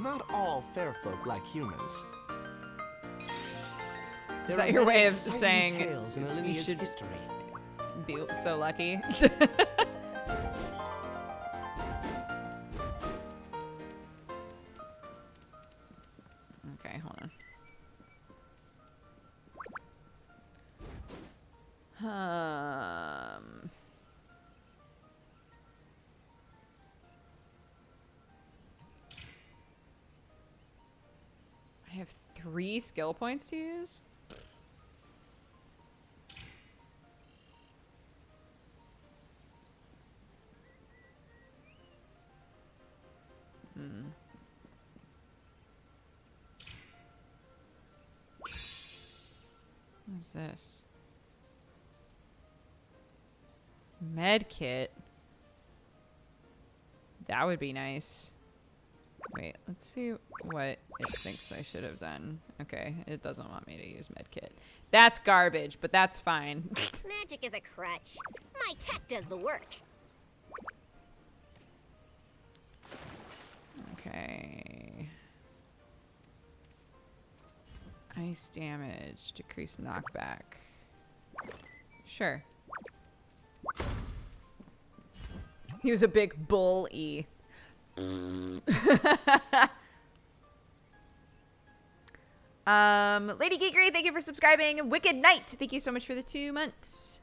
not all fair folk like humans. Is There that are your many way of exciting saying tales in Olivia's should- history? Be so lucky. Okay, hold on. I have 3 skill points to use. What is this? Med kit. That would be nice. Wait, let's see what it thinks I should have done. Okay, it doesn't want me to use med kit. That's garbage, but that's fine. Magic is a crutch. My tech does the work. Okay. Ice damage, decreased knockback. Sure. He was a big bull E. Lady Geekery, thank you for subscribing. Wicked Knight, thank you so much for the 2 months.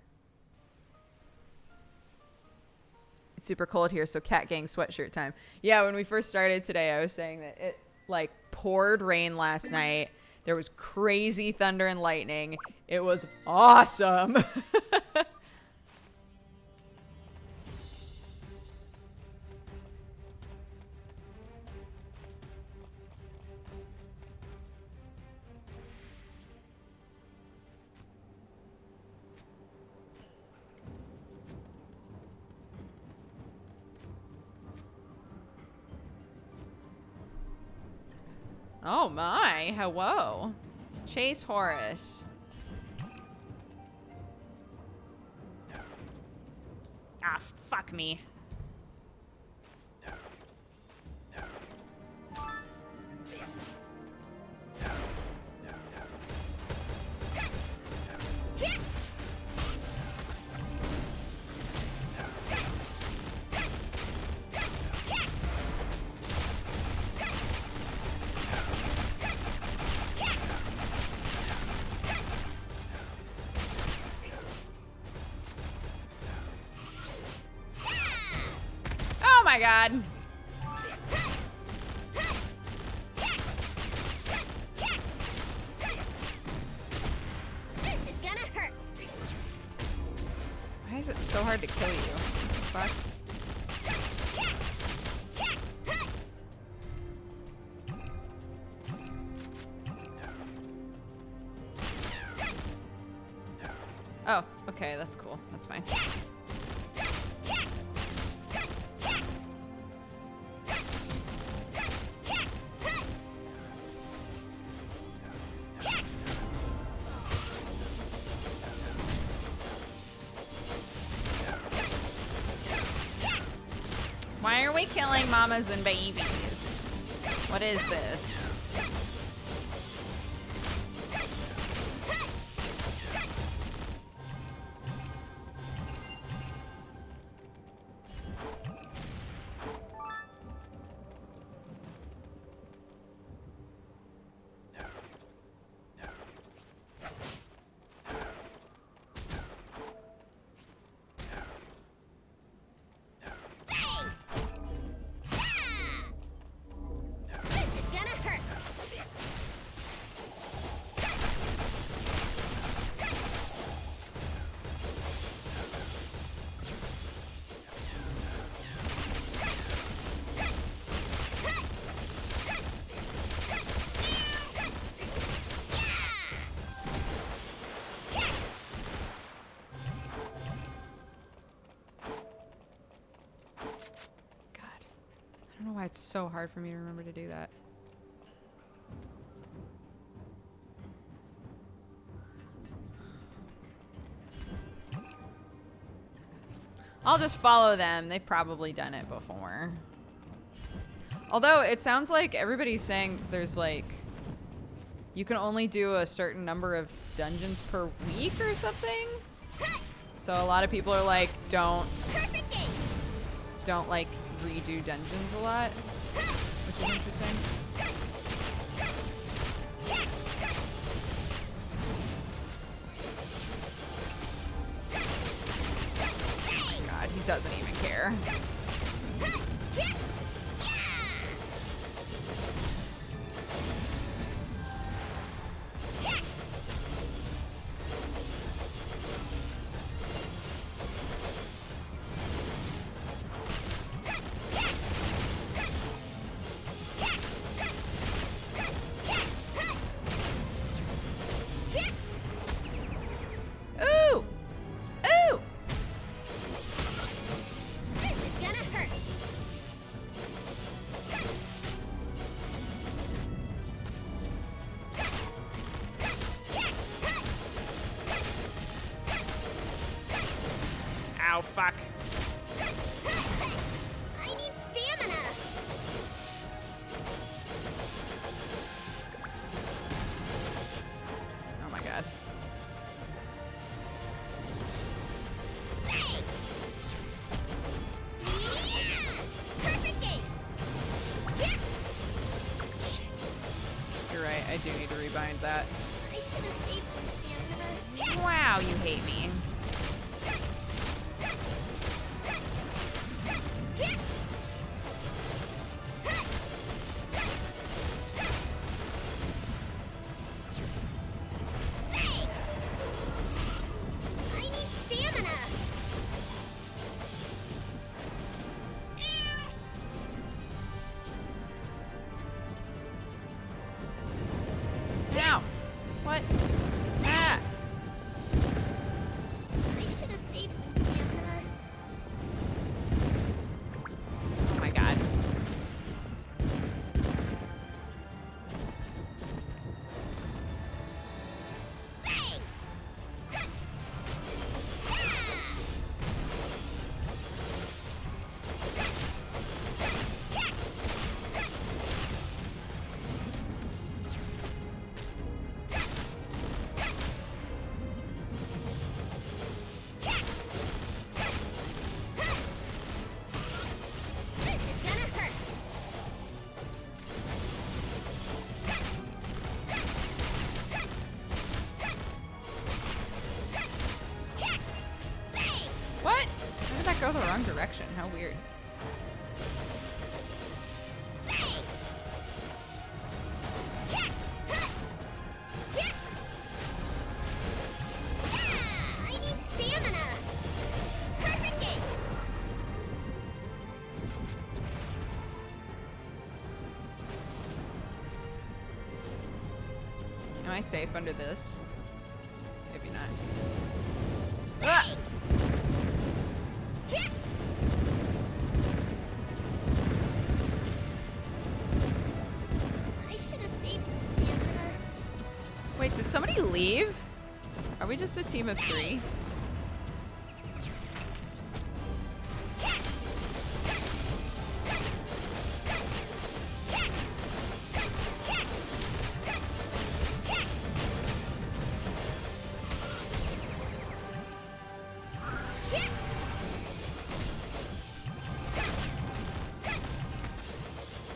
It's super cold here, so cat gang sweatshirt time. Yeah, when we first started today, I was saying that it like poured rain last night. There was crazy thunder and lightning. It was awesome. Oh my, hello. Chase Horace. Ah, fuck me. Oh my god. This is gonna hurt. Why is it so hard to kill you? What the fuck? Oh, okay, that's cool. That's fine. Why are we killing mamas and babies? What is this? This is gonna hurt. God. I don't know why it's so hard for me to remember to do that. I'll just follow them. They've probably done it before. Although it sounds like everybody's saying there's like you can only do a certain number of dungeons per week or something. So a lot of people are like, don't like redo dungeons a lot, which is interesting. Oh my god, he doesn't even care. Ooh! Ooh! This is gonna hurt. Ow, fuck. I need stamina. Oh my god. Bang! Yeah! Perfect game. You're right, I do need to rebind that. I should have saved some stamina. Wow, you hate me. Bang! I need stamina. Ow! What? Ah! I should have saved some stamina. Oh my god. Bang! This is gonna hurt. Bang! What? How did that go the wrong direction? How weird. Bang! I need stamina. Perfect game. Am I safe under this? Maybe not. Ah! I should have saved some stamina. Wait, did somebody leave? Are we just a team of 3?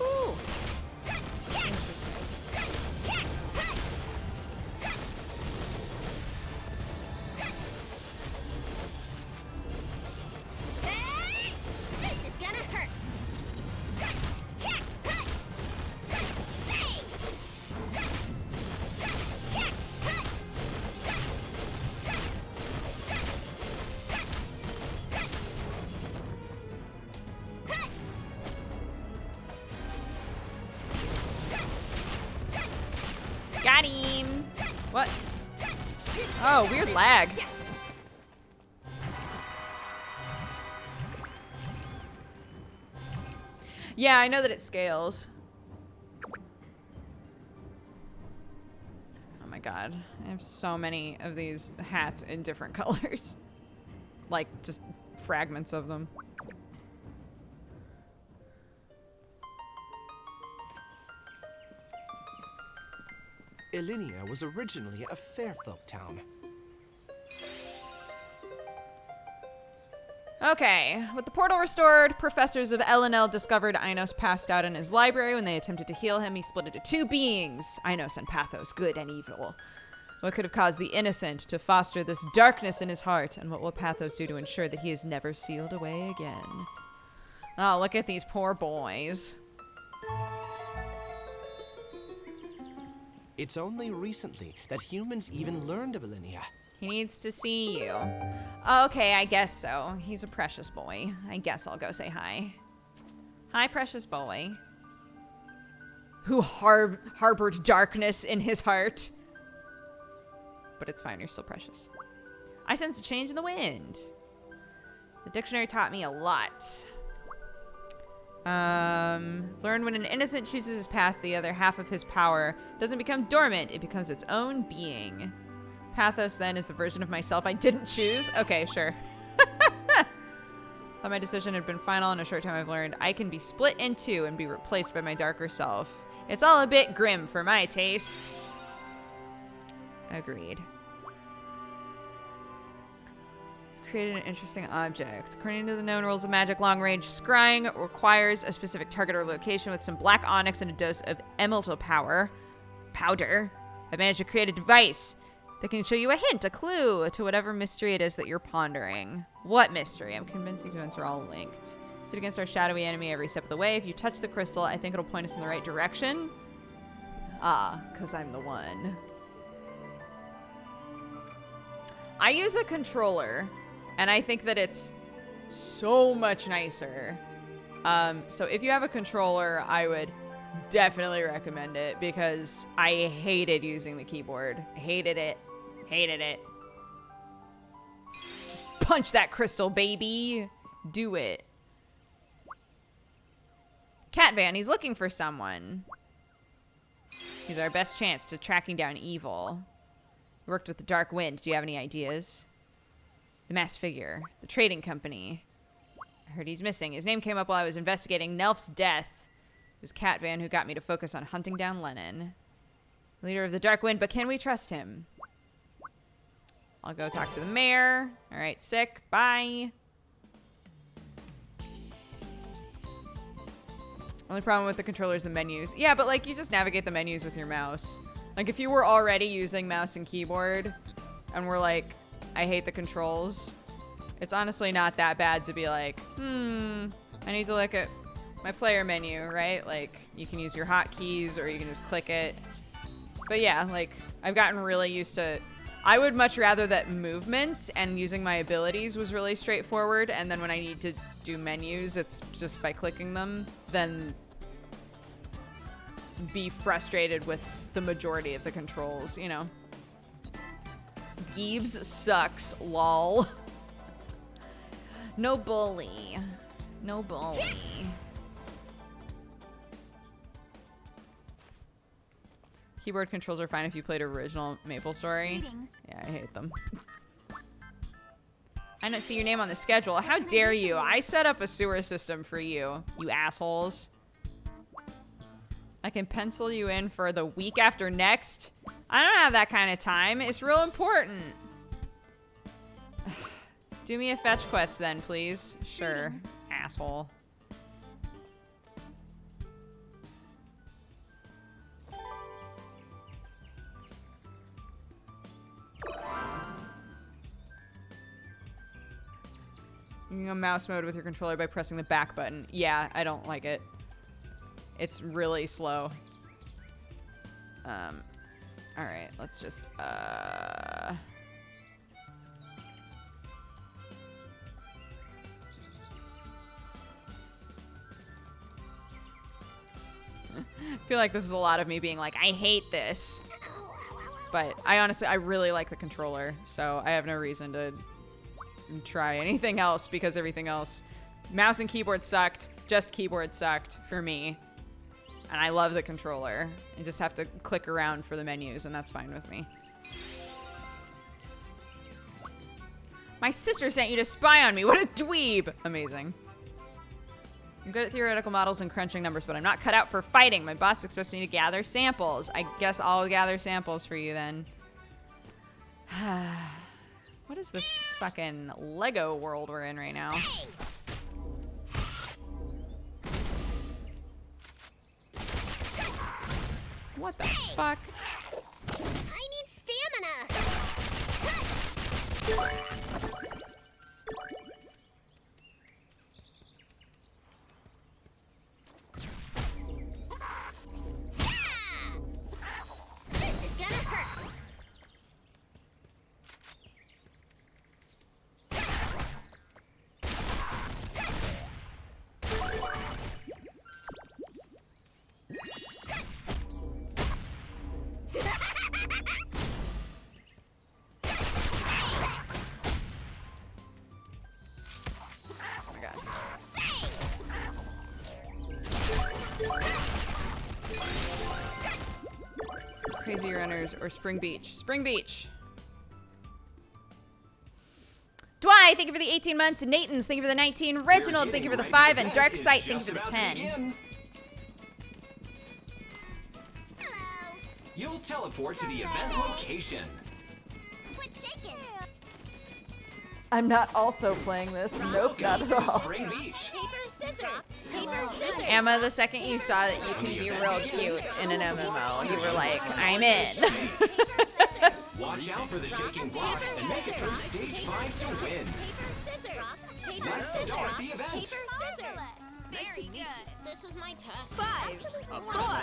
Ooh. Interesting. This is gonna hurt. Got him! What? Oh, weird lag. Yeah, I know that it scales. Oh my god. I have so many of these hats in different colors. Like, just fragments of them. Elinia was originally a fair folk town. Okay, with the portal restored, professors of Elenel discovered Ainos passed out in his library. When they attempted to heal him, he split into two beings, Ainos and Pathos, good and evil. What could have caused the innocent to foster this darkness in his heart, and what will Pathos do to ensure that he is never sealed away again? Oh, look at these poor boys. It's only recently that humans even learned of Elinia. He needs to see you. Okay, I guess so. He's a precious boy. I guess I'll go say hi. Hi, precious boy. Who harbored darkness in his heart. But it's fine, you're still precious. I sense a change in the wind. The dictionary taught me a lot. Learn when an innocent chooses his path, the other half of his power doesn't become dormant, it becomes its own being. Pathos, then, is the version of myself I didn't choose. Okay, sure. Thought my decision had been final. In a short time, I've learned I can be split in two and be replaced by my darker self. It's all a bit grim for my taste. Agreed. Created an interesting object. According to the known rules of magic, long-range scrying requires a specific target or location with some black onyx and a dose of emerald powder. I managed to create a device that can show you a hint, a clue to whatever mystery it is that you're pondering. What mystery? I'm convinced these events are all linked. Sit against our shadowy enemy every step of the way. If you touch the crystal, I think it'll point us in the right direction. Ah, because I'm the one. I use a controller, and I think that it's so much nicer. So if you have a controller, I would definitely recommend it because I hated using the keyboard. Hated it. Hated it. Just punch that crystal, baby. Do it. Cat Van, he's looking for someone. He's our best chance to tracking down evil. Worked with the Dark Wind. Do you have any ideas? The masked figure. The trading company. I heard he's missing. His name came up while I was investigating Nelf's death. It was Cat Van who got me to focus on hunting down Lennon. Leader of the Dark Wind, but can we trust him? I'll go talk to the mayor. All right, sick. Bye. Only problem with the controller is the menus. Yeah, but like you just navigate the menus with your mouse. Like if you were already using mouse and keyboard and were like, I hate the controls, it's honestly not that bad to be like, I need to look at my player menu, right? Like you can use your hotkeys or you can just click it. But yeah, like I've gotten really used to, I would much rather that movement and using my abilities was really straightforward. And then when I need to do menus, it's just by clicking them, than be frustrated with the majority of the controls, you know? Gibbs sucks, lol. No bully. No bully. Keyboard controls are fine if you played original MapleStory. Greetings. Yeah, I hate them. I don't see your name on the schedule. How dare you? I set up a sewer system for you, you assholes. I can pencil you in for the week after next. I don't have that kind of time. It's real important. Do me a fetch quest then, please. Sure, Greetings. asshole. You can go mouse mode with your controller by pressing the back button. Yeah, I don't like it. It's really slow. Alright, let's just, I feel like this is a lot of me being like, I hate this. But I really like the controller, so I have no reason to try anything else because everything else, mouse and keyboard sucked, just keyboard sucked for me. And I love the controller. I just have to click around for the menus and that's fine with me. My sister sent you to spy on me. What a dweeb. Amazing. I'm good at theoretical models and crunching numbers, but I'm not cut out for fighting. My boss expects me to gather samples. I guess I'll gather samples for you then. What is this fucking Lego world we're in right now? What the fuck? I need stamina. This is gonna hurt. Oh my god. Crazy Runners or Spring Beach? Spring Beach. Dwight, thank you for the 18 months. Nathan's, thank you for the 19. Reginald, thank you for the 5. And Dark Sight, thank you for the 10. Hello. You'll teleport to the event location. Quit shaking. I'm not also playing this. Nope, not at To all. Spring Beach. Paper, scissors. Paper, scissors. Emma, the second you saw that you can be real cute in an MMO, you were like, I'm in. Watch out for the shaking blocks and make it through stage 5 to win. Paper, scissors. Let's start the event. Paper, scissors. Very good. This is my test. 5, 4,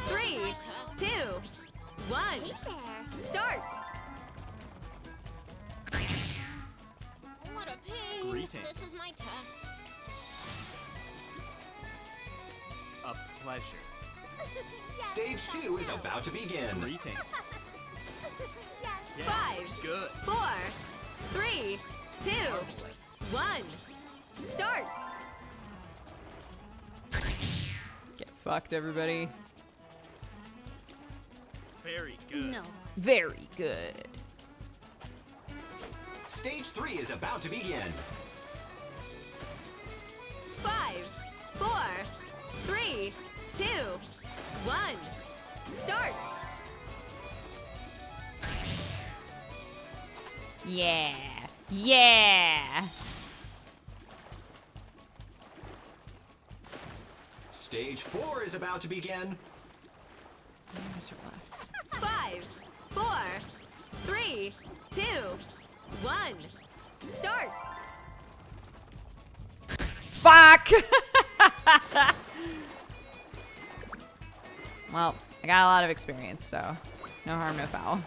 3, 2, 1. Start. What a pain. Greetings. This is my test. A pleasure. Stage 2 is about to begin. Greetings. 5, Good. 4, 3, 2, 1. Start. Get fucked, everybody. Very good. No. Very good. Stage 3 is about to begin. 5, 4, 3, 2, 1. Start. Yeah. Yeah. Stage 4 is about to begin. Where's her left? 5, 4, 3, 2, 1. Start. Fuck! Well, I got a lot of experience, so no harm, no foul.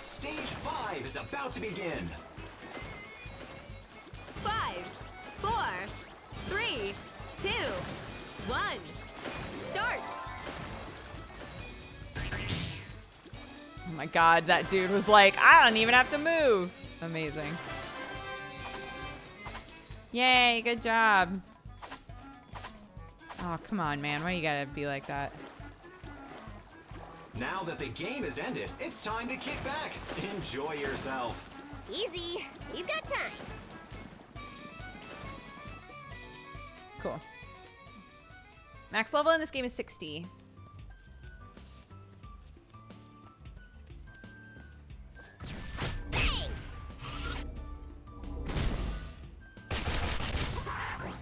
Stage 5 is about to begin. 5, 4, 3, 2, 1. Start. Oh my god, that dude was like, I don't even have to move. Amazing. Yay, good job. Oh, come on, man. Why you gotta be like that? Now that the game is ended, it's time to kick back. Enjoy yourself. Easy. You've got time. Cool. Max level in this game is 60. Bang! Bang!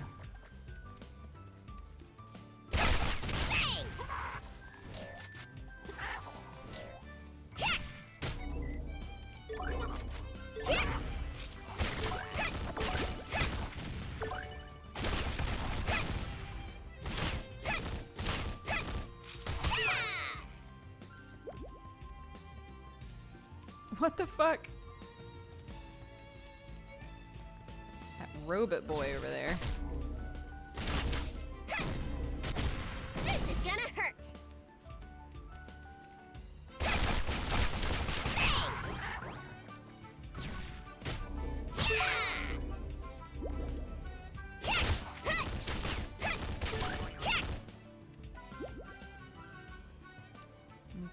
What the fuck? It's that robot boy over there. This is gonna hurt.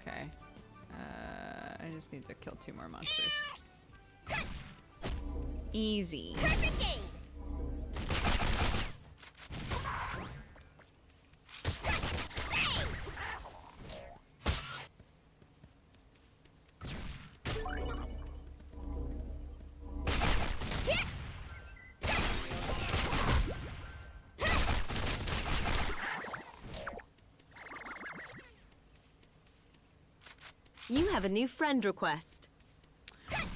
Okay. I just need to kill 2 more monsters. Easy. Perfect game. You have a new friend request.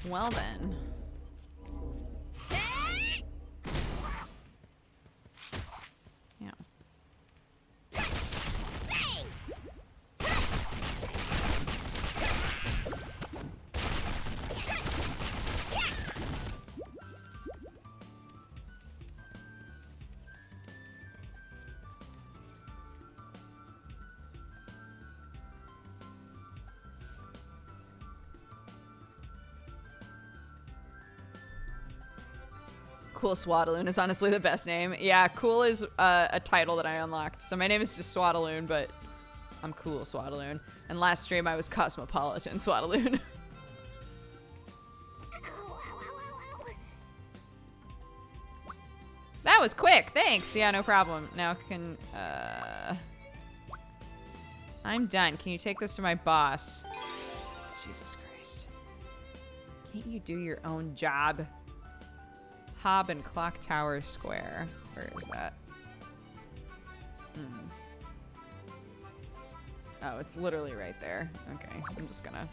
Well then. Yeah. Cool Swaddaloon is honestly the best name. Yeah, Cool is a title that I unlocked. So my name is just Swaddaloon, but I'm Cool Swaddaloon. And last stream I was Cosmopolitan Swaddaloon. That was quick, thanks. Yeah, no problem. Now can, I'm done. Can you take this to my boss? Jesus Christ. Can't you do your own job? Hob and Clock Tower Square. Where is that? Oh, it's literally right there. Okay, I'm just gonna...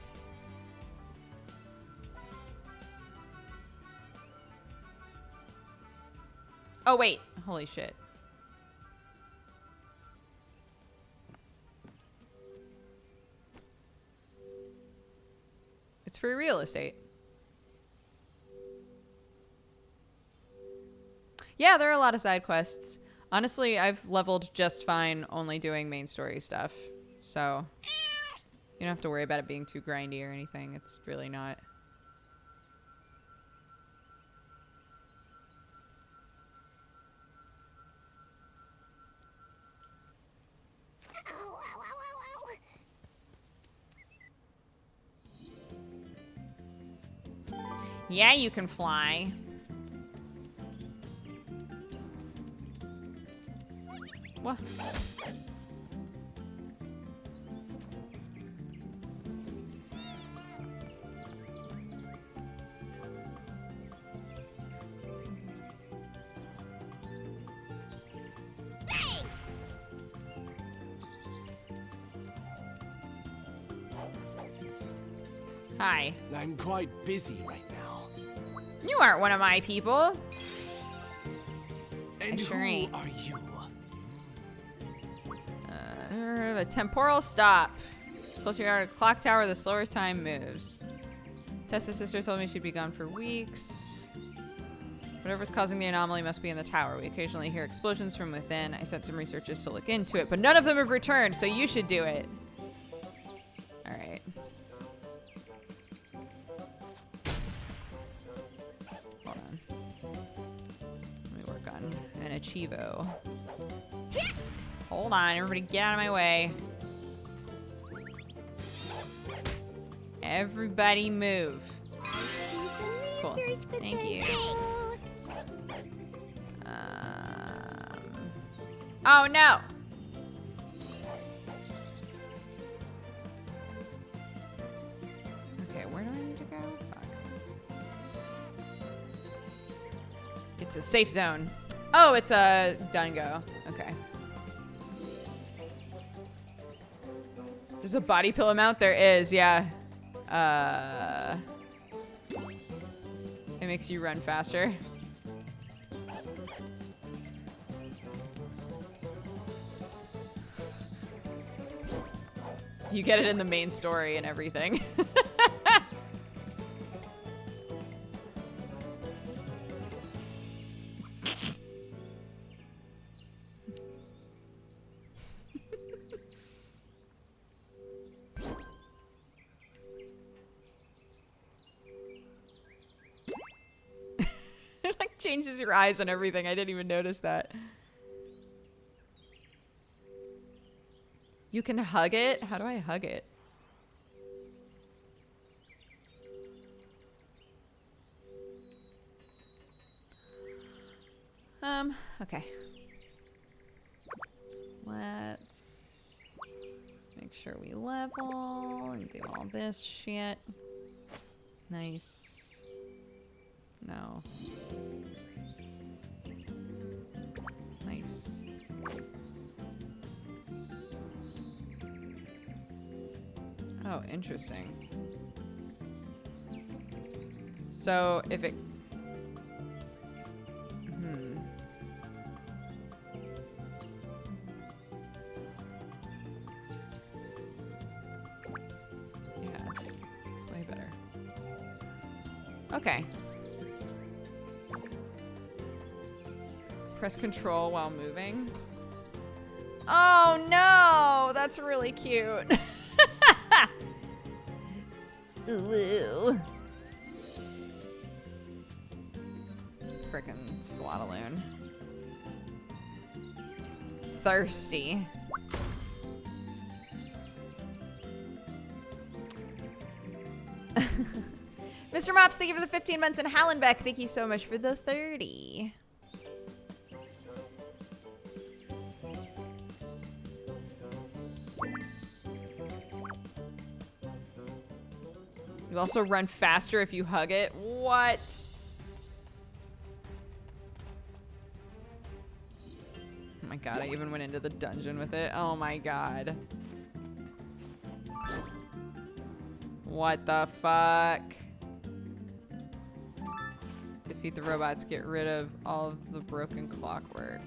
Oh, wait. Holy shit. It's free real estate. Yeah, there are a lot of side quests. Honestly, I've leveled just fine only doing main story stuff. So, you don't have to worry about it being too grindy or anything. It's really not. Yeah, you can fly. What? Hi. I'm quite busy right now. You aren't one of my people. And I sure who ain't. are you? A temporal stop. Closer you are to clock tower, the slower time moves. Tessa's sister told me she'd be gone for weeks. Whatever's causing the anomaly must be in the tower. We occasionally hear explosions from within. I sent some researchers to look into it, but none of them have returned, so you should do it. Alright. Hold on. Let me work on an achievo. Hold on, everybody get out of my way. Everybody move. Cool. Thank you. Oh no! Okay, where do I need to go? Fuck. It's a safe zone. Oh, it's a Dungo. Okay. There's a body pillow mount? There is, yeah. It makes you run faster. You get it in the main story and everything. It like changes your eyes and everything. I didn't even notice that. You can hug it? How do I hug it? Okay. Let's make sure we level and do all this shit. Nice. No. Nice. Oh, interesting. So if it... Yeah, it's way better. Okay. Press control while moving. Oh no! That's really cute. Ooh. Frickin' Swaddaloon. Thirsty. Mr. Mops, thank you for the 15 months, and Hallenbeck, thank you so much for the 30. You also run faster if you hug it. What? Oh my god, I even went into the dungeon with it. Oh my god. What the fuck? Defeat the robots, get rid of all of the broken clockwork.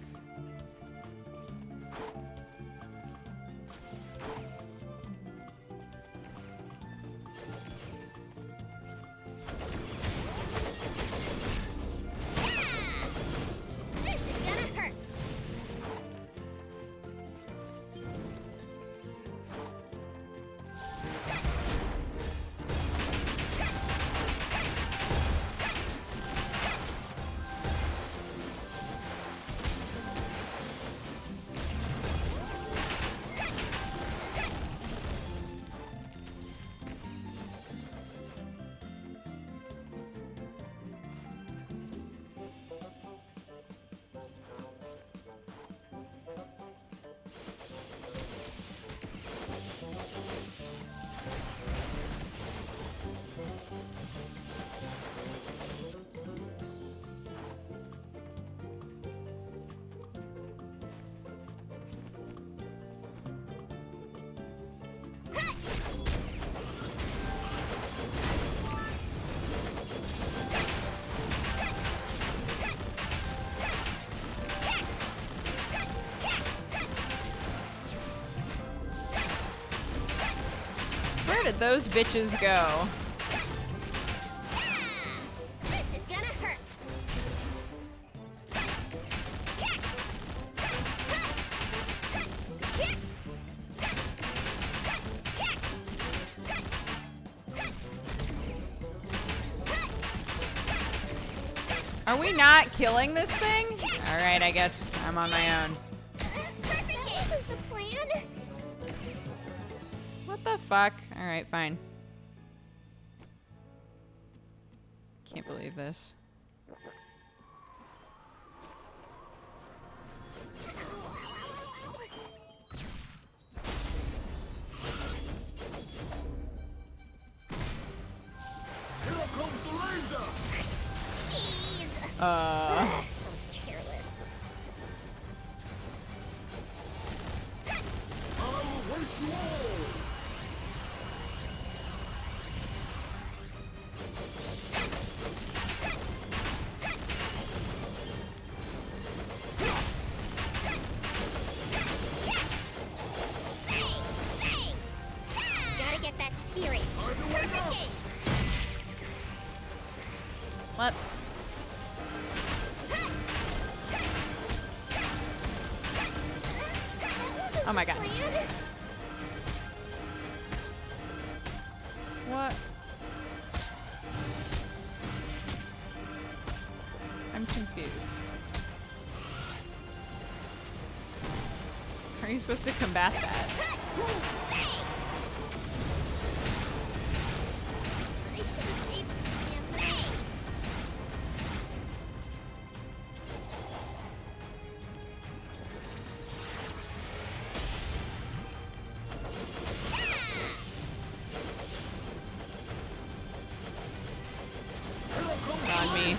Where did those bitches go? This is gonna hurt. Are we not killing this thing? Alright, I guess I'm on my own. Perfect. This is the plan. What the fuck? Alright, fine. Can't believe this. Here comes the laser! Careless. I will waste you all! Gotta get that spirit. Perfect. Whoops. Oh my god. What? I'm confused. How are you supposed to combat that? On me.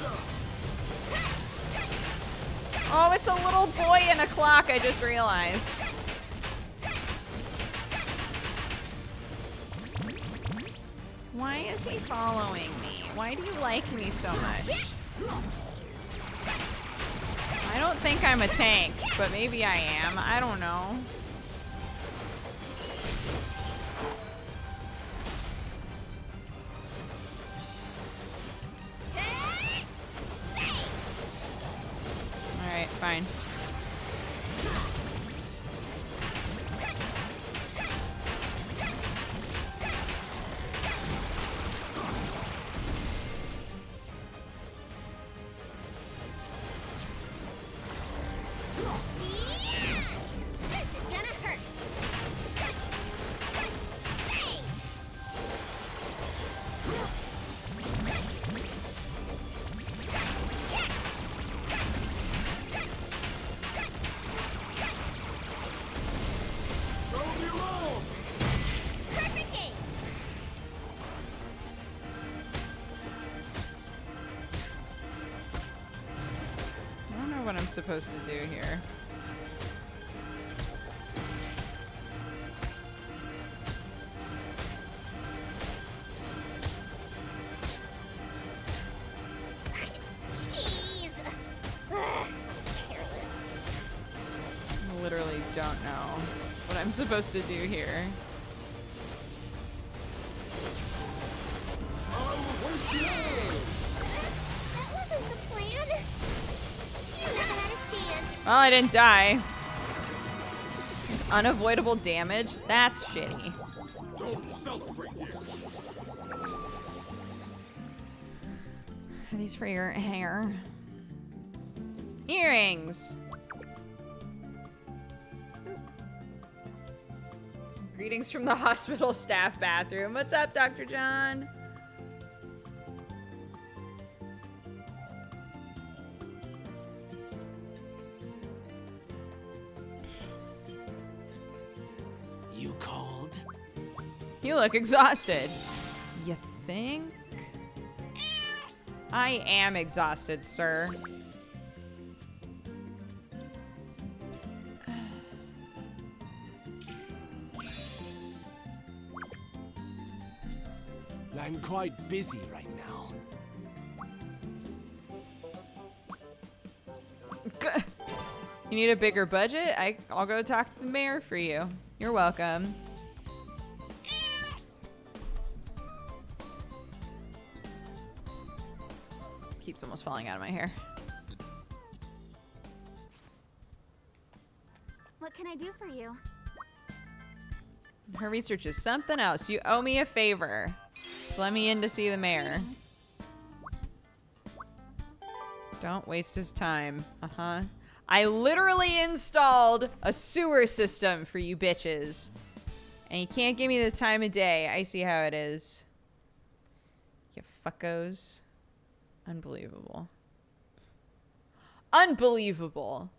Oh, it's a little boy in a clock, I just realized. Why is he following me? Why do you like me so much? I don't think I'm a tank, but maybe I am. I don't know. Alright, fine. What I'm supposed to do here. Jeez. Careless. I literally don't know what I'm supposed to do here. That wasn't the plan. You never had a chance. Well, I didn't die. It's unavoidable damage. That's shitty. Don't celebrate yet. Are these for your hair? Earrings. Greetings from the hospital staff bathroom. What's up, Dr. John? You called? You look exhausted. You think? I am exhausted, sir. I'm quite busy right now. You need a bigger budget? I'll go talk to the mayor for you. You're welcome. Keeps almost falling out of my hair. What can I do for you? Her research is something else. You owe me a favor. So let me in to see the mayor. Don't waste his time. Uh-huh. I literally installed a sewer system for you bitches. And you can't give me the time of day. I see how it is. You fuckos. Unbelievable. Unbelievable.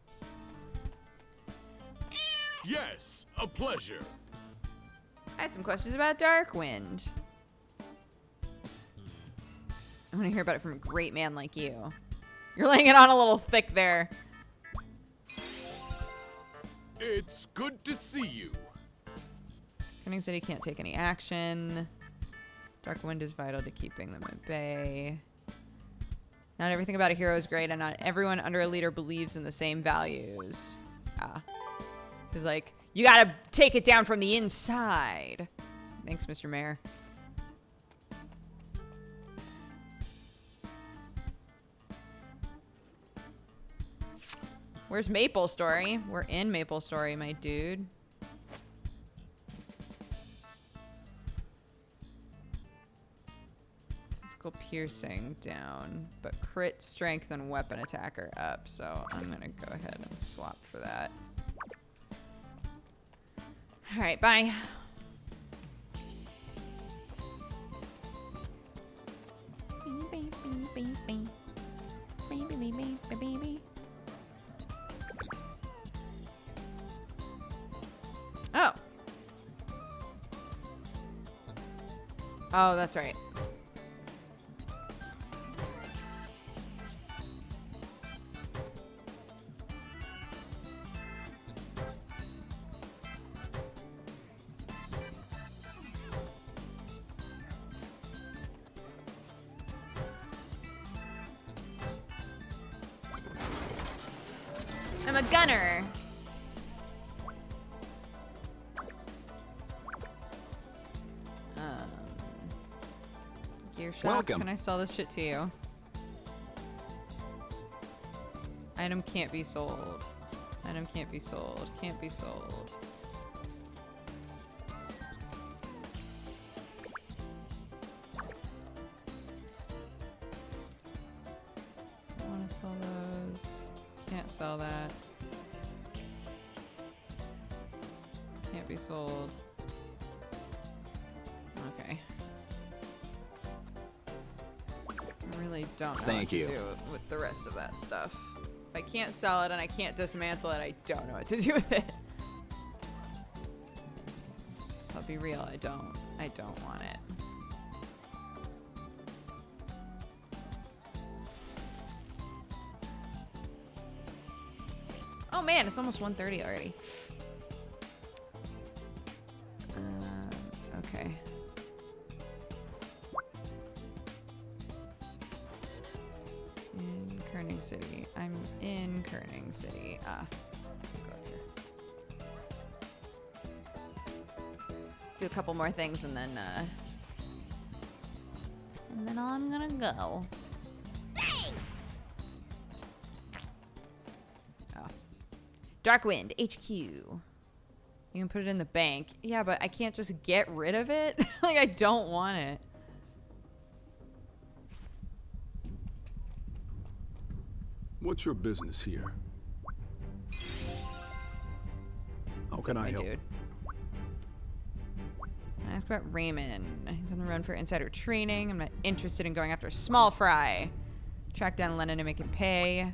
Yes, a pleasure. I had some questions about Darkwind. I want to hear about it from a great man like you. You're laying it on a little thick there. It's good to see you. Cunning said he can't take any action. Darkwind is vital to keeping them at bay. Not everything about a hero is great, and not everyone under a leader believes in the same values. Ah. So he's like, you gotta take it down from the inside. Thanks, Mr. Mayor. Where's MapleStory? We're in MapleStory, my dude. Physical piercing down, but crit, strength, and weapon attack are up. So I'm gonna go ahead and swap for that. All right, bye. Oh. Oh, that's right. I'm a gunner. Gear shop. Welcome. Can I sell this shit to you? Item can't be sold. Item can't be sold. Can't be sold. I want to sell those. Can't sell that. Can't be sold. Okay. I really don't know Thank what to you. do with the rest of that stuff. If I can't sell it and I can't dismantle it, I don't know what to do with it. So I'll be real, I don't want it. Oh man, it's almost 1:30 already. Okay. In Kerning City. I'm in Kerning City. Ah. Go here. Do a couple more things and then I'm gonna go. Oh. Darkwind HQ. You can put it in the bank. Yeah, but I can't just get rid of it. Like, I don't want it. What's your business here? How can I My help? dude. Ask about Raymond. He's on the run for insider training. I'm not interested in going after Small Fry. Track down Lennon and make him pay.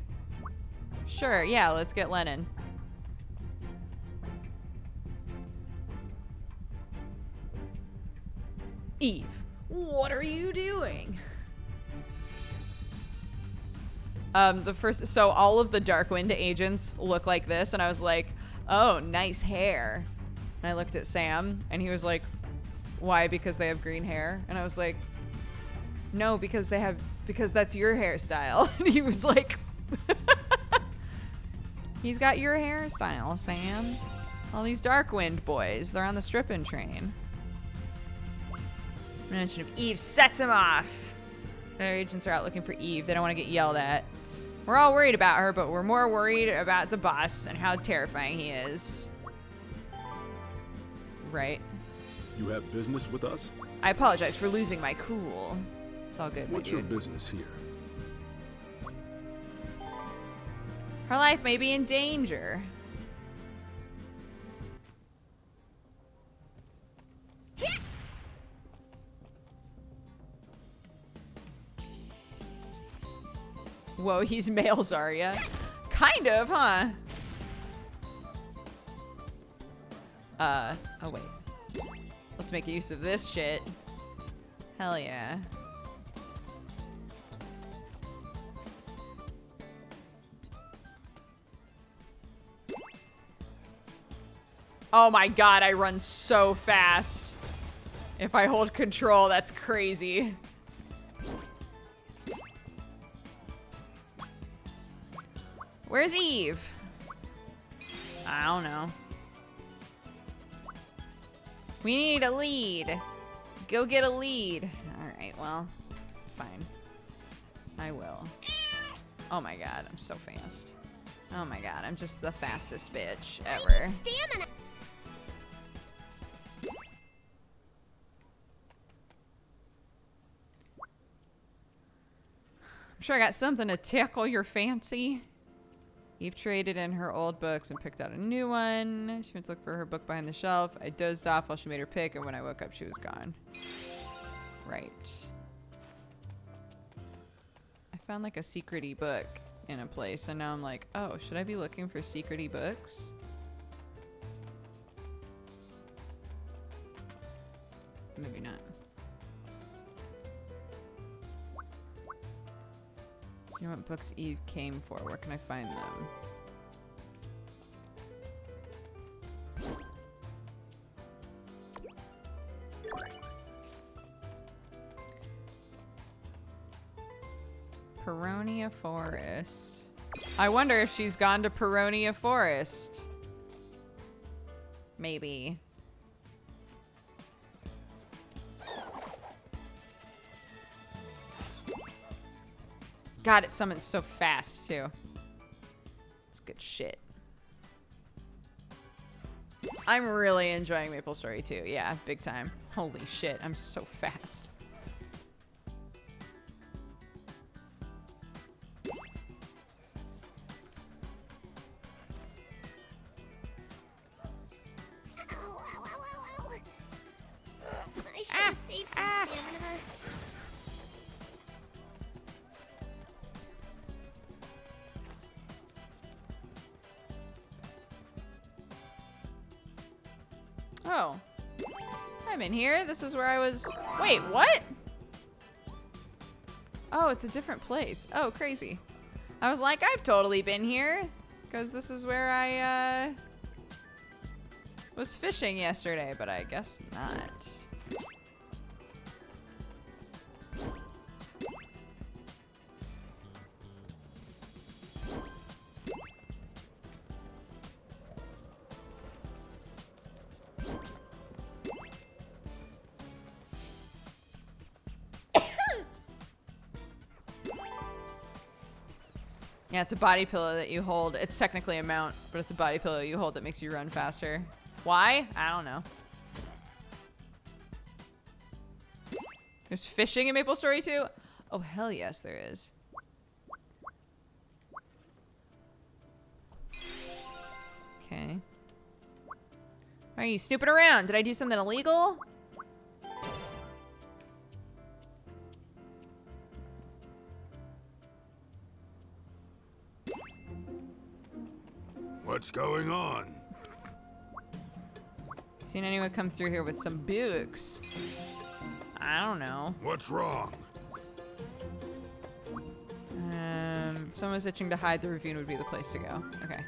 Sure, yeah, let's get Lennon. Eve, what are you doing? So all of the Darkwind agents look like this, and I was like, oh, nice hair. And I looked at Sam, and he was like, why? Because they have green hair? And I was like, no, because that's your hairstyle. And he was like, he's got your hairstyle, Sam. All these Darkwind boys, they're on the stripping train. Mention of Eve sets him off. Our agents are out looking for Eve. They don't want to get yelled at. We're all worried about her, but we're more worried about the boss and how terrifying he is. Right. You have business with us? I apologize for losing my cool. It's all good, my What's your dude. business here? Her life may be in danger. Whoa, he's male Zarya. Kind of, huh? Oh wait. Let's make use of this shit. Hell yeah. Oh my god, I run so fast. If I hold control, that's crazy. Where's Eve? I don't know. We need a lead. Go get a lead. Alright, well, fine. I will. Oh my god, I'm so fast. Oh my god, I'm just the fastest bitch ever. Stamina. I'm sure I got something to tickle your fancy. Eve traded in her old books and picked out a new one. She went to look for her book behind the shelf. I dozed off while she made her pick, and when I woke up, she was gone. Right. I found like a secret-y book in a place, and now I'm like, oh, should I be looking for secret-y books? Maybe not. You know what books Eve came for? Where can I find them? Peronia Forest. I wonder if she's gone to Peronia Forest. Maybe. God, it summons so fast, too. It's good shit. I'm really enjoying MapleStory, too. Yeah, big time. Holy shit, I'm so fast. I should have saved some stamina. Oh. I'm in here. This is where I was... Wait, what? Oh, it's a different place. Oh, crazy. I was like, I've totally been here. Because this is where I, was fishing yesterday, but I guess not. Yeah, it's a body pillow that you hold. It's technically a mount, but it's a body pillow you hold that makes you run faster. Why? I don't know. There's fishing in MapleStory too? Oh, hell yes, there is. Okay. Why are you snooping around? Did I do something illegal? What's going on? Seen anyone come through here with some books? I don't know. What's wrong? Someone's itching to hide. The ravine would be the place to go. Okay.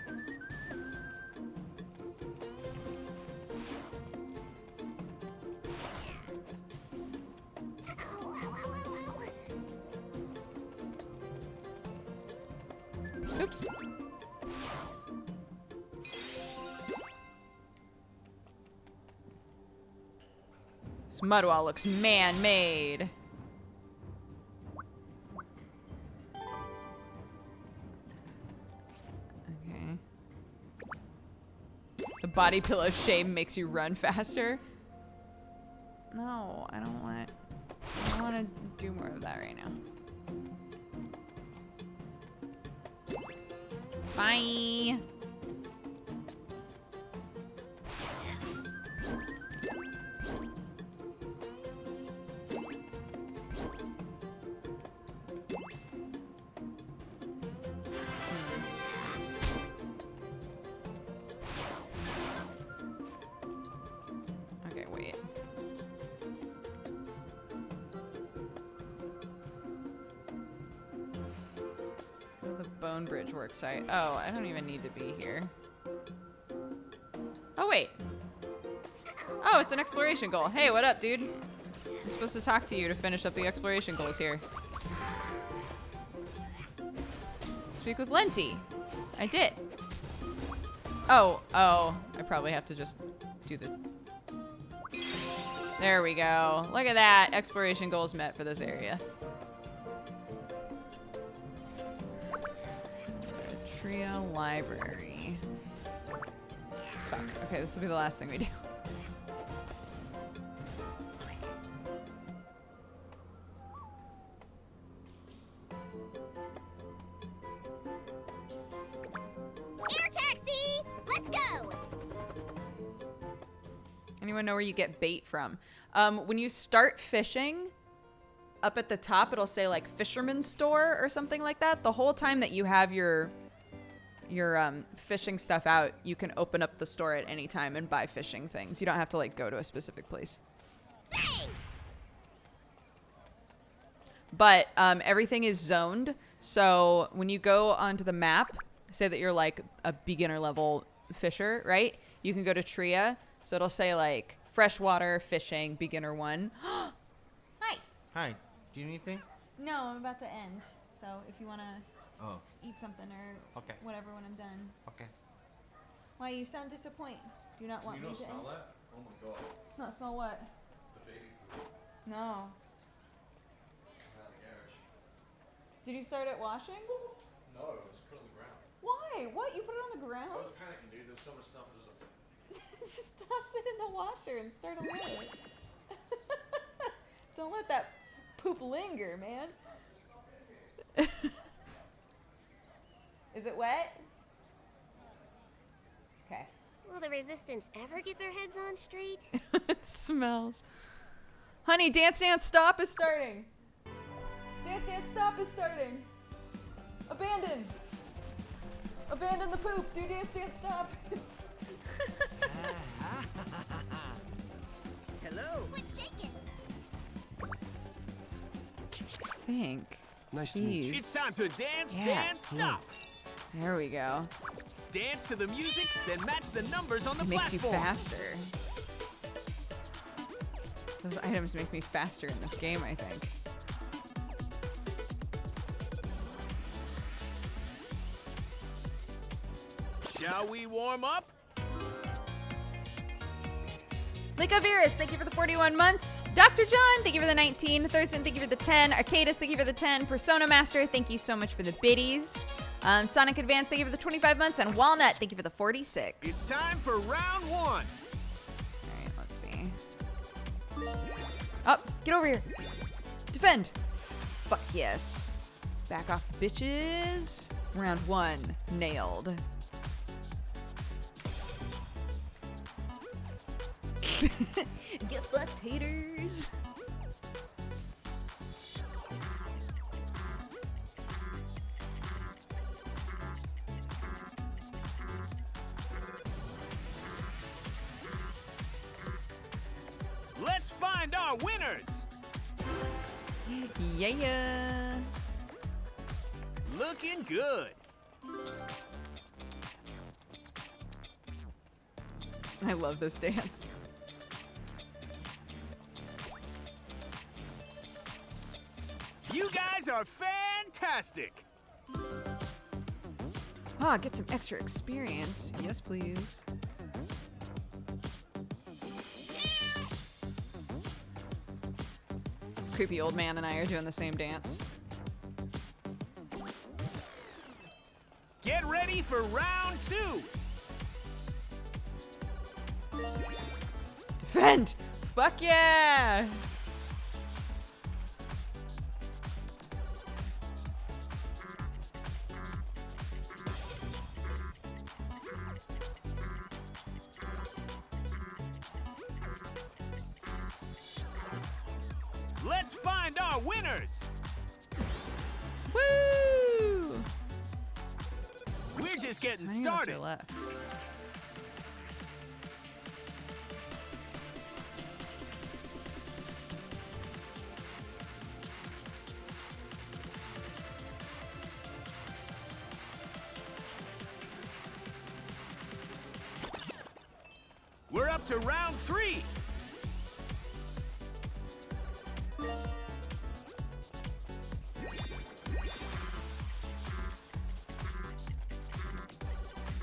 Oops. This mud wall looks man-made. Okay. The body pillow shame makes you run faster. No, I don't want to do more of that right now. Bye. Okay, wait. Where the Bone Bridge work site? Oh, I don't even need to be here. Oh, wait. Oh, it's an exploration goal. Hey, what up, dude? I'm supposed to talk to you to finish up the exploration goals here. Speak with Lenti. I did. Oh, I probably have to just do the... There we go. Look at that. Exploration goals met for this area. Trio Library. Fuck. Okay, this will be the last thing we do. Air taxi! Let's go! Anyone know where you get bait from? When you start fishing, up at the top it'll say like fisherman's store or something like that. The whole time that you have your fishing stuff out, you can open up the store at any time and buy fishing things. You don't have to like go to a specific place. Bang! But everything is zoned, so when you go onto the map, say that you're like a beginner level fisher, right? You can go to Tria, so it'll say like freshwater fishing beginner 1. Hi. Hi. Do you need anything? No, I'm about to end. So if you want to Oh. eat something or Okay. whatever when I'm done. Okay. Why, you sound disappointed. Do you not want me to end? that? Oh my god. Not smell what? The baby poop. No. Out of the garage. Did you start it washing? No, it was put on the ground. Why? What? You put it on the I ground? was panicking, dude. There was so much stuff. It was like, Just toss it in the washer and start over. Don't let that poop linger, man. Is it wet? Okay. Will the Resistance ever get their heads on straight? It smells. Honey, Dance Dance Stop is starting. Dance Dance Stop is starting. Abandon. Abandon the poop. Do Dance Dance Stop. Hello. Quit shaking. Think. Nice to meet you. It's time to dance, Yeah, dance, stop. There we go. Dance to the music, then match the numbers on the It makes you platform. faster. Those items make me faster in this game, I think. Shall we warm up? Lycovirus, thank you for the 41 months. Dr. John, thank you for the 19. Thurston, thank you for the 10. Arcadis, thank you for the 10. Persona Master, thank you so much for the biddies. Sonic Advance, thank you for the 25 months. And Walnut, thank you for the 46. It's time for round one. All right, let's see. Up, get over here. Defend. Fuck yes. Back off, bitches. Round one, nailed. Get fucked, haters. Let's find our winners. Yeah. Looking good. I love this dance. You guys are fantastic. Ah, get some extra experience. Yes, please. Creepy old man and I are doing the same dance. Get ready for round two. Defend! Fuck yeah! Let's find our winners. Woo! We're just getting How many of us are started. left? We're up to round three.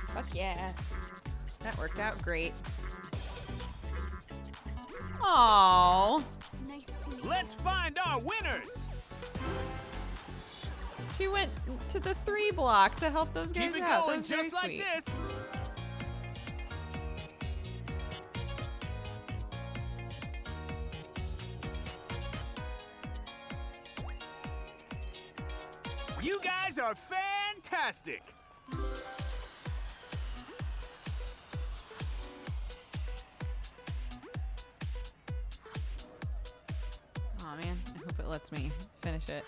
Fuck yeah. That worked out great. Aww. Nice to meet Let's find our winners. She went to the 3 block to help those guys Keep it out. That going was very just like sweet. this. You guys are fantastic. Aw, man. I hope it lets me finish it.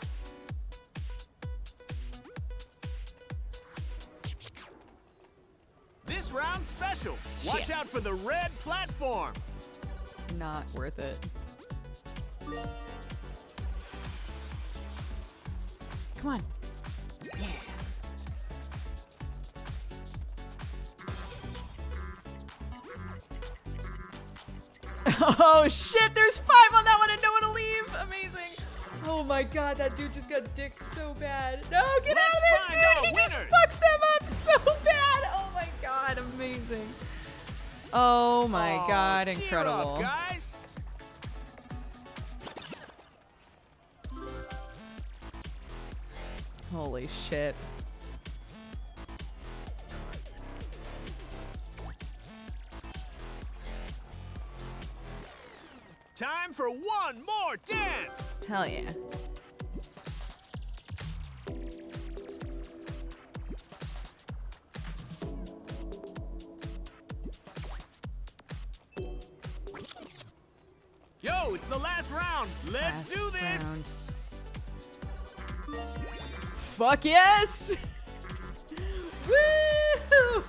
This round's special. Watch Shit. out for the red platform. Not worth it. Come on. Yeah. Oh shit, there's 5 on that one and no one to leave. Amazing. Oh Oh my god, that dude just got dicked so bad. No, get out of Let's there, find dude! our He just winners. fucked them up so bad! Oh my god, amazing. Oh my Oh, god, cheer incredible. up, guys. Holy shit. Time for one more dance. Hell yeah. Yo, it's the last round. Let's Last do this. round. Fuck yes! Woo!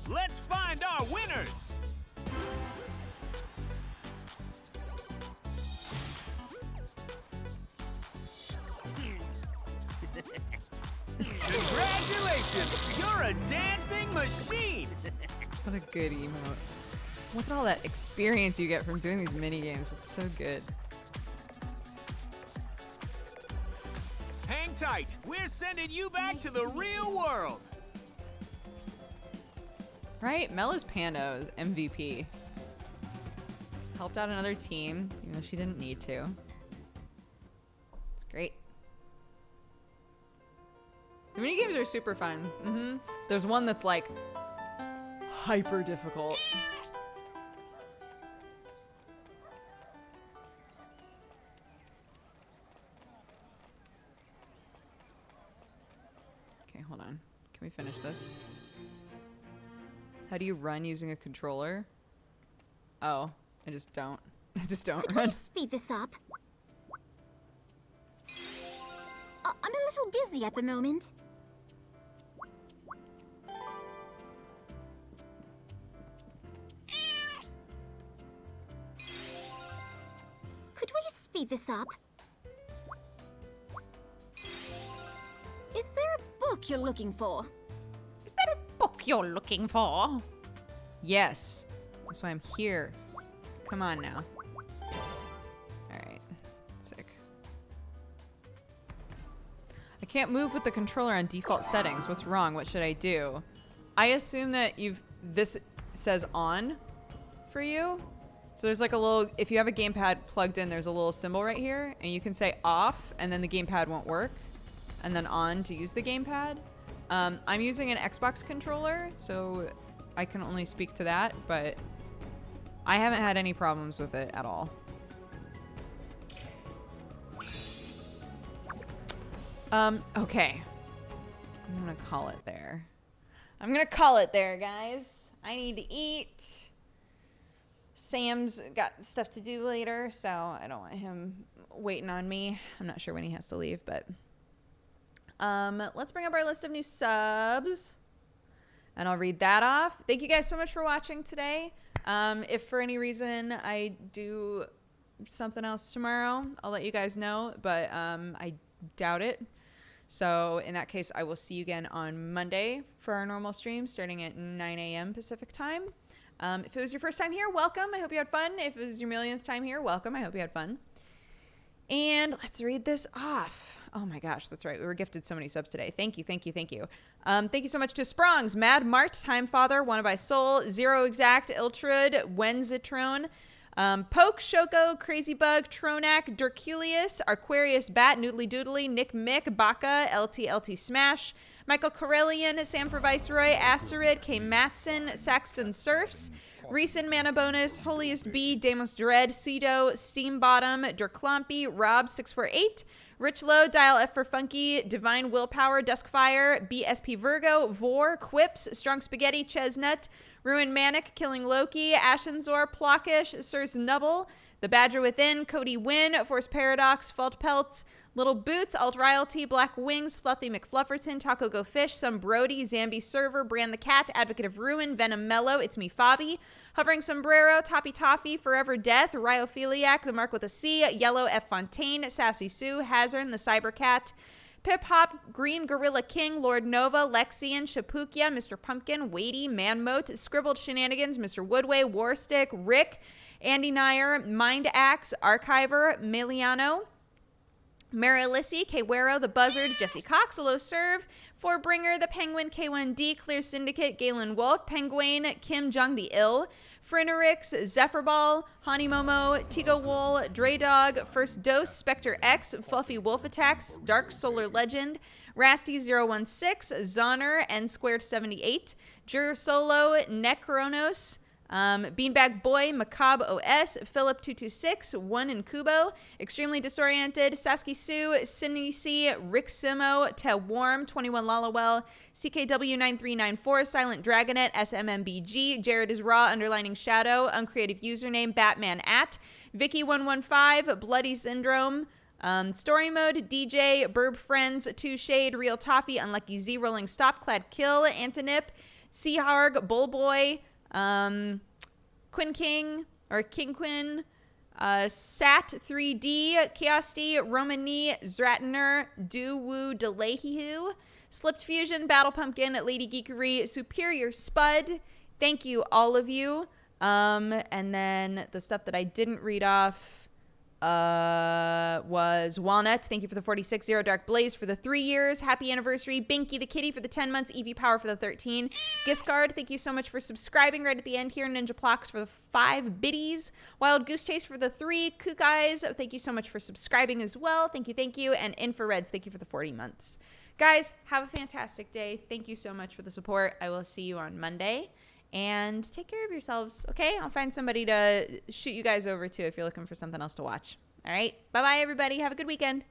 Let's find our winners. Congratulations! You're a dancing machine. What a good emote. Look at all that experience you get from doing these mini games. It's so good. Hang tight. We're sending you back to the real world. Right? Mella's Pando is MVP. Helped out another team, even though she didn't need to. It's great. The mini games are super fun. There's one that's like hyper difficult. Okay, hold on. Can we finish this? How do you run using a controller? Oh, I just don't. I just don't run. Speed this up. I'm a little busy at the moment. Could we speed this up? Is there a book you're looking for? Is that a book you're looking for? Yes. That's why I'm here. Come on now. Alright. Sick. I can't move with the controller on default settings. What's wrong? What should I do? I assume that this says on for you. So there's like a little, if you have a gamepad plugged in, there's a little symbol right here, and you can say off, and then the gamepad won't work, and then on to use the gamepad. I'm using an Xbox controller, so I can only speak to that, but I haven't had any problems with it at all. Okay. I'm gonna call it there. I'm gonna call it there, guys. I need to eat. Sam's got stuff to do later, so I don't want him waiting on me. I'm not sure when he has to leave, but let's bring up our list of new subs, and I'll read that off. Thank you guys so much for watching today. If for any reason I do something else tomorrow, I'll let you guys know, but I doubt it. So in that case, I will see you again on Monday for our normal stream starting at 9 a.m. Pacific time. If it was your first time here, welcome. I hope you had fun. If it was your millionth time here, welcome. I hope you had fun. And let's read this off. Oh my gosh, that's right. We were gifted so many subs today. Thank you, thank you, thank you. Thank you so much to Sprongs, Mad Mart, Time Father, Wanna by Soul, Zero Exact, Iltrud, Wenzitrone, Poke, Shoko, Crazy Bug, Tronac, Dirculius, Aquarius Bat, Noodly Doodly, Nick Mick, Baka, LT Smash, Michael Corellian, Sam for Viceroy, Asterid, K. Matson, Saxton Surfs, Reeson, Mana Bonus, Holiest B, Damos Dread, Cedo, Steam Bottom, Dirklumpy, Rob648, Rich Low, Dial F for Funky, Divine Willpower, Duskfire, BSP Virgo, Vor, Quips, Strong Spaghetti, Chesnut, Ruin Manic, Killing Loki, Ashenzor, Plockish, Sirs Nubble, The Badger Within, Cody Wynn, Force Paradox, Fault Pelts, Little Boots, Alt Royalty, Black Wings, Fluffy McFlufferton, Taco Go Fish, Some Brody, Zambi Server, Brand the Cat, Advocate of Ruin, Venom Mellow, It's Me Favi, Hovering Sombrero, Toppy Toffee, Forever Death, Ryophiliac, The Mark with a C, Yellow F. Fontaine, Sassy Sue, Hazard, The Cyber Cat, Pip Hop, Green Gorilla King, Lord Nova, Lexian, Shapukia, Mr. Pumpkin, Weighty, Manmote, Scribbled Shenanigans, Mr. Woodway, Warstick, Rick, Andy Nair, Mind Axe, Archiver, Miliano, Marilisi, Kwero, The Buzzard, Jesse Cox, Hello Serve, Forbringer, The Penguin, K1D, Clear Syndicate, Galen Wolf, Penguin, Kim Jong the Ill, Frinarix, Zephyrball, Hanimomo, Tigo Wool, Dre Dog, First Dose, Spectre X, Fluffy Wolf Attacks, Dark Solar Legend, Rasty016, Zoner, N Squared 78, Jur Solo, Necronos, Beanbag Boy, Macabre OS, Philip226, One in Kubo, Extremely Disoriented, Sasky Sue, Sinisi, Rick Simo, Te Warm, 21 Lalawell, CKW9394, Silent Dragonet, SMMBG, Jared is Raw, Underlining Shadow, Uncreative Username, Batman at, Vicky115, Bloody Syndrome, Story Mode, DJ, Burb Friends, Two Shade, Real Toffee, Unlucky Z, Rolling Stop, Clad Kill, Antonip, Seaharg, Bullboy, Quinn King, or King Quinn, Sat 3D, Chaos-D, Romani, Zratner, Do Woo Delehihu, Slipped Fusion, Battle Pumpkin, Lady Geekery, Superior Spud. Thank you, all of you. And then the stuff that I didn't read off was Walnut. Thank you for the 46. Zero Dark Blaze for the 3 years. Happy anniversary. Binky the Kitty for the 10 months. Evie Power for the 13. Giscard, thank you so much for subscribing right at the end here. Ninja Plox for the 5 biddies. Wild Goose Chase for the 3. Kook Eyes, thank you so much for subscribing as well. Thank you, thank you. And Infrareds, thank you for the 40 months. Guys, have a fantastic day. Thank you so much for the support. I will see you on Monday. And take care of yourselves, okay? I'll find somebody to shoot you guys over to if you're looking for something else to watch. All right? Bye-bye, everybody. Have a good weekend.